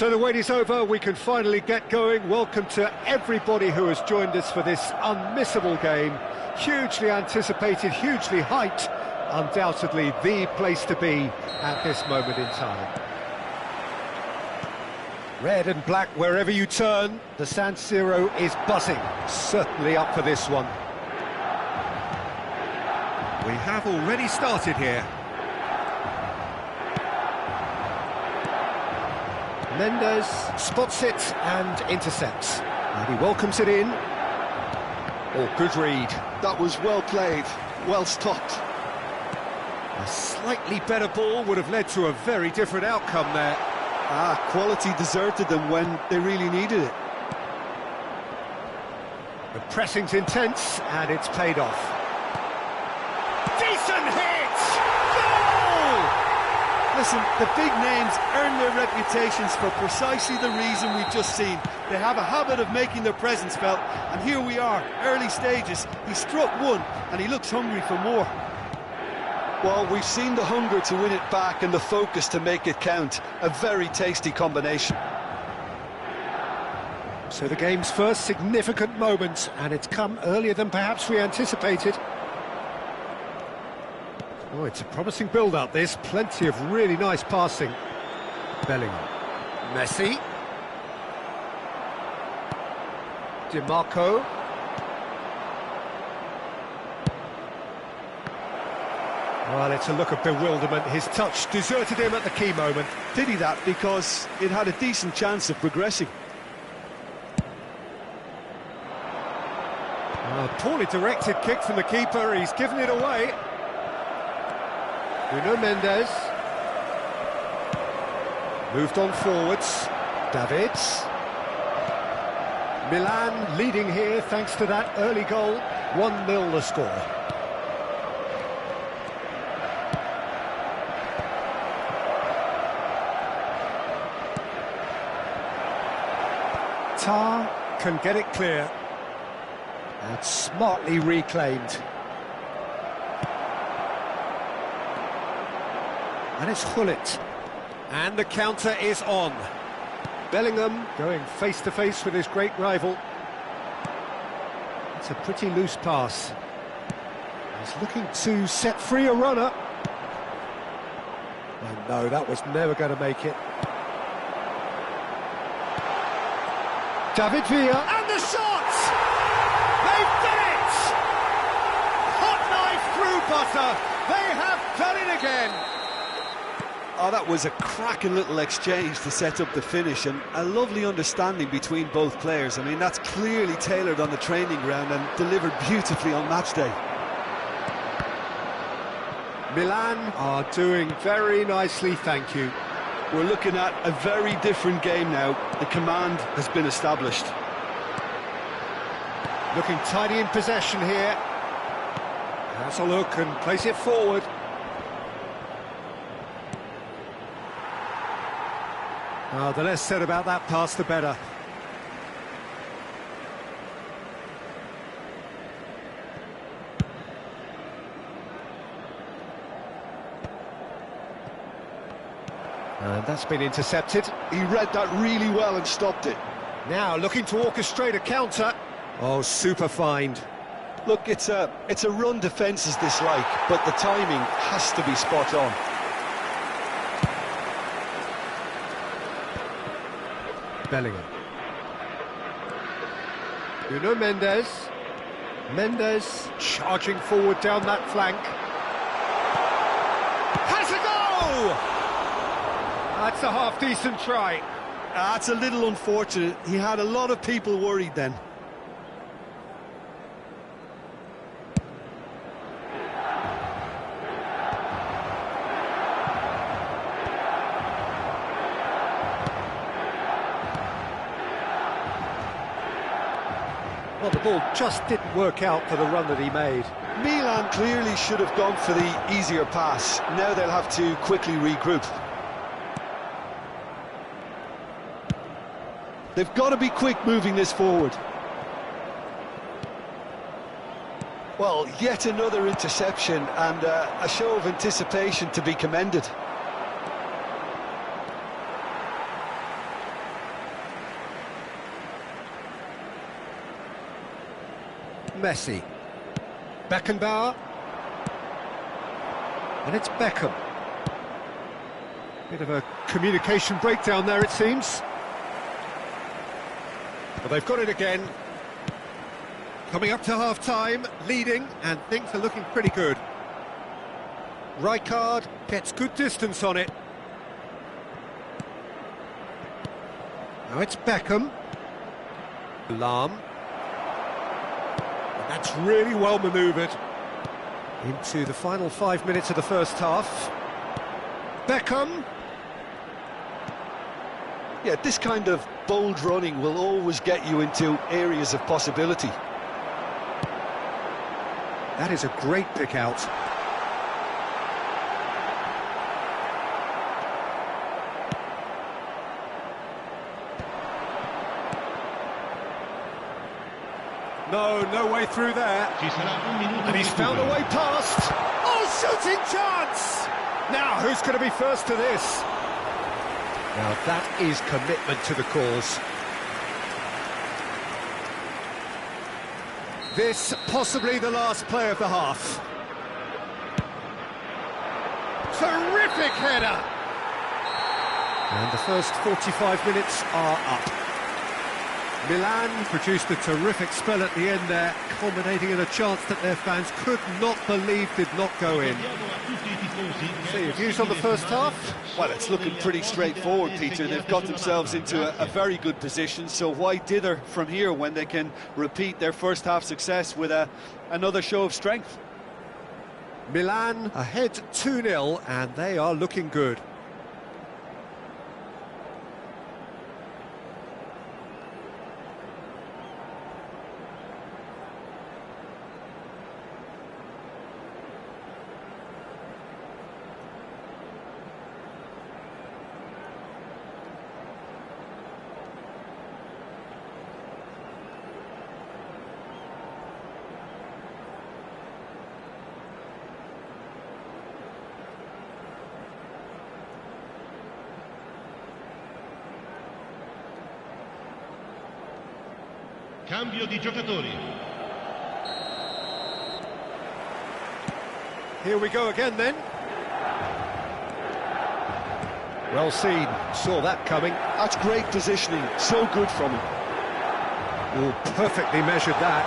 So the wait is over, we can finally get going. Welcome to everybody who has joined us for this unmissable game. Hugely anticipated, hugely hyped, undoubtedly the place to be at this moment in time. Red and black wherever you turn, the San Siro is buzzing, certainly up for this one. We have already started here. Mendes spots it and intercepts. And he welcomes it in. Oh, good read. That was well played, well stopped. A slightly better ball would have led to a very different outcome there. Quality deserted them when they really needed it. The pressing's intense, and it's paid off. Decent hit! Goal! Listen, the big names earn their reputations for precisely the reason we've just seen. They have a habit of making their presence felt, and here we are, early stages. He struck one, and he looks hungry for more. Well, we've seen the hunger to win it back and the focus to make it count. A very tasty combination. So the game's first significant moment, and it's come earlier than perhaps we anticipated. Oh, it's a promising build-up, this. Plenty of really nice passing. Bellingham. Messi. DiMarco. Well, it's a look of bewilderment. His touch deserted him at the key moment. Did he that? Because it had a decent chance of progressing. A poorly directed kick from the keeper. He's given it away. Nuno Mendes. Moved on forwards. Davids. Milan leading here thanks to that early goal. 1-0 the score. Tar can get it clear. And smartly reclaimed. And it's Gullit. And the counter is on. Bellingham going face-to-face with his great rival. It's a pretty loose pass. He's looking to set free a runner. Oh no, that was never going to make it. David Villa, and the shot! They've done it! Hot knife through butter. They have done it again. Oh, that was a cracking little exchange to set up the finish, and a lovely understanding between both players. I mean, that's clearly tailored on the training ground and delivered beautifully on match day. Milan are doing very nicely, thank you. We're looking at a very different game now. The command has been established. Looking tidy in possession here. Has a look and plays it forward. Oh, the less said about that pass, the better. And that's been intercepted. He read that really well and stopped it. Now looking to orchestrate a counter. Oh, super find. Look, it's a run defence is dislike, but the timing has to be spot on. Bellingham. Nuno Mendes. Mendes charging forward down that flank. Has a goal! That's a half-decent try. That's a little unfortunate. He had a lot of people worried then. Well, the ball just didn't work out for the run that he made. Milan clearly should have gone for the easier pass. Now they'll have to quickly regroup. They've got to be quick moving this forward. Well, yet another interception and a show of anticipation to be commended. Messi. Beckenbauer. And it's Beckham. Bit of a communication breakdown there, it seems. Well, they've got it again. Coming up to half-time, leading, and things are looking pretty good. Rijkaard gets good distance on it. Now it's Beckham. Lahm. And that's really well manoeuvred. Into the final 5 minutes of the first half. Beckham. Yeah, this kind of bold running will always get you into areas of possibility. That is a great pick out. No way through there. And he's found a way past. Oh, shooting chance! Now, who's going to be first to this? Now, that is commitment to the cause. This possibly the last play of the half. Terrific header! And the first 45 minutes are up. Milan produced a terrific spell at the end there, culminating in a chance that their fans could not believe did not go in. So your views on the first half? Well, it's looking pretty straightforward, Peter. They've got themselves into a very good position, so why dither from here when they can repeat their first half success with another show of strength? Milan ahead 2-0, and they are looking good. Cambio di giocatori. Here we go again then. Well seen, saw that coming. That's great positioning, so good from him. Oh, perfectly measured that.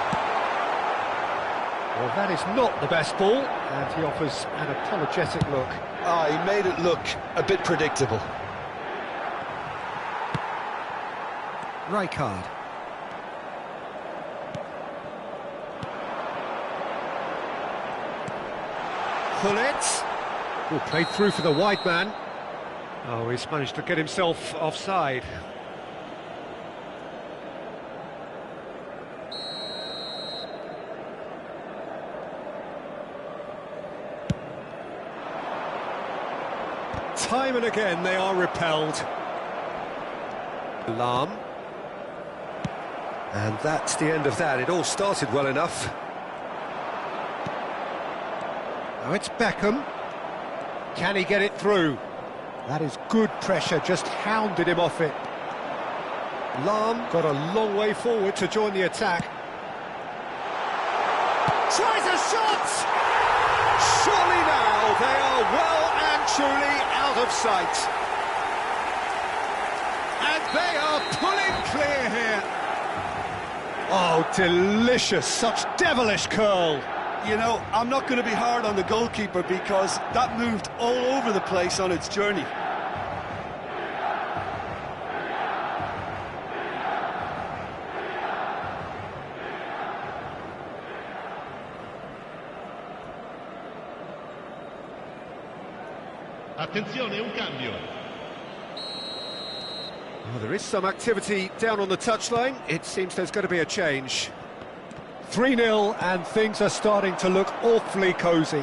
Well, that is not the best ball, and he offers an apologetic look. He made it look a bit predictable. Rijkaard. Pullet. Oh, played through for the wide man. Oh, he's managed to get himself offside. Time and again they are repelled. Lahm. And that's the end of that. It all started well enough. Now it's Beckham. Can he get it through? That is good pressure, just hounded him off it. Lahm got a long way forward to join the attack. Tries a shot! Surely now they are well and truly out of sight. And they are pulling clear here. Oh, delicious, such devilish curl. You know, I'm not going to be hard on the goalkeeper because that moved all over the place on its journey. Attenzione, un cambio. Well, there is some activity down on the touchline. It seems there's going to be a change. 3-0, and things are starting to look awfully cosy.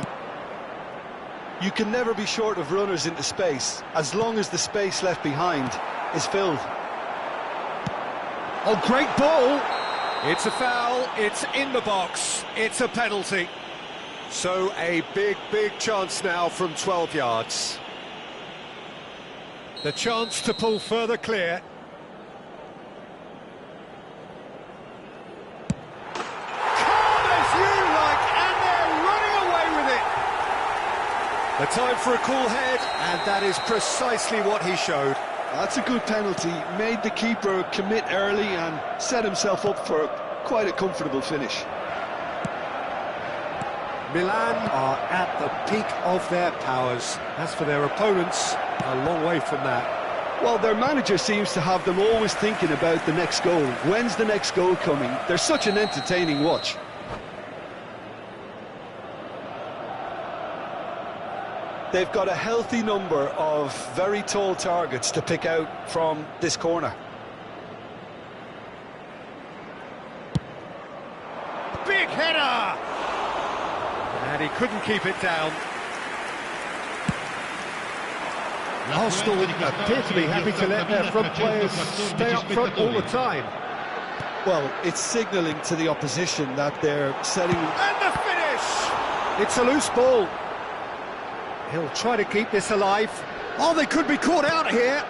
You can never be short of runners into space, as long as the space left behind is filled. Oh, great ball! It's a foul, it's in the box, it's a penalty. So a big chance now from 12 yards. The chance to pull further clear. The time for a cool head, and that is precisely what he showed. That's a good penalty, made the keeper commit early and set himself up for quite a comfortable finish. Milan are at the peak of their powers. As for their opponents, a long way from that. Well, their manager seems to have them always thinking about the next goal. When's the next goal coming? They're such an entertaining watch. They've got a healthy number of very tall targets to pick out from this corner. Big header! And he couldn't keep it down. Arsenal appear to be happy to let their front players stay up front all the time. Well, it's signalling to the opposition that they're setting... And the finish! It's a loose ball. He'll try to keep this alive. Oh, they could be caught out here.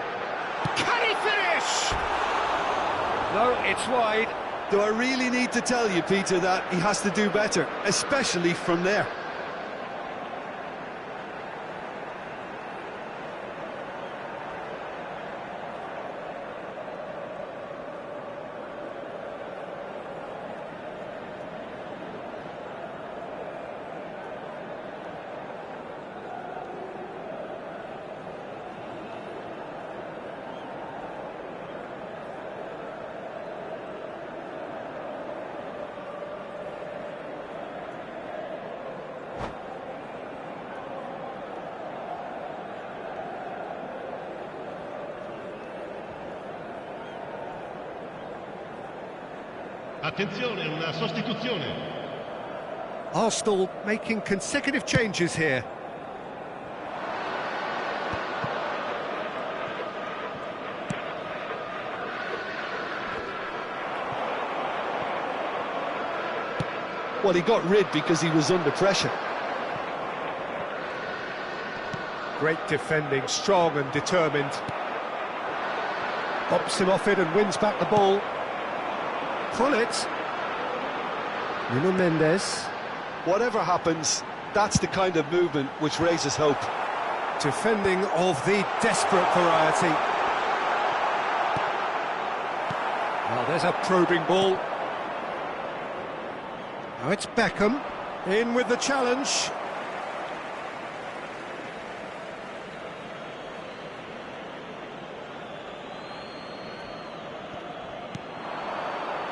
Can he finish? No, it's wide. Do I really need to tell you, Peter, that he has to do better, especially from there? Attenzione, una sostituzione. Arsenal making consecutive changes here. Well, he got rid because he was under pressure. Great defending, strong and determined. Bops him off it and wins back the ball. Pull it. Nuno Mendes. Whatever happens, that's the kind of movement which raises hope. Defending of the desperate variety. Well, there's a probing ball. Now it's Beckham. In with the challenge.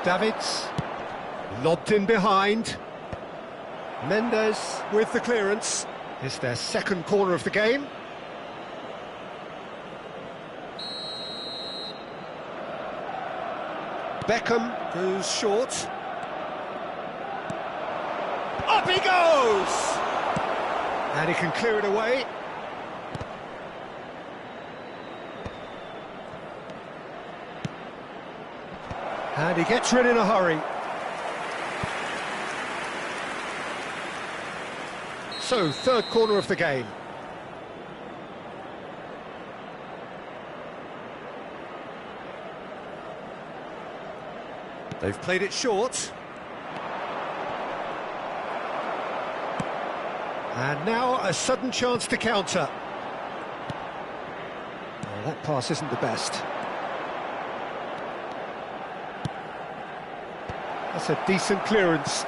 Davids, lobbed in behind. Mendes with the clearance. It's their second corner of the game. Beckham goes short. Up he goes! And he can clear it away. And he gets rid in a hurry. So, third corner of the game. They've played it short. And now a sudden chance to counter. Oh, that pass isn't the best. That's a decent clearance.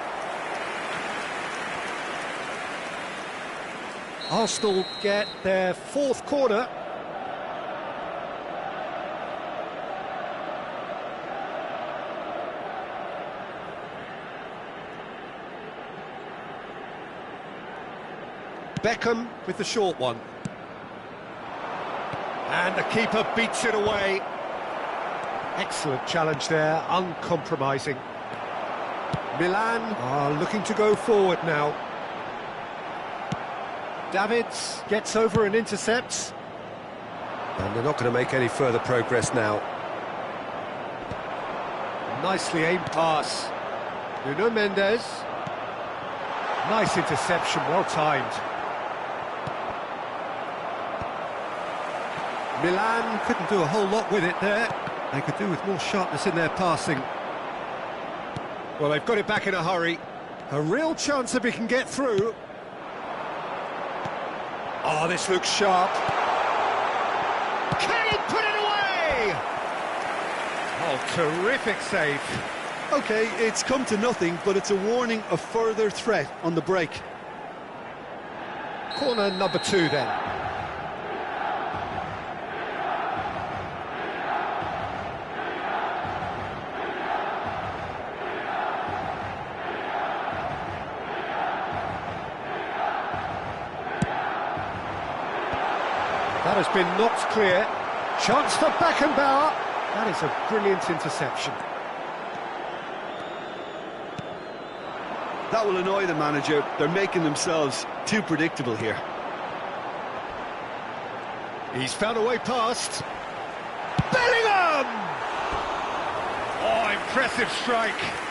Arsenal get their fourth corner. Beckham with the short one. And the keeper beats it away. Excellent challenge there, uncompromising. Milan are looking to go forward now. Davids gets over and intercepts. And they're not going to make any further progress now. Nicely aimed pass. Nuno Mendes. Nice interception, well timed. Milan couldn't do a whole lot with it there. They could do with more sharpness in their passing. Well, they've got it back in a hurry. A real chance if he can get through. Oh, this looks sharp. Can he put it away? Oh, terrific save. OK, it's come to nothing, but it's a warning of further threat on the break. Corner number 2 then. has been knocked clear. Chance for Beckenbauer. That is a brilliant interception. That will annoy the manager. They're making themselves too predictable here. He's found a way past. Bellingham! Oh, impressive strike.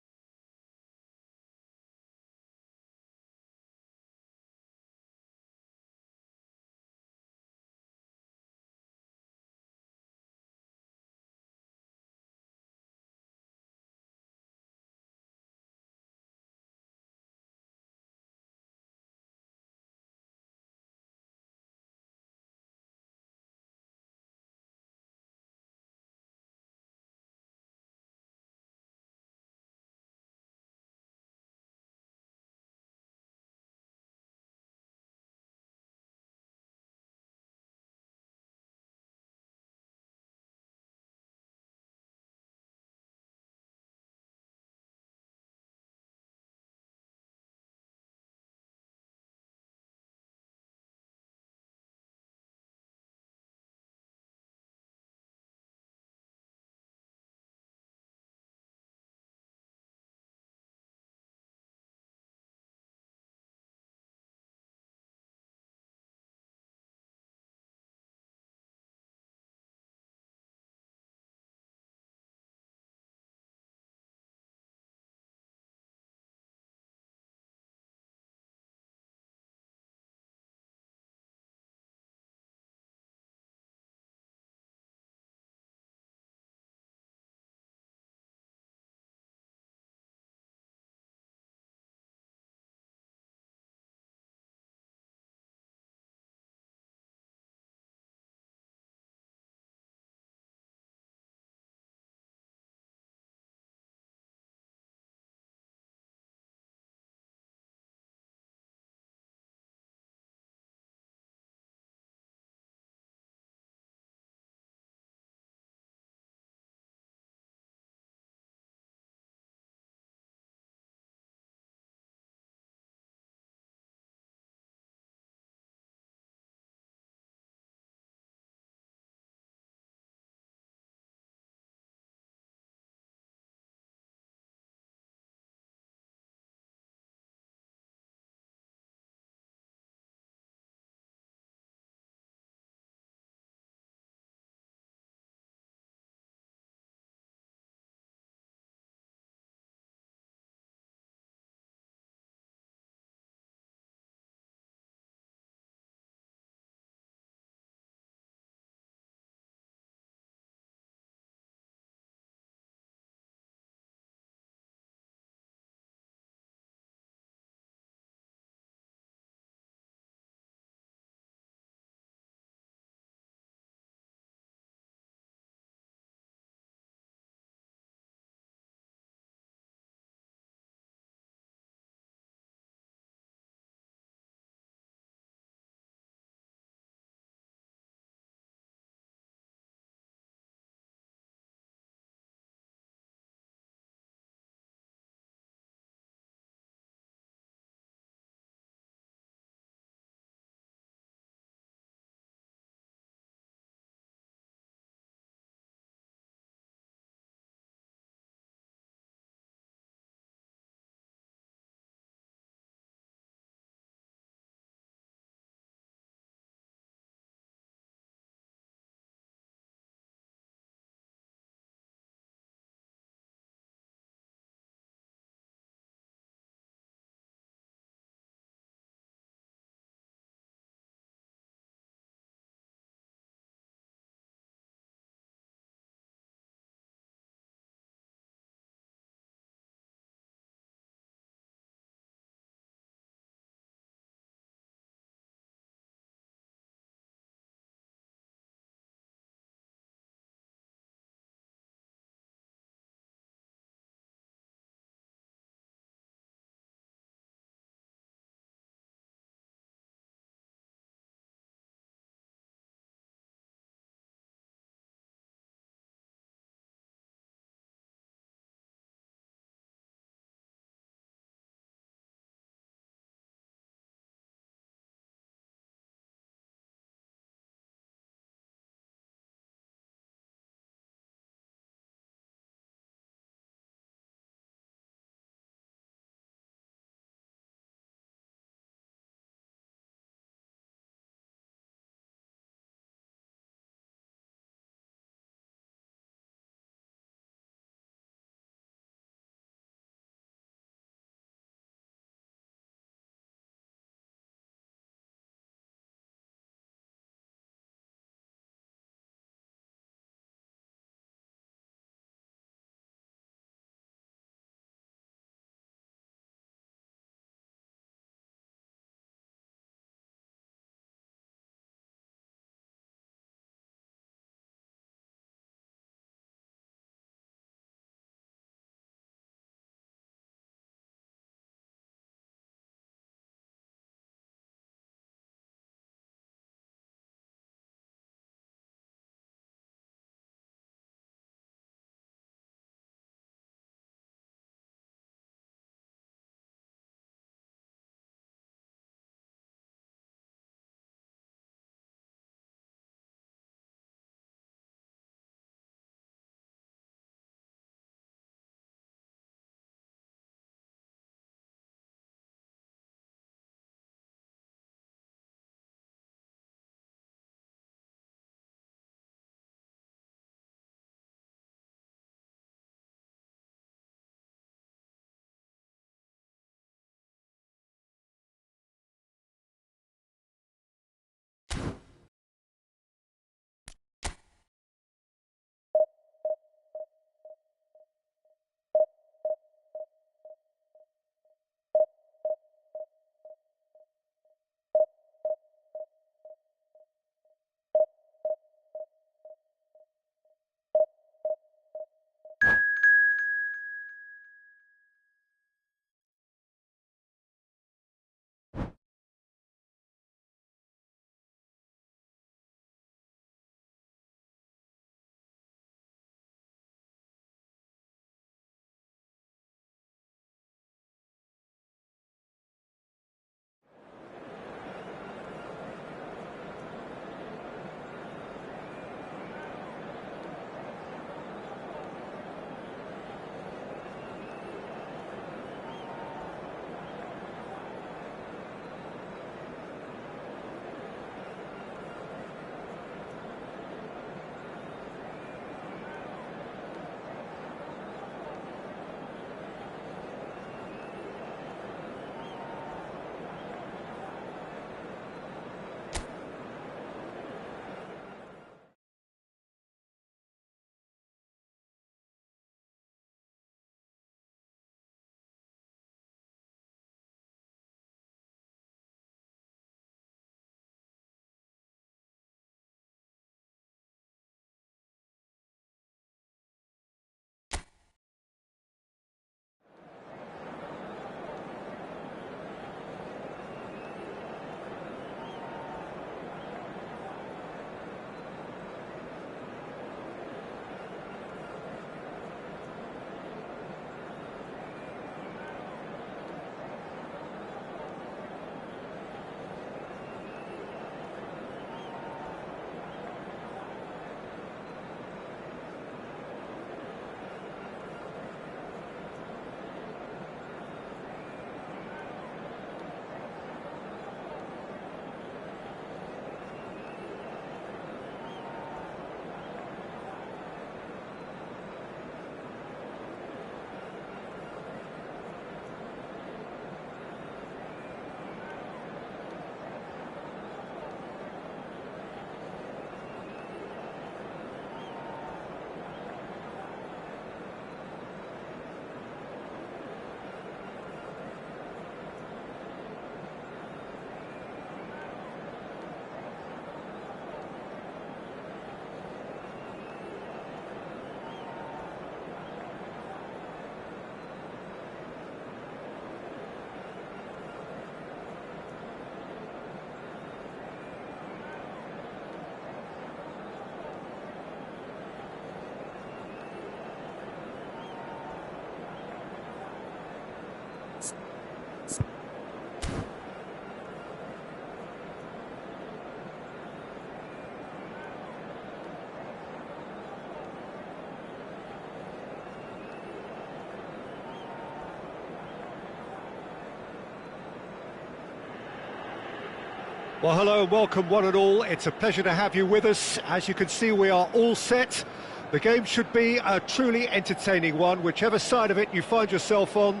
Well, hello and welcome one and all. It's a pleasure to have you with us. As you can see, we are all set. The game should be a truly entertaining one, whichever side of it you find yourself on.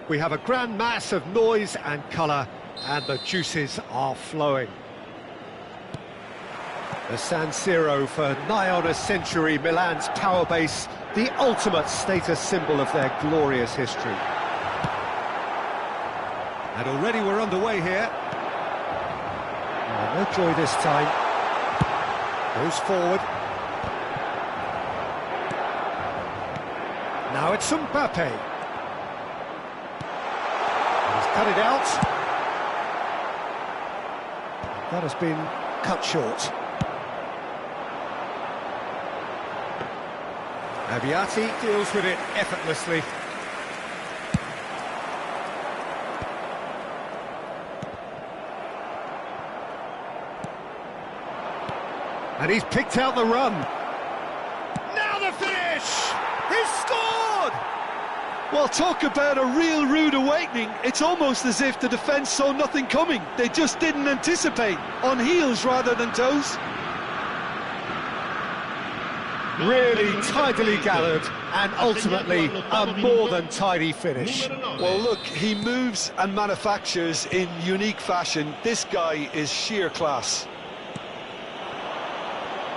We have a grand mass of noise and colour, and the juices are flowing. The San Siro for nigh on a century, Milan's power base, the ultimate status symbol of their glorious history. And already we're underway here. Oh, no joy this time. Goes forward. Now it's Mbappe. He's cut it out. That has been cut short. Abiati deals with it effortlessly. And he's picked out the run. Now the finish! He's scored! Well, talk about a real rude awakening. It's almost as if the defence saw nothing coming. They just didn't anticipate. On heels rather than toes. Really tidily gathered, and ultimately a more than tidy finish. Well, look, he moves and manufactures in unique fashion. This guy is sheer class.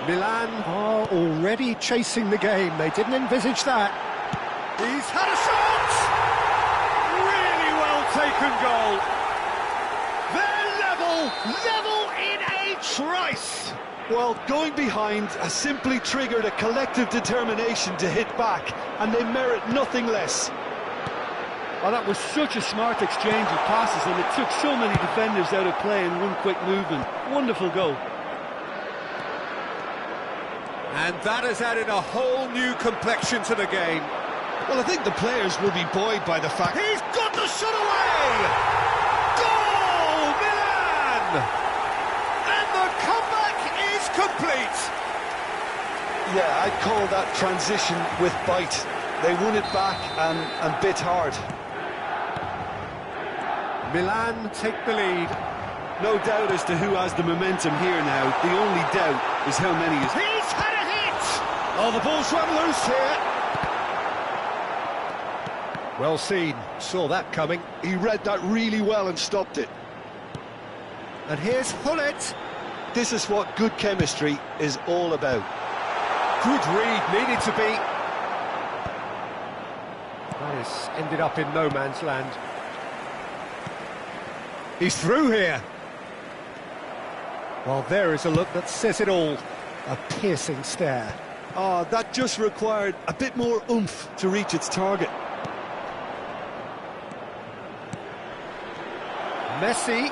Milan are already chasing the game. They didn't envisage that. He's had a shot! Really well taken goal. They're level in a trice. Well, going behind has simply triggered a collective determination to hit back, and they merit nothing less. Oh, that was such a smart exchange of passes, and it took so many defenders out of play in one quick movement. Wonderful goal. And that has added a whole new complexion to the game. Well, I think the players will be buoyed by the fact... He's got the shot away! Goal, Milan! And the comeback is complete. Yeah, I'd call that transition with bite. They won it back and bit hard. Milan take the lead. No doubt as to who has the momentum here now. The only doubt is how many is... He's had a hit! Oh, the ball's run loose here. Well seen, saw that coming. He read that really well and stopped it. And here's Hullet. This is what good chemistry is all about. Good read, needed to be. That has ended up in no man's land. He's through here. Well, there is a look that says it all. A piercing stare. Oh, that just required a bit more oomph to reach its target. Messi.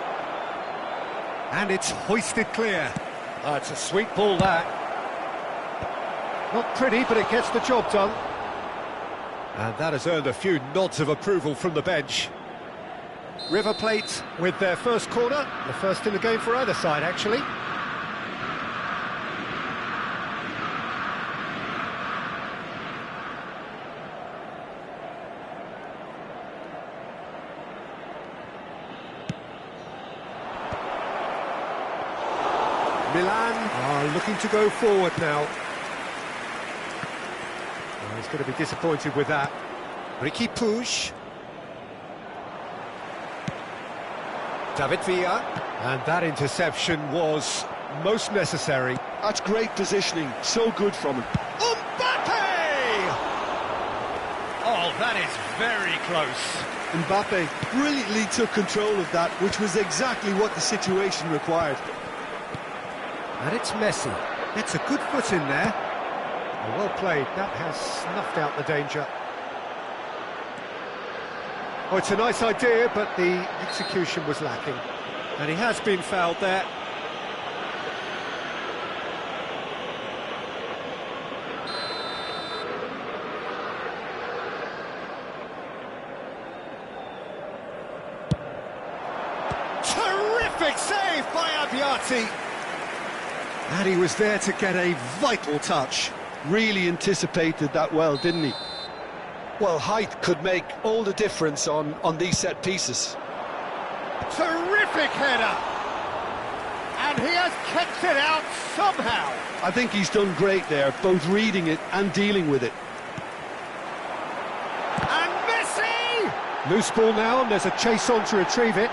And it's hoisted clear. It's a sweet ball, that. Not pretty, but it gets the job done. And that has earned a few nods of approval from the bench. River Plate with their first corner, the first in the game for either side, actually. Milan are looking to go forward now. Oh, he's going to be disappointed with that. Ricky Puig. David Villa, and that interception was most necessary. That's great positioning, so good from him. Mbappe! Oh, that is very close. Mbappe brilliantly took control of that, which was exactly what the situation required. And it's Messi. It's a good foot in there. Oh, well played, that has snuffed out the danger. Oh, it's a nice idea, but the execution was lacking. And he has been fouled there. Terrific save by Abiati. And he was there to get a vital touch. Really anticipated that well, didn't he? Well, height could make all the difference on these set pieces. Terrific header! And he has kept it out somehow. I think he's done great there, both reading it and dealing with it. And Messi! Loose ball now, and there's a chase on to retrieve it.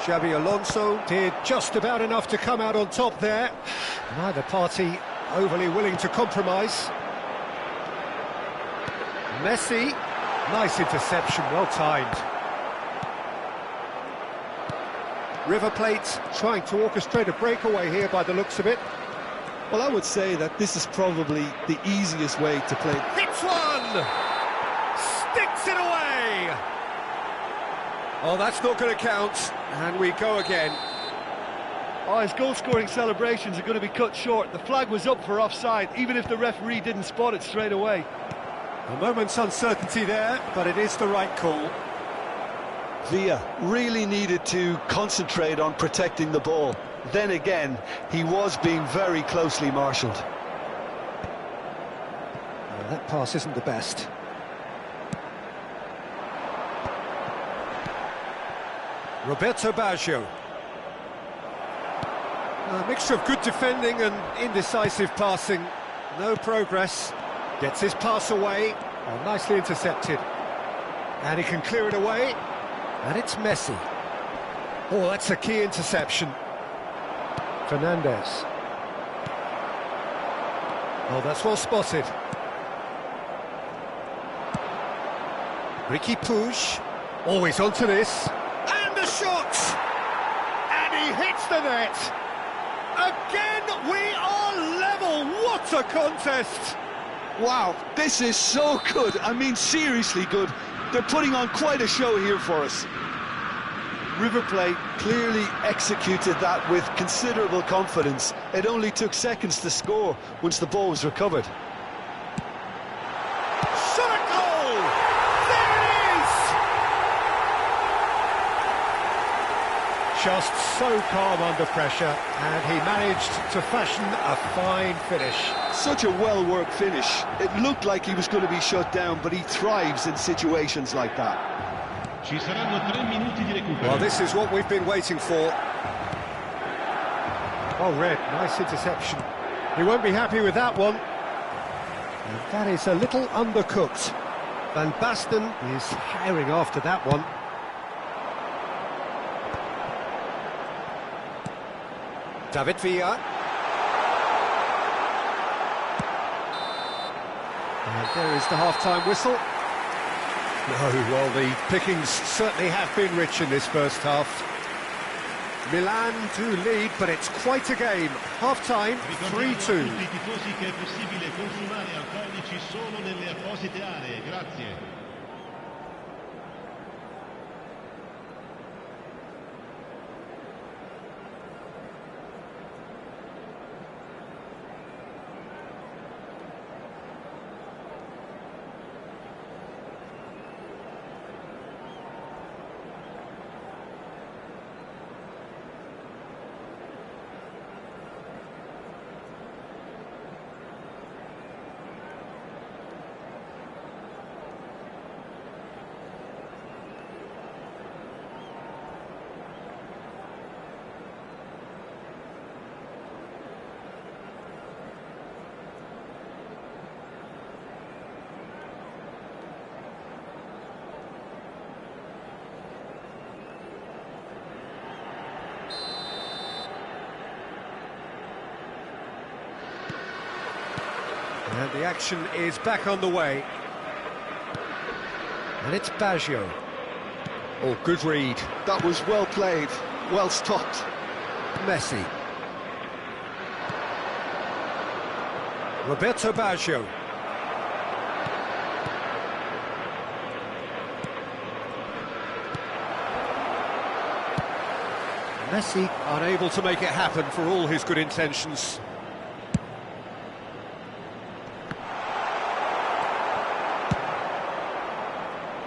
Xabi Alonso did just about enough to come out on top there. Neither party overly willing to compromise. Messi, nice interception, well timed. River Plate trying to orchestrate a breakaway here by the looks of it. Well, I would say that this is probably the easiest way to play. Hits one! Sticks it away! Oh, that's not going to count. And we go again. Oh, his goal-scoring celebrations are going to be cut short. The flag was up for offside, even if the referee didn't spot it straight away. A moment's uncertainty there, but it is the right call. Villa really needed to concentrate on protecting the ball. Then again, he was being very closely marshalled. That pass isn't the best. Roberto Baggio. A mixture of good defending and indecisive passing. No progress. Gets his pass away. Oh, nicely intercepted. And he can clear it away. And it's Messi. Oh, that's a key interception. Fernandez. Oh, that's well spotted. Ricky Puig. Always onto this. And the shot! And he hits the net. Again, we are level. What a contest! Wow, this is so good. I mean, seriously good. They're putting on quite a show here for us. River Plate clearly executed that with considerable confidence. It only took seconds to score once the ball was recovered. Shot a goal! There it is! Just so calm under pressure, and he managed to fashion a fine finish. Such a well-worked finish. It looked like he was going to be shut down, but he thrives in situations like that. Ci saranno 3 minuti di recupero. Well, this is what we've been waiting for. Oh, Red, nice interception. He won't be happy with that one. And that is a little undercooked. Van Basten is hiring after that one. David Villa. And there is the half-time whistle. No, well, the pickings certainly have been rich in this first half. Milan do lead, but it's quite a game. Half-time, 3-2. Tutti i tifosi che è possibile consumare alcolici solo nelle apposite aree. Grazie. And the action is back on the way. And it's Baggio. Oh, good read. That was well played, well stopped. Messi. Roberto Baggio. Messi unable to make it happen for all his good intentions.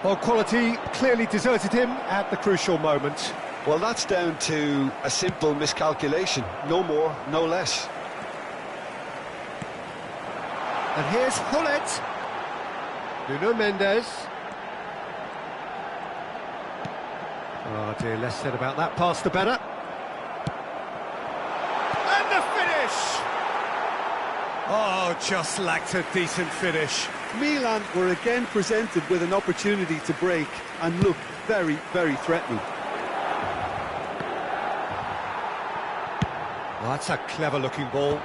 Well, quality clearly deserted him at the crucial moment. Well, that's down to a simple miscalculation. No more, no less. And here's Hullet. Nuno Mendes. Oh dear, less said about that pass the better. finish! Oh, just lacked a decent finish. Milan were again presented with an opportunity to break and looked very, very threatening. Oh, that's a clever-looking ball.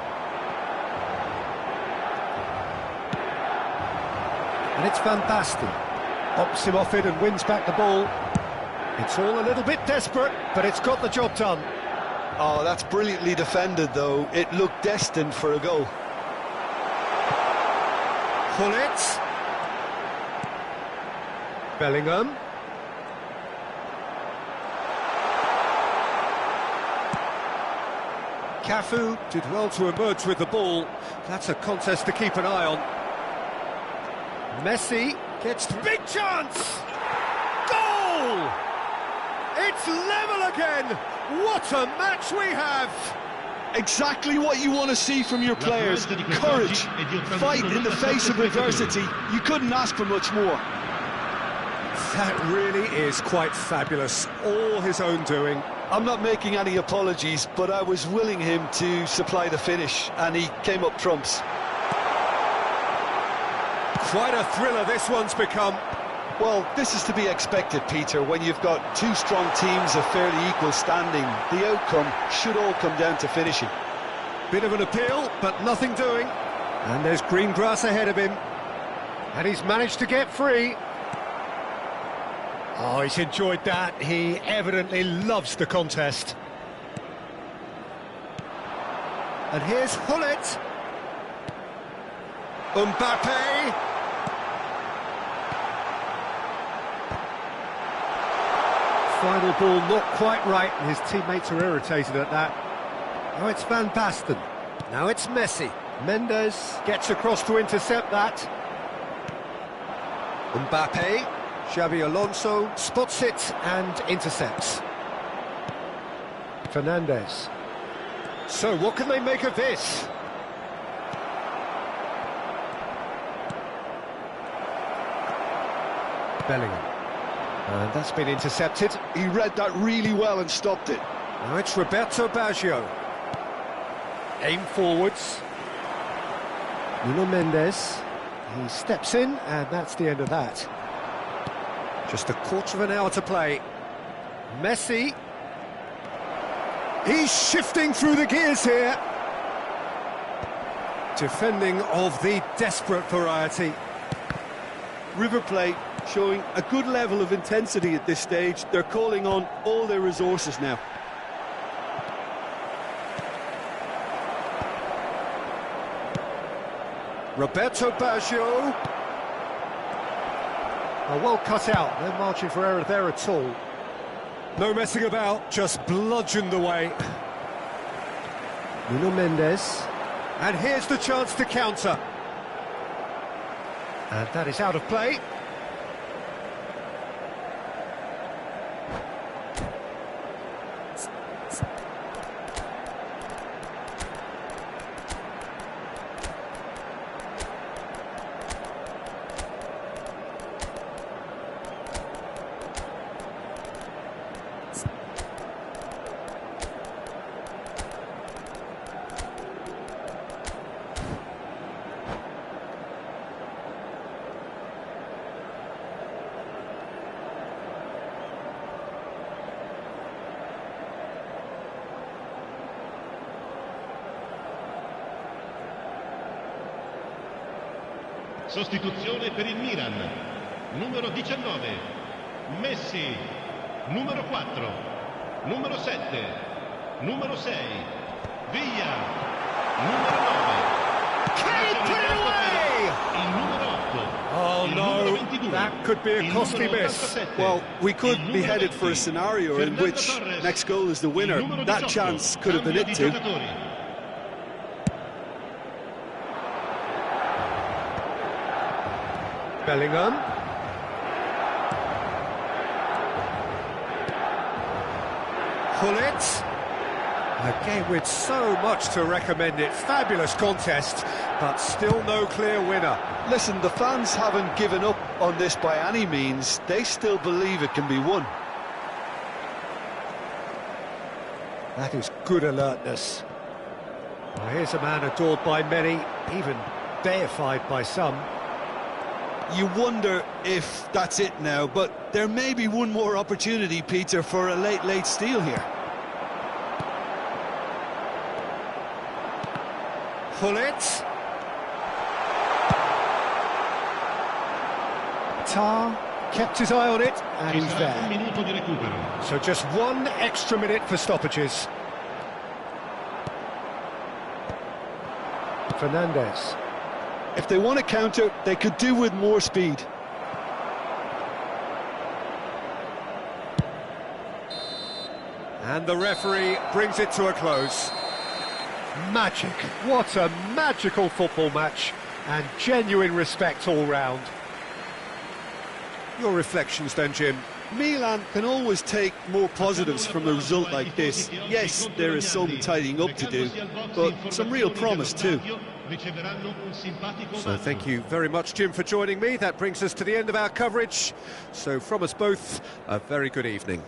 And it's Van Basten. Hops him off it and wins back the ball. It's all a little bit desperate, but it's got the job done. Oh, that's brilliantly defended, though. It looked destined for a goal. Gullit. Bellingham. Cafu did well to emerge with the ball. That's a contest to keep an eye on. Messi gets the big chance! Goal! It's level again! What a match we have! Exactly what you want to see from your players. Courage, fight in the face of adversity. You couldn't ask for much more. That really is quite fabulous. All his own doing. I'm not making any apologies, but I was willing him to supply the finish, and he came up trumps. Quite a thriller this one's become. Well, this is to be expected, Peter. When you've got two strong teams of fairly equal standing, the outcome should all come down to finishing. Bit of an appeal, but nothing doing. And there's green grass ahead of him. And he's managed to get free. Oh, he's enjoyed that. He evidently loves the contest. And here's Gullit. Mbappe. Final ball not quite right, and his teammates are irritated at that. Now it's Van Basten. Now it's Messi. Mendes gets across to intercept that. Mbappe. Xabi Alonso spots it and intercepts. Fernandes. So what can they make of this? Bellingham. And that's been intercepted. He read that really well and stopped it. Now it's Roberto Baggio. Aim forwards. Nuno Mendes. He steps in, and that's the end of that. Just a quarter of an hour to play. Messi. He's shifting through the gears here. Defending of the desperate variety. River Plate showing a good level of intensity at this stage. They're calling on all their resources now. Roberto Baggio. Well cut out, no margin for error there at all. No messing about, just bludgeoned away. Nuno Mendes. And here's the chance to counter. And that is out of play. Sostituzione per il Milan. Numero 19, Messi. Numero 4, numero 7, numero 6, Villa. Numero 9. Can he put it away? Il numero 8. Oh il no, numero 22, that could be a costly miss. 87, Well, we could be headed 20, for a scenario in Fernando which Torres, next goal is the winner. il numero That 18, chance could have been cambio it di too. giocatori. Bellingham. Gullit. A game with so much to recommend it. Fabulous contest, but still no clear winner. Listen, the fans haven't given up on this by any means. They still believe it can be won. That is good alertness. Well, here's a man adored by many, even deified by some. You wonder if that's it now, but there may be one more opportunity, Peter, for a late steal here. Pullet. Tar kept his eye on it, and he's there. So just 1 extra minute for stoppages. Fernandez. If they want to counter, they could do with more speed. And the referee brings it to a close. Magic. What a magical football match, and genuine respect all round. Your reflections then, Jim? Milan can always take more positives from a result like this. Yes, there is some tidying up to do, but some real promise too. So thank you very much, Jim, for joining me. That brings us to the end of our coverage. So from us both, a very good evening.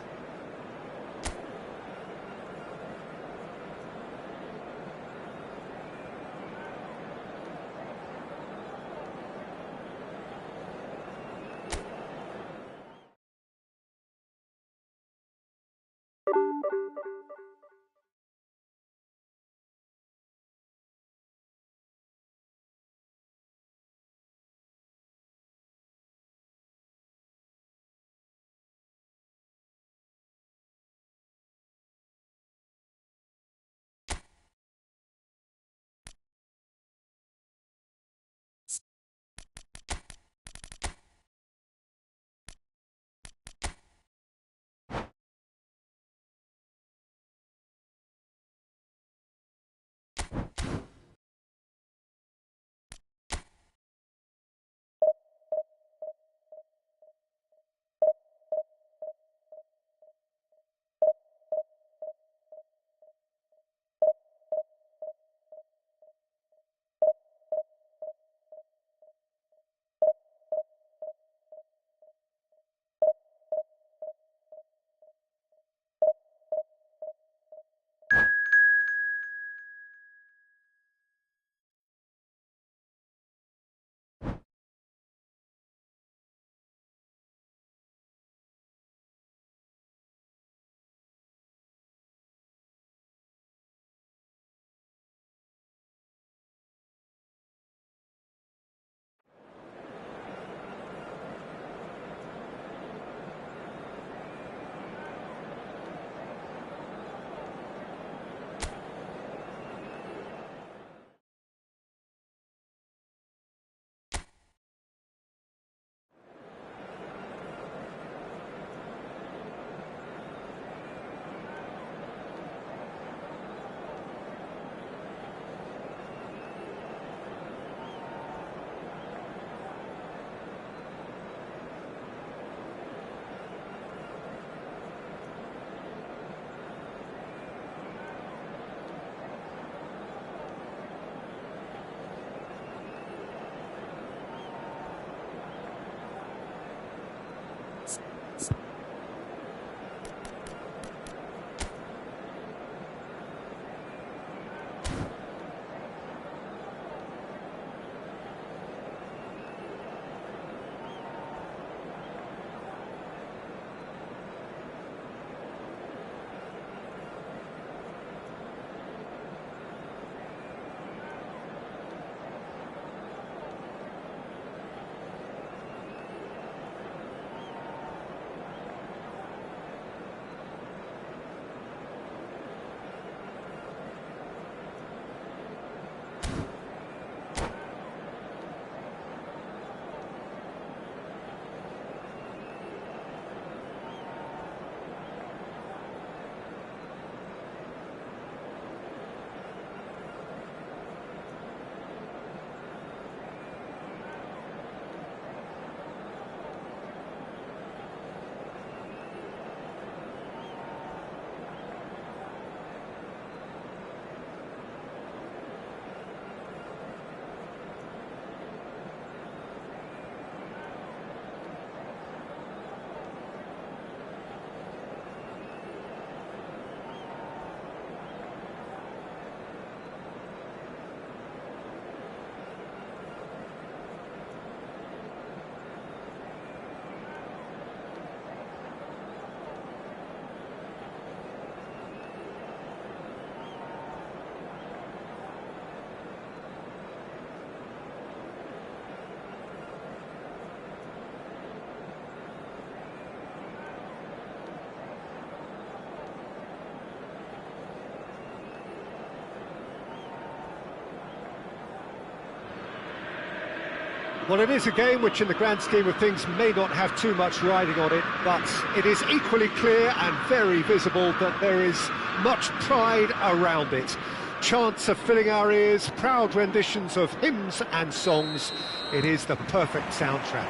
Well, it is a game which in the grand scheme of things may not have too much riding on it, but it is equally clear and very visible that there is much pride around it. Chants are filling our ears, proud renditions of hymns and songs. It is the perfect soundtrack.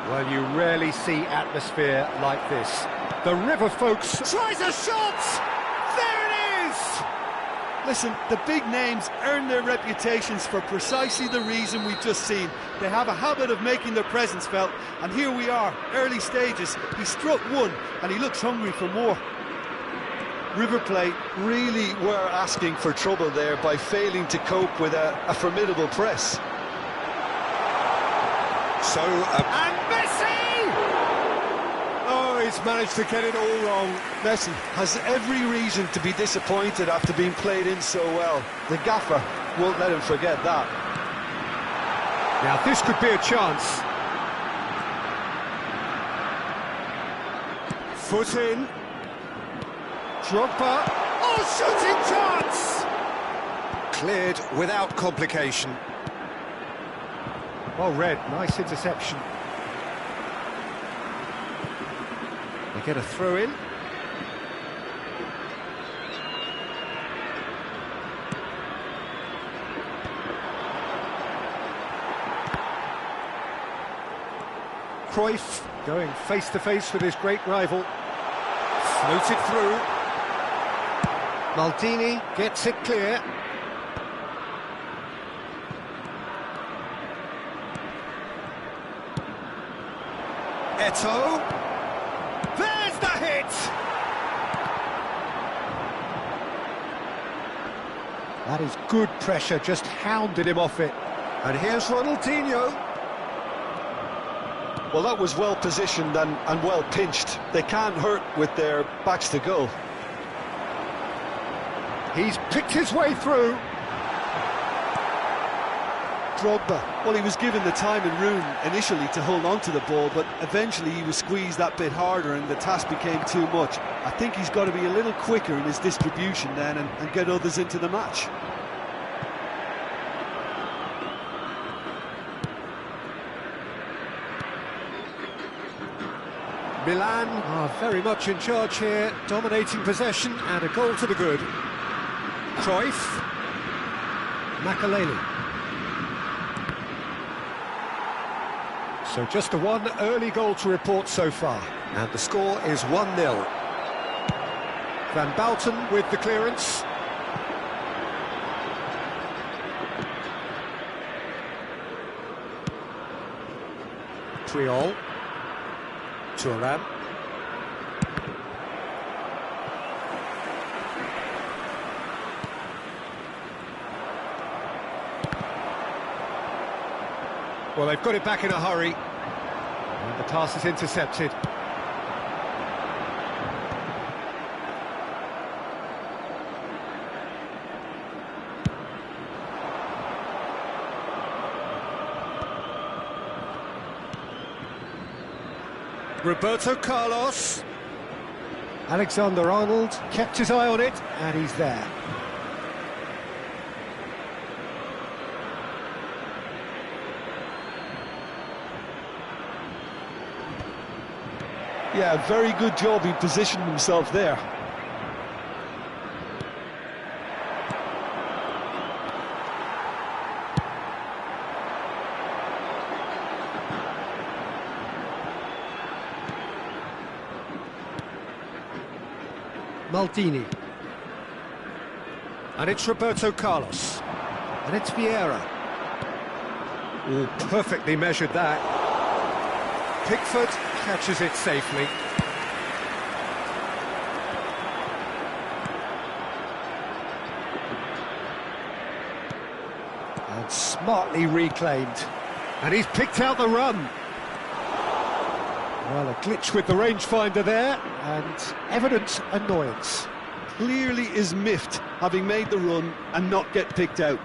Well, you rarely see atmosphere like this. The River folks tries a shot! There it is! Listen, the big names earn their reputations for precisely the reason we've just seen. They have a habit of making their presence felt, and here we are, early stages. He struck one, and he looks hungry for more. River Plate really were asking for trouble there by failing to cope with a formidable press. So, and Messi! Oh, he's managed to get it all wrong. Messi has every reason to be disappointed after being played in so well. The gaffer won't let him forget that. Now, this could be a chance. Foot in. Drogba. Oh, shooting chance! Cleared without complication. Well read, nice interception. They get a throw in. Cruyff going face to face with his great rival. Floated through. Maldini gets it clear. Eto'o. There's the hit! That is good pressure, just hounded him off it. And here's Ronaldinho. Well, that was well positioned and well pinched. They can't hurt with their backs to goal. He's picked his way through. Drogba, well, he was given the time and room initially to hold on to the ball, but eventually he was squeezed that bit harder and the task became too much. I think he's got to be a little quicker in his distribution then and get others into the match. Milan are very much in charge here, dominating possession and a goal to the good. Cruyff. Makaleli. So just the one early goal to report so far, and the score is 1-0. Van Bouten with the clearance. Puyol. Thuram. Well, they've got it back in a hurry. And the pass is intercepted. Roberto Carlos. Alexander-Arnold kept his eye on it, and he's there. Yeah, very good job. He positioned himself there. Maldini. And it's Roberto Carlos. And it's Vieira. Oh, perfectly measured that. Pickford catches it safely. And smartly reclaimed. And he's picked out the run. Well, a glitch with the rangefinder there, and evident annoyance. Clearly is miffed, having made the run and not get picked out.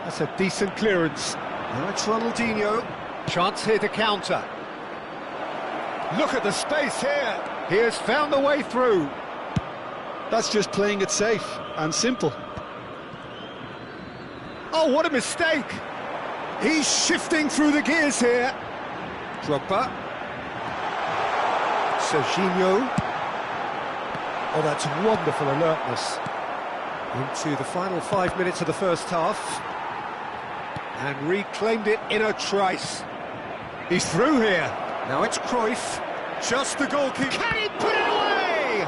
That's a decent clearance. Now it's Ronaldinho. Chance here to counter. Look at the space here. He has found the way through. That's just playing it safe and simple. Oh, what a mistake! He's shifting through the gears here. Drogba. Serginho. Oh, that's wonderful alertness. Into the final 5 minutes of the first half. And reclaimed it in a trice. He's through here. Now it's Cruyff. Just the goalkeeper. Can he put it away?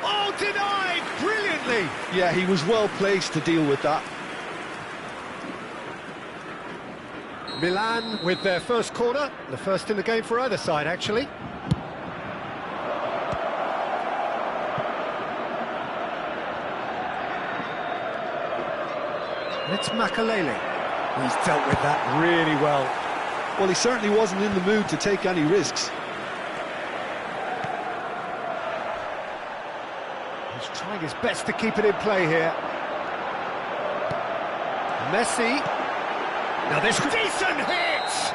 Oh, denied brilliantly. Yeah, he was well placed to deal with that. Milan with their first corner, the first in the game for either side, actually. It's Makalele. He's dealt with that really well. Well, he certainly wasn't in the mood to take any risks. He's trying his best to keep it in play here. Messi. Now this decent hit!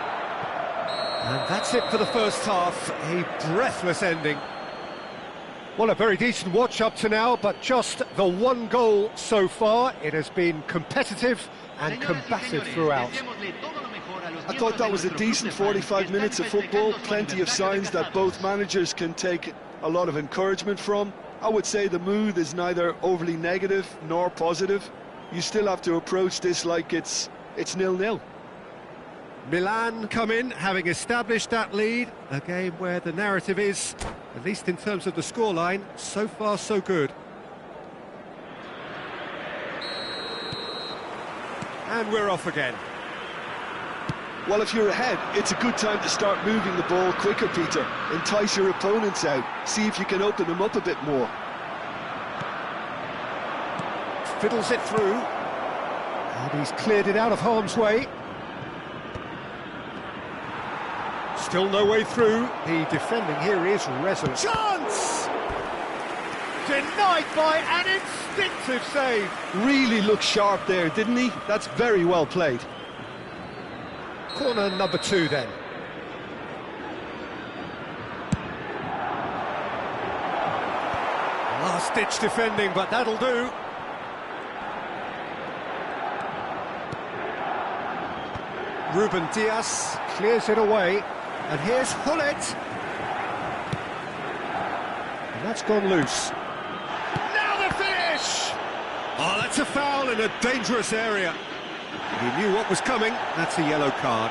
And that's it for the first half. A breathless ending. Well, a very decent watch up to now, but just the one goal so far. It has been competitive and combative throughout. I thought that was a decent 45 minutes of football. Plenty of signs that both managers can take a lot of encouragement from. I would say the mood is neither overly negative nor positive. You still have to approach this like it's 0-0. Milan come in, having established that lead. A game where the narrative is, at least in terms of the scoreline, so far so good. And we're off again. Well, if you're ahead, it's a good time to start moving the ball quicker, Peter. Entice your opponents out. See if you can open them up a bit more. Fiddles it through. And he's cleared it out of harm's way. Still no way through. The defending here is resolute. Chance! Denied by an instinctive save. Really looked sharp there, didn't he? That's very well played. Corner number 2 then. Last-ditch defending, but that'll do. Ruben Dias clears it away. And here's Hullet. And that's gone loose. Now the finish! Oh, that's a foul in a dangerous area. He knew what was coming. That's a yellow card.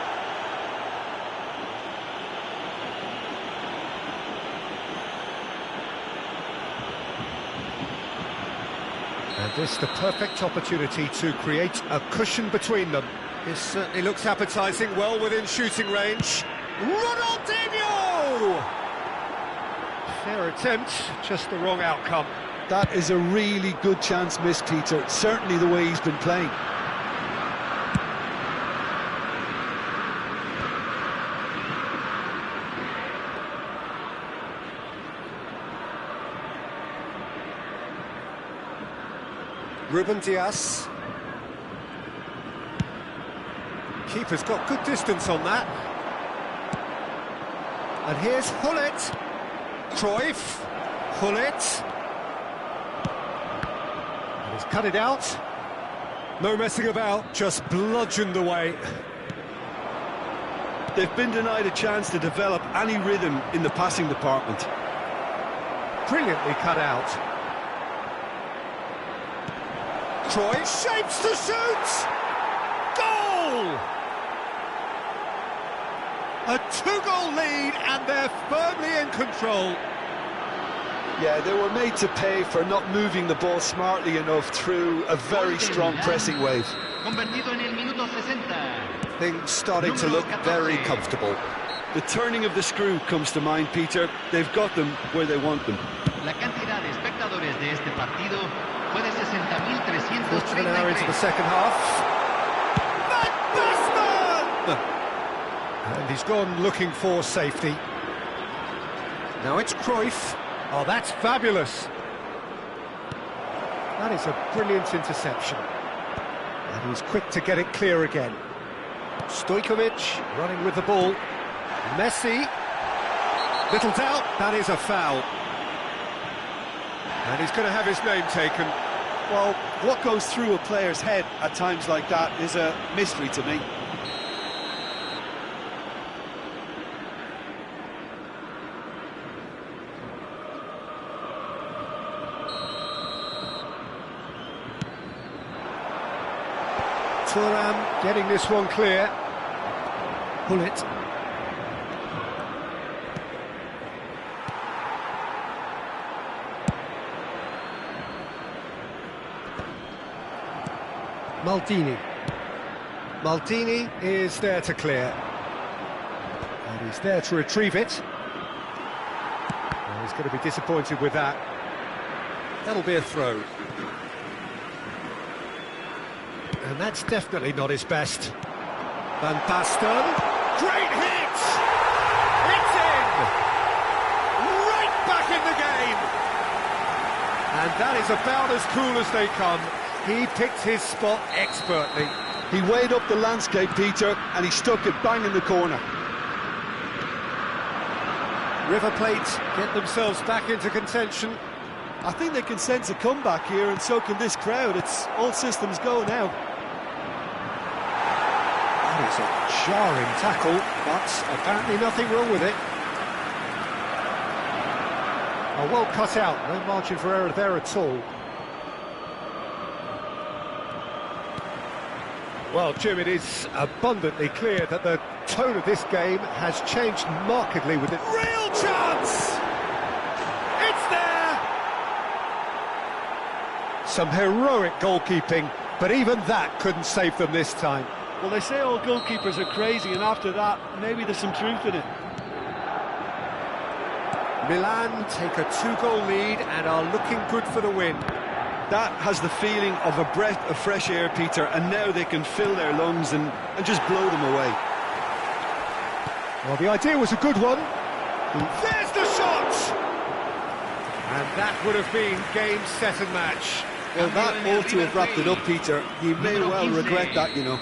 And this the perfect opportunity to create a cushion between them. This certainly looks appetising, well within shooting range. Ronaldinho! Fair attempt, just the wrong outcome. That is a really good chance missed, Peter. Certainly the way he's been playing. Ruben Dias. Keeper's got good distance on that. And here's Hullet. Cruyff. Hullet. And he's cut it out. No messing about, just bludgeoned away. They've been denied a chance to develop any rhythm in the passing department. Brilliantly cut out. Cruyff shapes to shoot! Goal! A 2-goal lead, and they're firmly in control. Yeah, they were made to pay for not moving the ball smartly enough through a very strong pressing wave. Things starting to look very comfortable. The turning of the screw comes to mind, Peter. They've got them where they want them. La cantidad de espectadores de este partido fue de 60.333. Quarter of an hour into the second half. Magnificent! And he's gone looking for safety. Now it's Cruyff. Oh, that's fabulous. That is a brilliant interception. And he's quick to get it clear again. Stojkovic running with the ball. Messi. Little doubt, that is a foul. And he's going to have his name taken. Well, what goes through a player's head at times like that is a mystery to me. Thuram getting this one clear. Pull it. Maldini is there to clear. And he's there to retrieve it. Well, he's going to be disappointed with that. That'll be a throw. And that's definitely not his best. Van Basten. Great hit! It's in! Right back in the game! And that is about as cool as they come. He picked his spot expertly. He weighed up the landscape, Peter, and he stuck it bang in the corner. River Plate get themselves back into contention. I think they can sense a comeback here, and so can this crowd. It's all systems go now. That is a jarring tackle, but apparently nothing wrong with it. Oh, well cut out, no margin for error there at all. Well, Jim, it is abundantly clear that the tone of this game has changed markedly with it. Real chance! It's there! Some heroic goalkeeping, but even that couldn't save them this time. Well, they say all goalkeepers are crazy, and after that, maybe there's some truth in it. Milan take a 2-goal lead and are looking good for the win. That has the feeling of a breath of fresh air, Peter, and now they can fill their lungs and just blow them away. Well, the idea was a good one. There's the shot! And that would have been game, set and match. Well, that ought to have wrapped it up, Peter. He may well regret that, you know.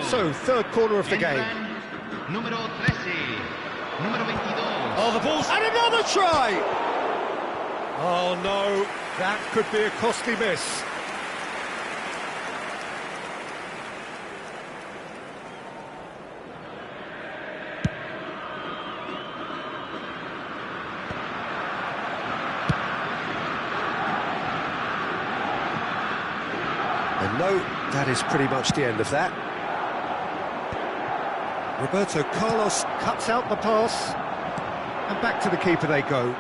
So, third corner of the game. Oh, the ball's... And another try! Oh, no, that could be a costly miss. And no, that is pretty much the end of that. Roberto Carlos cuts out the pass, and back to the keeper they go.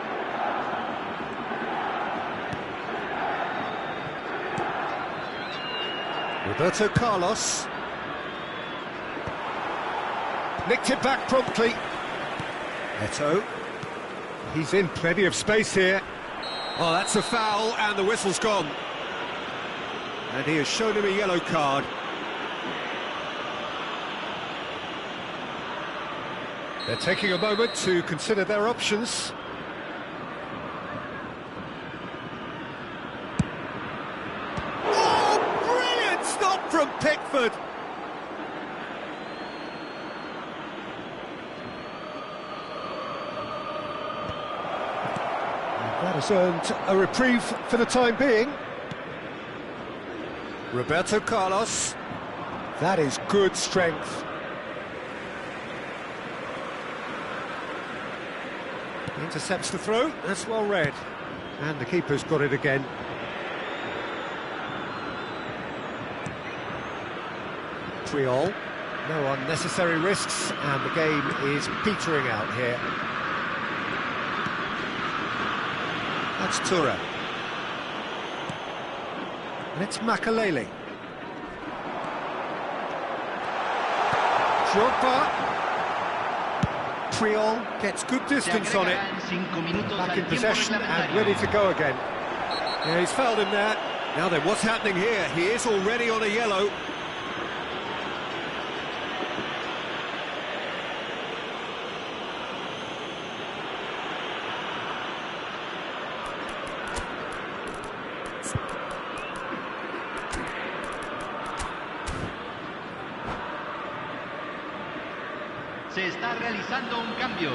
Roberto Carlos nicked it back promptly. Eto, he's in plenty of space here. Oh, that's a foul, and the whistle's gone. And he has shown him a yellow card. They're taking a moment to consider their options. Oh, brilliant stop from Pickford! And that has earned a reprieve for the time being. Roberto Carlos. That is good strength. Intercepts the throw, that's well read. And the keeper's got it again. Triol, no unnecessary risks, and the game is petering out here. That's Thuram. And it's Makalele. Drogba. Triol gets good distance on it. Back in possession and ready to go again. Yeah, he's fouled him there. Now then, what's happening here? He is already on a yellow. Se está realizando un cambio.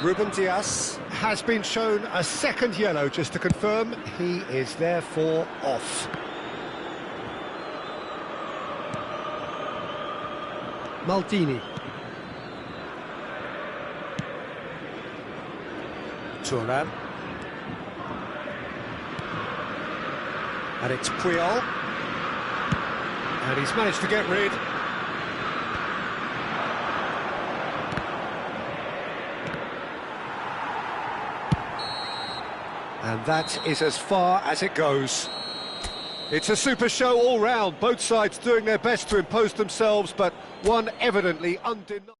Ruben Dias has been shown a second yellow, just to confirm. He is therefore off. Maldini. Turan. And it's Puyol. And he's managed to get rid. And that is as far as it goes. It's a super show all round, both sides doing their best to impose themselves, but one evidently undeniable.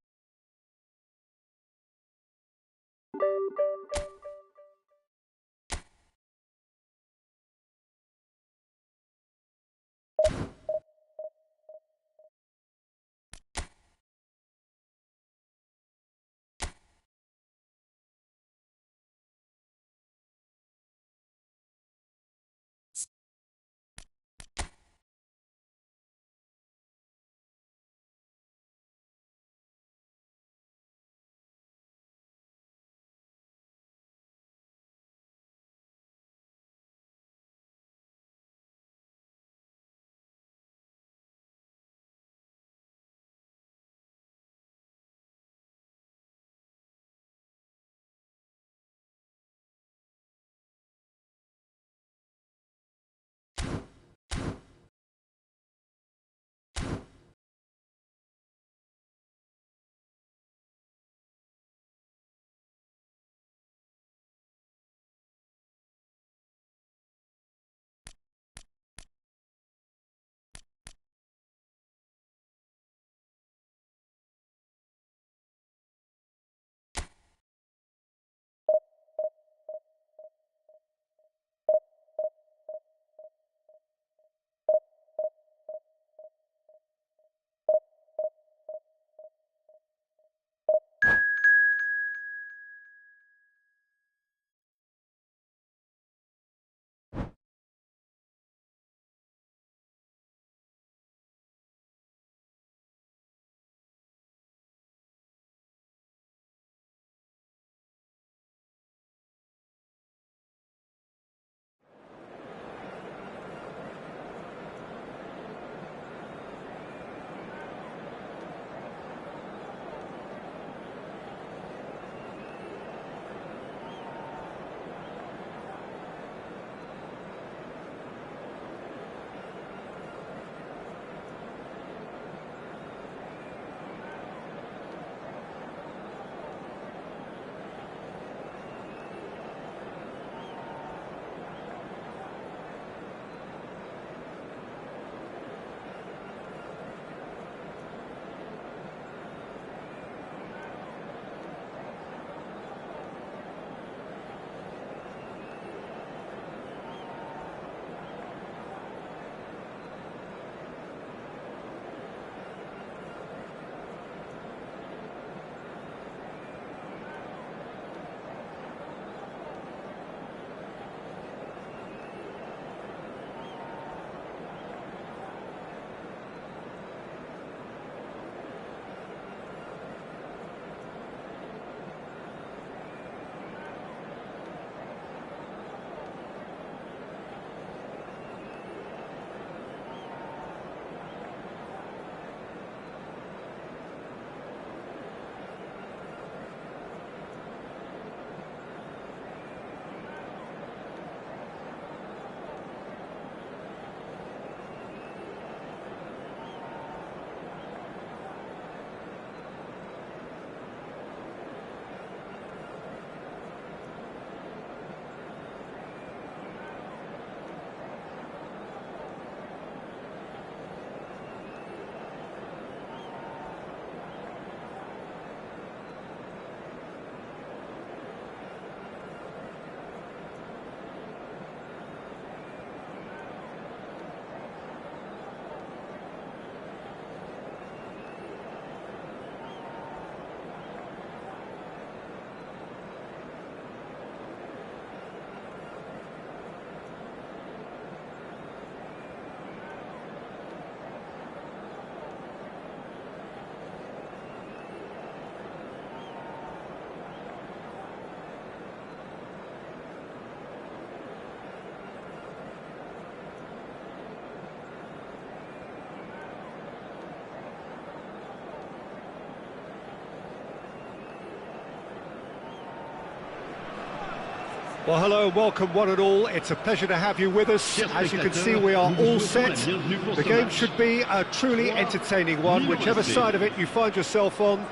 Well, hello and welcome one and all. It's a pleasure to have you with us. As you can see, we are all set. The game should be a truly entertaining one, whichever side of it you find yourself on.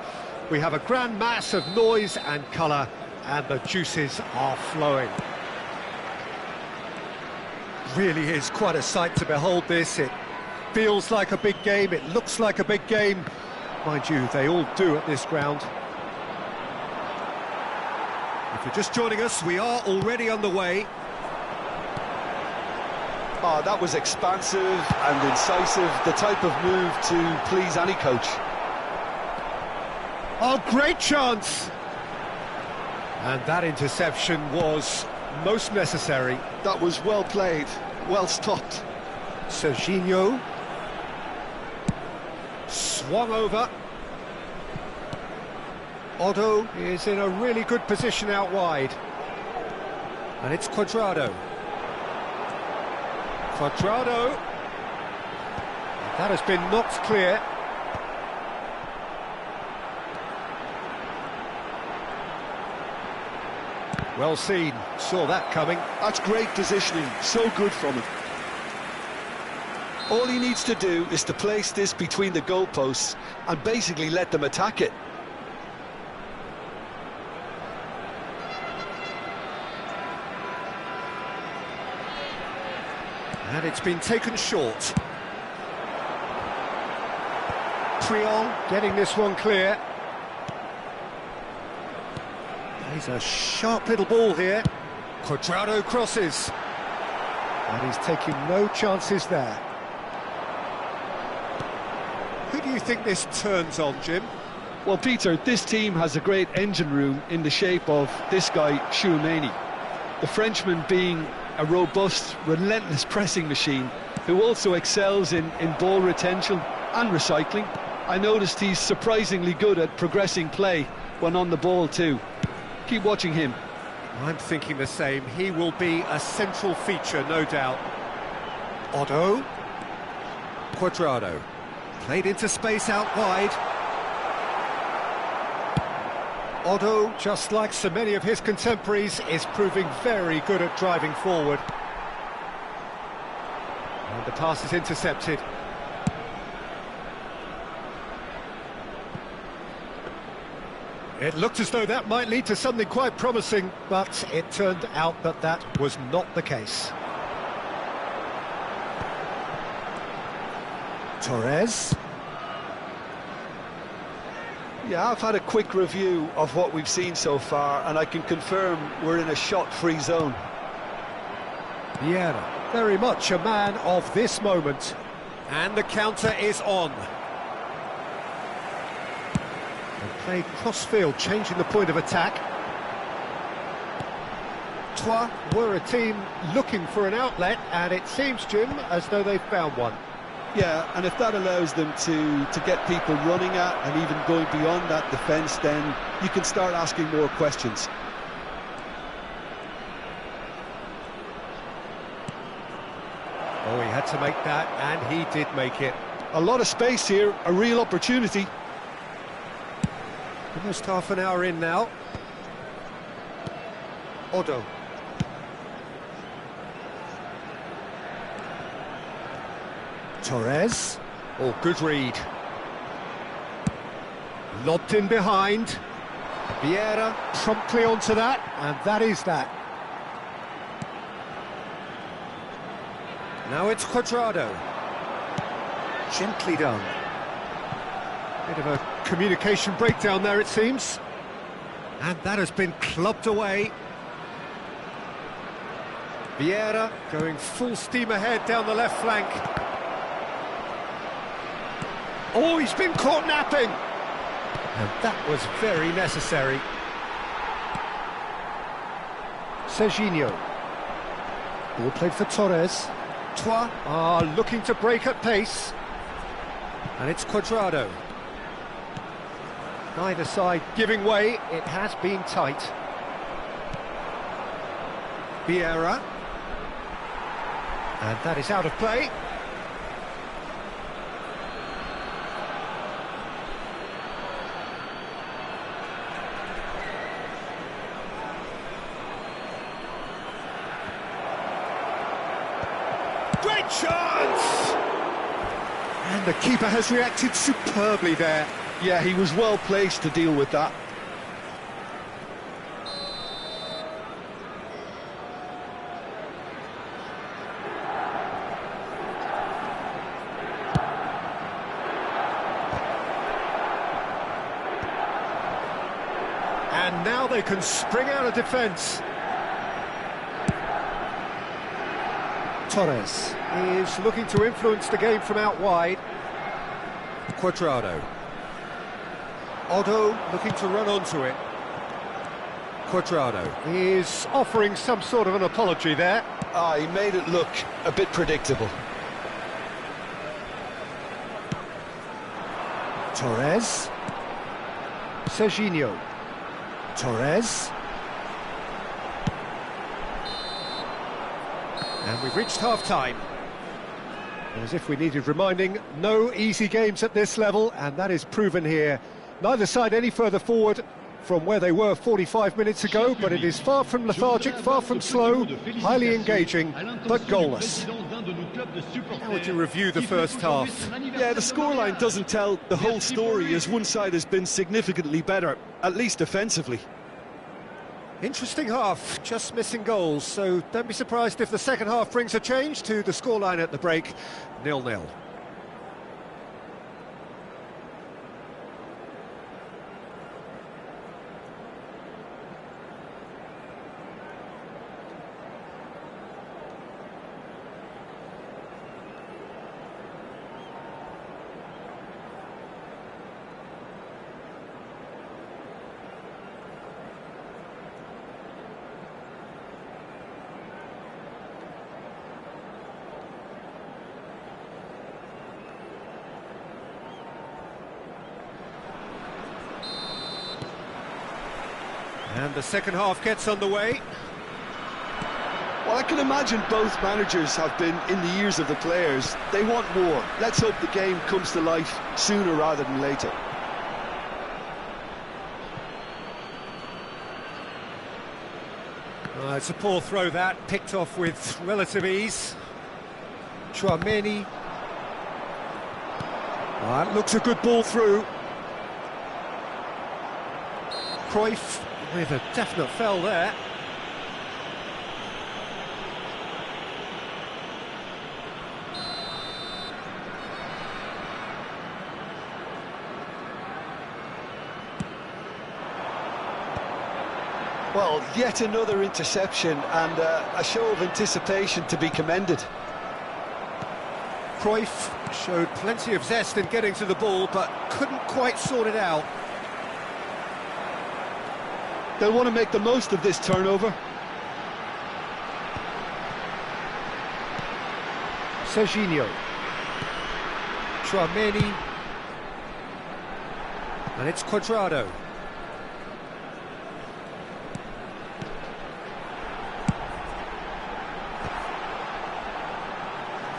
We have a grand mass of noise and colour, and the juices are flowing. Really is quite a sight to behold this. It feels like a big game, it looks like a big game. Mind you, they all do at this ground. If you're just joining us, we are already underway. Oh, that was expansive and incisive, the type of move to please any coach. Oh, great chance! And that interception was most necessary. That was well played, well stopped. Serginho swung over. Otto is in a really good position out wide. And it's Cuadrado. Cuadrado. That has been knocked clear. Well seen, saw that coming. That's great positioning, so good from him. All he needs to do is to place this between the goalposts and basically let them attack it. And it's been taken short. Triol getting this one clear. He's a sharp little ball here. Cuadrado crosses. And he's taking no chances there. Who do you think this turns on, Jim? Well, Peter, this team has a great engine room in the shape of this guy, Tchouaméni. The Frenchman being a robust, relentless pressing machine who also excels in ball retention and recycling. I noticed he's surprisingly good at progressing play when on the ball too. Keep watching him. I'm thinking the same. He will be a central feature, no doubt. Otto. Cuadrado. Played into space out wide. Otto, just like so many of his contemporaries, is proving very good at driving forward. And the pass is intercepted. It looked as though that might lead to something quite promising, but it turned out that that was not the case. Torres. Yeah, I've had a quick review of what we've seen so far, and I can confirm we're in a shot-free zone. Vieira, very much a man of this moment. And the counter is on. And played cross-field, changing the point of attack. Troyes were a team looking for an outlet, and it seems, Jim, as though they've found one. Yeah, and if that allows them to get people running at and even going beyond that defence, then you can start asking more questions. Oh, he had to make that, and he did make it. A lot of space here, a real opportunity. Almost half an hour in now. Otto. Torres. Oh, good read. Lobbed in behind. Vieira promptly onto that, and that is that. Now it's Cuadrado. Gently done. Bit of a communication breakdown there, it seems. And that has been clubbed away. Vieira going full steam ahead down the left flank. Oh, he's been caught napping! And that was very necessary. Serginho. Ball played for Torres. Troyes are looking to break at pace. And it's Cuadrado. Neither side giving way. It has been tight. Vieira. And that is out of play. Great chance! And the keeper has reacted superbly there. Yeah, he was well placed to deal with that. And now they can spring out of defence. Torres is looking to influence the game from out wide. Cuadrado. Otto looking to run onto it. Cuadrado is offering some sort of an apology there. He made it look a bit predictable. Torres. Serginho. Torres. And we've reached half-time. As if we needed reminding, no easy games at this level, and that is proven here. Neither side any further forward from where they were 45 minutes ago, but it is far from lethargic, far from slow, highly engaging, but goalless. How would you review the first half? Yeah, the scoreline doesn't tell the whole story, as one side has been significantly better, at least defensively. Interesting half, just missing goals, so don't be surprised if the second half brings a change to the scoreline at the break, 0-0. And the second half gets underway. Well, I can imagine both managers have been in the ears of the players. They want more. Let's hope the game comes to life sooner rather than later. It's a poor throw that, picked off with relative ease. Chouameni. That looks a good ball through. Cruyff with a definite foul there. Well, yet another interception and a show of anticipation to be commended. Cruyff showed plenty of zest in getting to the ball, but couldn't quite sort it out. They'll want to make the most of this turnover. Serginho. Chouameni. And it's Cuadrado.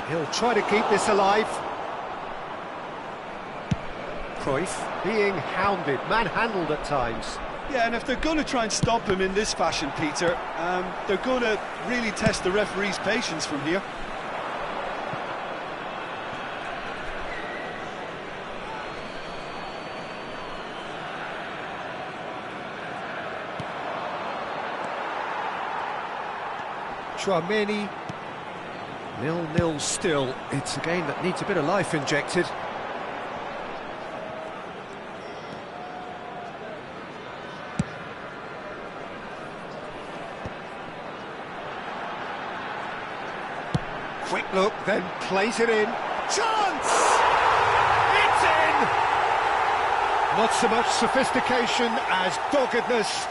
He'll try to keep this alive. Cruyff being hounded, manhandled at times. Yeah, and if they're going to try and stop him in this fashion, Peter, they're going to really test the referee's patience from here. Chouameni. 0-0 still. It's a game that needs a bit of life injected. Quick look, then plays it in. Chance! It's in! Not so much sophistication as doggedness